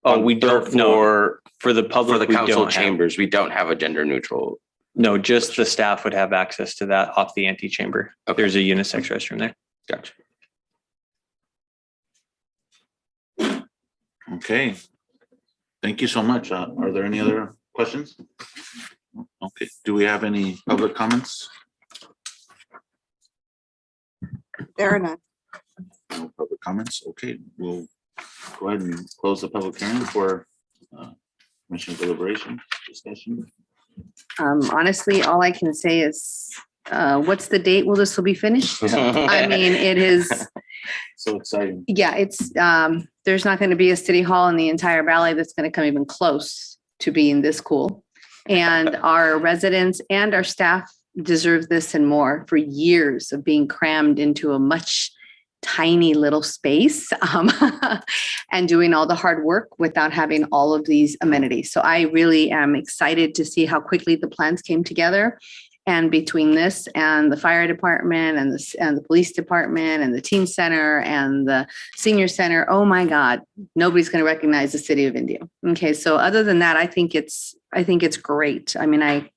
S14: Oh, we don't know for the public.
S4: For the council chambers, we don't have a gender neutral.
S14: No, just the staff would have access to that off the antechamber. Okay. There's a unisex restroom there.
S4: Gotcha.
S1: Okay. Thank you so much. Are there any other questions? Okay. Do we have any public comments?
S2: There are none.
S1: No public comments. Okay, we'll go ahead and close the public hearing for commission deliberation discussion.
S3: Honestly, all I can say is, what's the date? Will this will be finished? I mean, it is.
S1: So exciting.
S3: Yeah, it's, there's not going to be a city hall in the entire valley that's going to come even close to being this cool. And our residents and our staff deserve this and more for years of being crammed into a much tiny little space and doing all the hard work without having all of these amenities. So I really am excited to see how quickly the plans came together. And between this and the fire department and the police department and the teen center and the senior center, oh my God, nobody's going to recognize the city of Indio. Okay, so other than that, I think it's great. I mean, I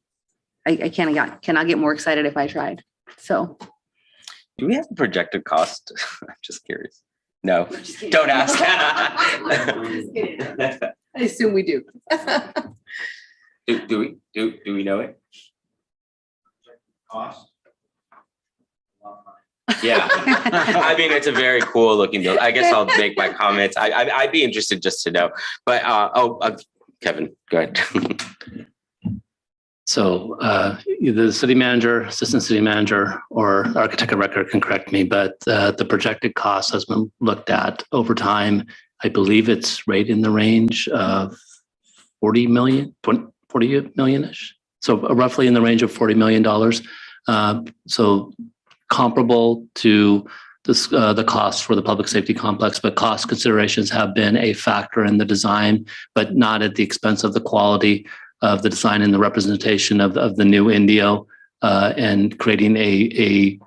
S3: cannot get more excited if I tried. So,
S4: do we have a projected cost? I'm just curious. No, don't ask.
S3: I assume we do.
S4: Do we know it? Cost? Yeah, I mean, it's a very cool looking building. I guess I'll make my comments. I'd be interested just to know. But Kevin, go ahead.
S11: So the city manager, assistant city manager, or architect of record can correct me, but the projected cost has been looked at over time. I believe it's right in the range of 40 million-ish. So roughly in the range of $40 million. So comparable to this, the cost for the public safety complex, but cost considerations have been a factor in the design, but not at the expense of the quality of the design and the representation of the new Indio, and creating a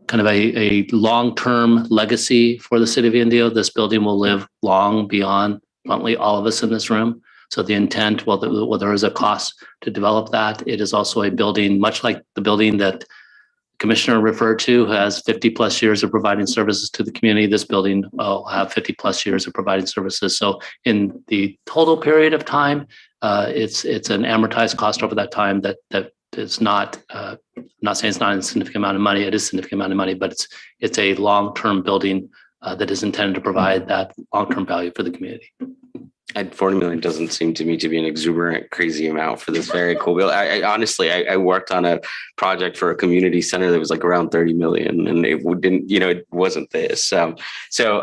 S11: kind of a long-term legacy for the city of Indio. This building will live long beyond, bluntly, all of us in this room. So the intent, while there is a cost to develop that, it is also a building, much like the building that Commissioner referred to, has 50 plus years of providing services to the community. This building will have 50 plus years of providing services. So in the total period of time, it's an amortized cost over that time that is not, I'm not saying it's not a significant amount of money. It is a significant amount of money, but it's a long-term building that is intended to provide that long-term value for the community.
S4: And 40 million doesn't seem to me to be an exuberant, crazy amount for this very cool build. I honestly worked on a project for a community center that was like around 30 million, and it didn't, it wasn't this. So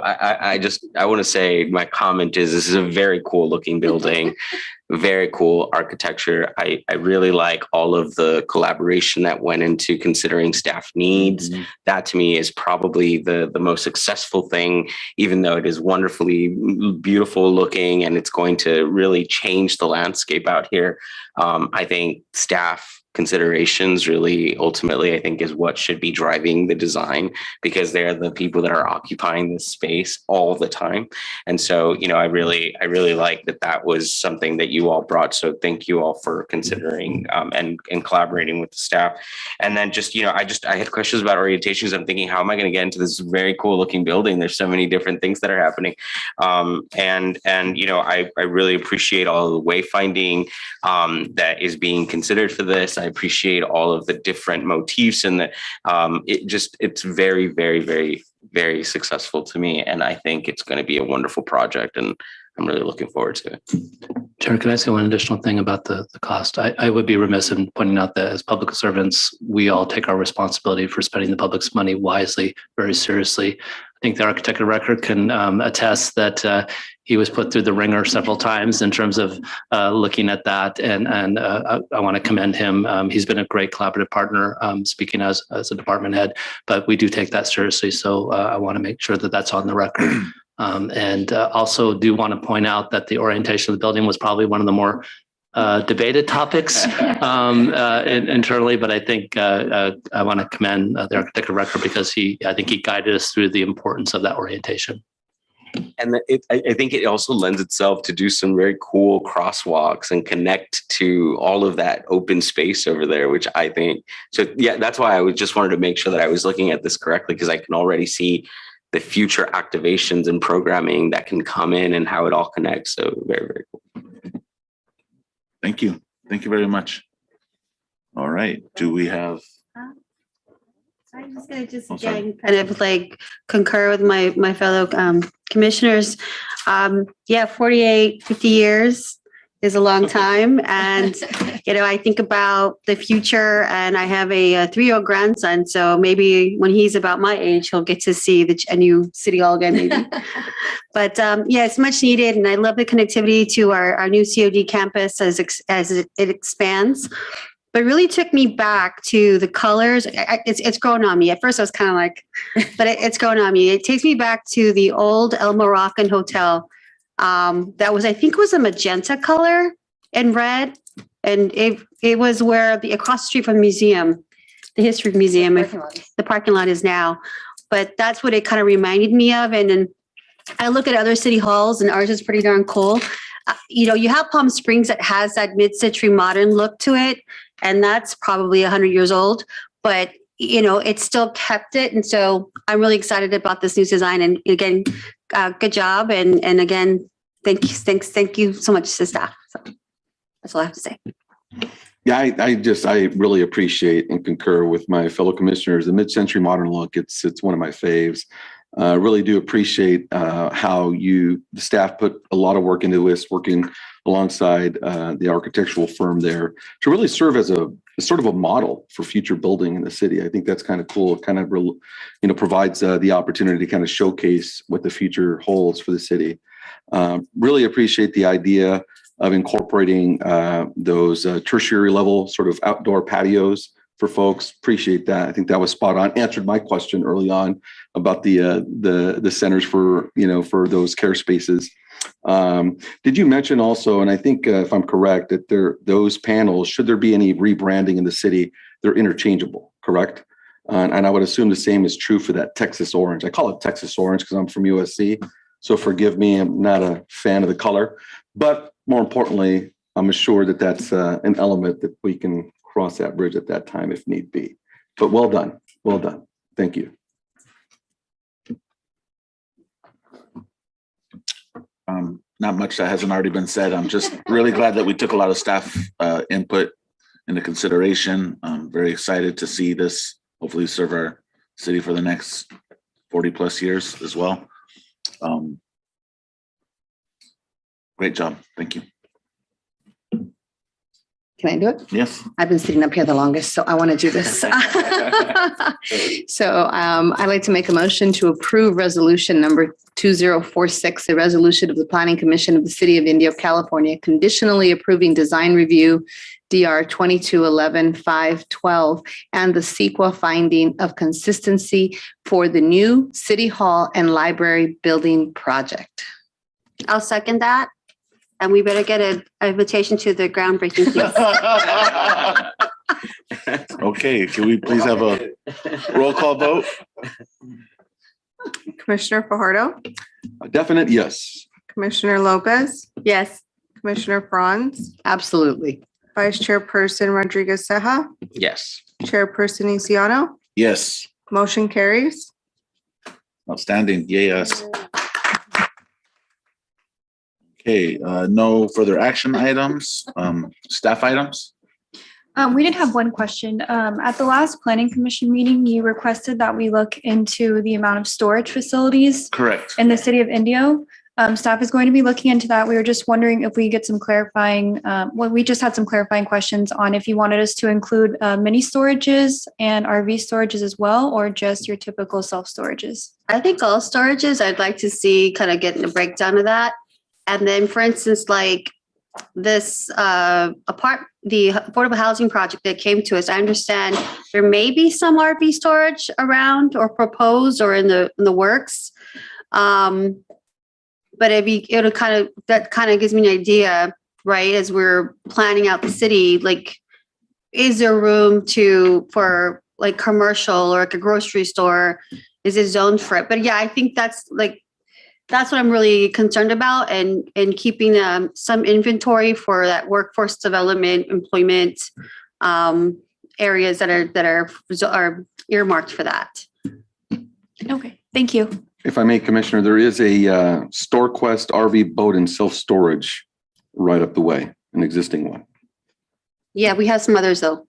S4: I want to say my comment is this is a very cool looking building, very cool architecture. I really like all of the collaboration that went into considering staff needs. Mm-hmm. That to me is probably the most successful thing, even though it is wonderfully beautiful looking and it's going to really change the landscape out here. I think staff considerations really ultimately, I think, is what should be driving the design, because they're the people that are occupying this space all the time. And so, I really like that was something that you all brought. So thank you all for considering and collaborating with the staff. And then just, I had questions about orientations. I'm thinking, how am I going to get into this very cool looking building? There's so many different things that are happening. I really appreciate all of the wayfinding that is being considered for this. I appreciate all of the different motifs, and that it's very, very, very, very successful to me. And I think it's going to be a wonderful project, and I'm really looking forward to it.
S11: Chair, can I say one additional thing about the cost? I would be remiss in pointing out that as public servants, we all take our responsibility for spending the public's money wisely, very seriously. I think the architect of record can attest that he was put through the ringer several times in terms of looking at that. And I want to commend him. He's been a great collaborative partner, speaking as a department head, but we do take that seriously. So I want to make sure that that's on the record. And also do want to point out that the orientation of the building was probably one of the more debated topics internally, but I think I want to commend the architect of record because I think he guided us through the importance of that orientation.
S4: And I think it also lends itself to do some very cool crosswalks and connect to all of that open space over there, which I think, so yeah, that's why I just wanted to make sure that I was looking at this correctly, because I can already see the future activations and programming that can come in and how it all connects. So very, very cool.
S1: Thank you. Thank you very much. All right. Do we have?
S10: I'm just going to again kind of like concur with my fellow commissioners. 50 years is a long time. And, I think about the future, and I have a 3-year-old grandson. So maybe when he's about my age, he'll get to see a new city hall again, maybe. But it's much needed. And I love the connectivity to our new COD campus as it expands. But really took me back to the colors. It's grown on me. At first I was kind of like, but it's grown on me. It takes me back to the old El Moroccan Hotel. That was, I think it was a magenta color and red. And it was where across the street from the museum, the history museum, the parking lot is now. But that's what it kind of reminded me of. And then I look at other city halls, and ours is pretty darn cool. You have Palm Springs that has that mid-century modern look to it. And that's probably 100 years old, but it still kept it. And so I'm really excited about this new design. And again, good job. And again, thank you so much to staff. So that's all I have to say.
S9: Yeah, I really appreciate and concur with my fellow commissioners. The mid-century modern look, it's one of my faves. Really do appreciate how the staff put a lot of work into this, working alongside the architectural firm there to really serve as a sort of a model for future building in the city. I think that's kind of cool. It kind of, provides the opportunity to kind of showcase what the future holds for the city. Really appreciate the idea of incorporating those tertiary level sort of outdoor patios for folks. Appreciate that. I think that was spot on. Answered my question early on about the centers for those care spaces. Did you mention also, and I think if I'm correct, that those panels, should there be any rebranding in the city, they're interchangeable, correct? And I would assume the same is true for that Texas orange. I call it Texas orange because I'm from USC. So forgive me, I'm not a fan of the color. But more importantly, I'm assured that that's an element that we can cross that bridge at that time if need be. But well done. Well done. Thank you.
S1: Not much that hasn't already been said. I'm just really glad that we took a lot of staff input into consideration. I'm very excited to see this hopefully serve our city for the next 40 plus years as well. Great job. Thank you.
S3: Can I do it?
S1: Yes.
S3: I've been sitting up here the longest, so I want to do this. So I'd like to make a motion to approve resolution number 2046, a resolution of the Planning Commission of the City of Indio, California, conditionally approving design review DR 2211-512 and the CEQA finding of consistency for the new City Hall and Library building project.
S10: I'll second that. And we better get an invitation to the groundbreaking, please.
S1: Okay, can we please have a roll call vote?
S2: Commissioner Fajardo,
S9: A definite yes.
S2: Commissioner Lopez,
S10: Yes.
S2: Commissioner Franz,
S3: Absolutely.
S2: Vice Chairperson Rodriguez Ceja,
S4: Yes.
S2: Chairperson Isiano,
S1: Yes,
S2: motion carries.
S1: outstanding. Yes. Okay, no further action items, staff items.
S6: We did have one question. At the last planning commission meeting, you requested that we look into the amount of storage facilities
S1: Correct.
S6: in the city of Indio. Staff is going to be looking into that. We were just wondering if we get some clarifying, we just had some clarifying questions on if you wanted us to include mini storages and RV storages as well, or just your typical self-storages.
S10: I think all storages, I'd like to see kind of getting a breakdown of that. And then, for instance, like this the affordable housing project that came to us, I understand there may be some RV storage around or proposed or in the works. But it'll kind of gives me an idea, right? As we're planning out the city, like, is there room for like commercial or like a grocery store? Is it zoned for it? But yeah, I think that's what I'm really concerned about, and keeping some inventory for that workforce development, employment areas that are earmarked for that.
S6: Okay, thank you.
S9: If I may, Commissioner, there is a StoreQuest RV boat and self-storage right up the way, an existing one.
S10: Yeah, we have some others though.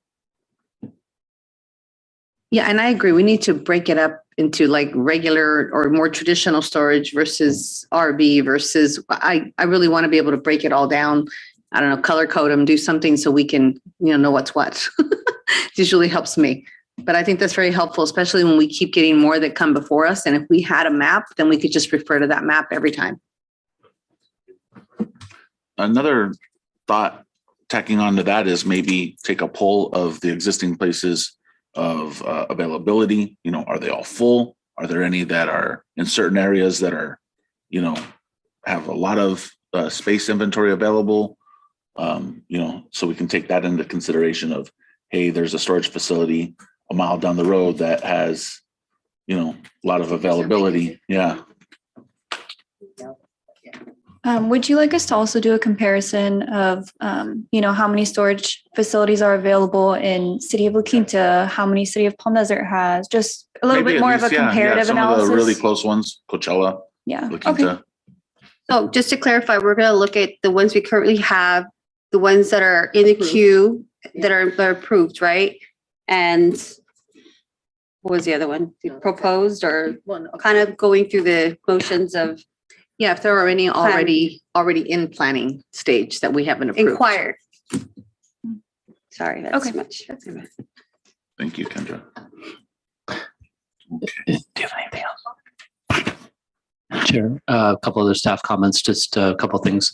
S3: Yeah, and I agree. We need to break it up into like regular or more traditional storage versus RV versus, I really want to be able to break it all down. I don't know, color code them, do something so we can, know what's what. It usually helps me. But I think that's very helpful, especially when we keep getting more that come before us. And if we had a map, then we could just refer to that map every time.
S1: Another thought tacking on to that is maybe take a poll of the existing places of availability. Are they all full? Are there any that are in certain areas that are, have a lot of space inventory available? So we can take that into consideration of, hey, there's a storage facility a mile down the road that has, a lot of availability. Yeah.
S6: Would you like us to also do a comparison of, how many storage facilities are available in City of La Quinta, how many City of Palm Desert has, just a little bit more of a comparative
S1: some
S6: analysis?
S1: of the really close ones, Coachella,
S6: Yeah.
S1: La Quinta.
S6: Okay.
S10: So just to clarify, we're going to look at the ones we currently have, the ones that are in the queue that are approved, right? And what was the other one? Proposed, or kind of going through the motions of
S3: Yeah, if there are any already in planning stage that we haven't approved.
S10: inquired. Sorry, that's
S6: Okay.
S10: too much.
S1: Thank you, Kendra.
S11: Do you have anything else? Chair, a couple other staff comments, just a couple of things.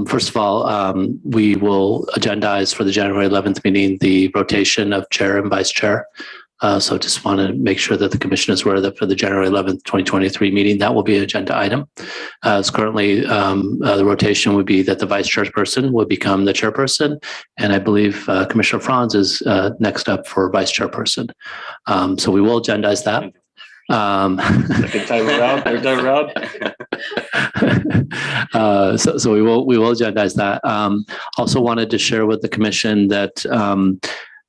S11: First of all, we will agendize for the January 11th meeting the rotation of chair and vice chair. So just want to make sure that the commission is aware that for the January 11th, 2023 meeting, that will be an agenda item. As currently, the rotation would be that the vice chairperson would become the chairperson. And I believe Commissioner Franz is next up for vice chairperson. So we will agendize that.
S1: Second time around.
S11: So we will agendize that. Also wanted to share with the commission that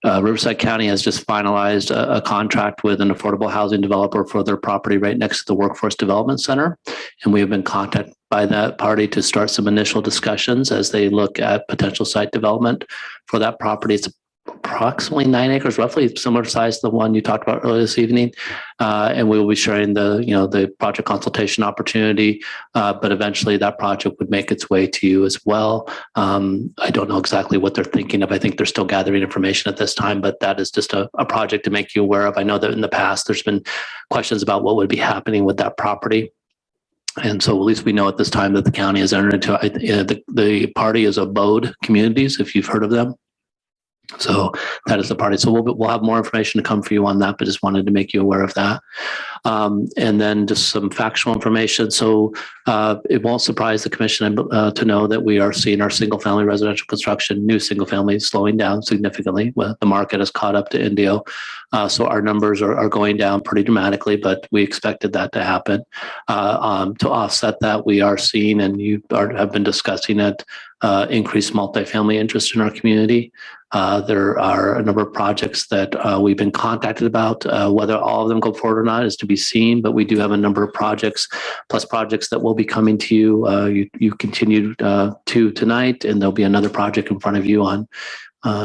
S11: Riverside County has just finalized a contract with an affordable housing developer for their property right next to the Workforce Development Center. And we have been contacted by that party to start some initial discussions as they look at potential site development for that property. It's approximately 9 acres, roughly similar size to the one you talked about earlier this evening. And we will be sharing the project consultation opportunity, but eventually that project would make its way to you as well. I don't know exactly what they're thinking of. I think they're still gathering information at this time, but that is just a project to make you aware of. I know that in the past, there's been questions about what would be happening with that property. And so at least we know at this time that the county has entered into, the party is Abode Communities, if you've heard of them. So that is the party. So we'll have more information to come for you on that, but just wanted to make you aware of that. And then just some factual information. So it won't surprise the commission to know that we are seeing our single family residential construction, new single family, slowing down significantly. Well, the market has caught up to Indio. So our numbers are going down pretty dramatically, but we expected that to happen. To offset that, we are seeing, and you have been discussing it, increased multifamily interest in our community. There are a number of projects that we've been contacted about. Whether all of them go forward or not is to be seen, but we do have a number of projects, plus projects that will be coming to you. You continued to tonight, and there'll be another project in front of you on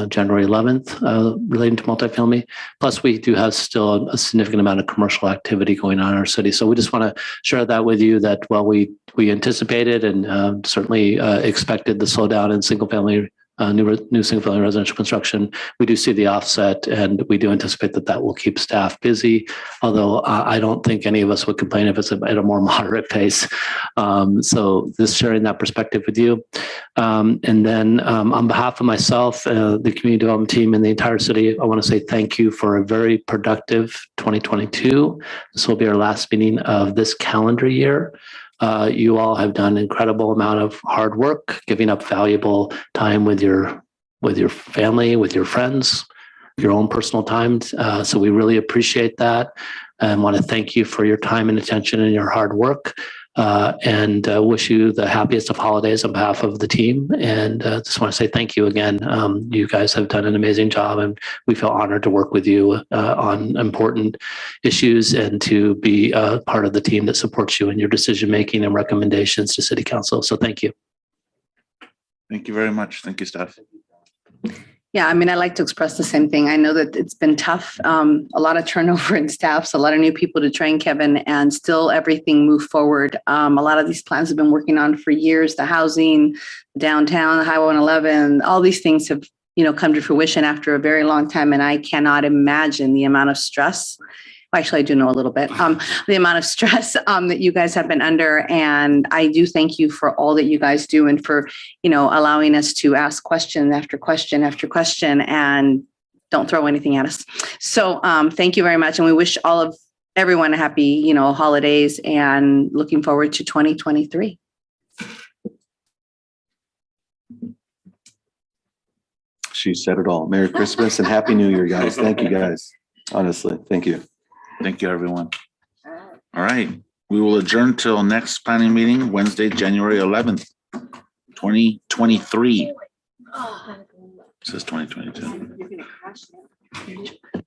S11: January 11th relating to multifamily. Plus, we do have still a significant amount of commercial activity going on in our city. So we just want to share that with you that while we anticipated and certainly expected the slowdown in single family new single family residential construction, we do see the offset, and we do anticipate that will keep staff busy. Although I don't think any of us would complain if it's at a more moderate pace. So just sharing that perspective with you. And then on behalf of myself, the community development team, and the entire city, I want to say thank you for a very productive 2022. This will be our last meeting of this calendar year. You all have done an incredible amount of hard work, giving up valuable time with your family, with your friends, your own personal time. So we really appreciate that, and want to thank you for your time and attention and your hard work. And wish you the happiest of holidays on behalf of the team. And just want to say thank you again. You guys have done an amazing job, and we feel honored to work with you on important issues and to be part of the team that supports you in your decision-making and recommendations to City Council. So thank you.
S1: Thank you very much. Thank you, staff.
S3: Yeah, I mean, I like to express the same thing. I know that it's been tough, a lot of turnover in staffs, a lot of new people to train, Kevin, and still everything moved forward. A lot of these plans have been working on for years, the housing, downtown, the Highway 111, all these things have, come to fruition after a very long time. And I cannot imagine the amount of stress. Actually, I do know a little bit, the amount of stress that you guys have been under. And I do thank you for all that you guys do, and for, allowing us to ask question after question after question, and don't throw anything at us. So thank you very much. And we wish everyone a happy, holidays, and looking forward to 2023.
S9: She said it all. Merry Christmas and Happy New Year, guys. Thank you, guys. Honestly, thank you.
S1: Thank you, everyone. All right. We will adjourn till next planning meeting, Wednesday, January 11th, 2023. It says 2022.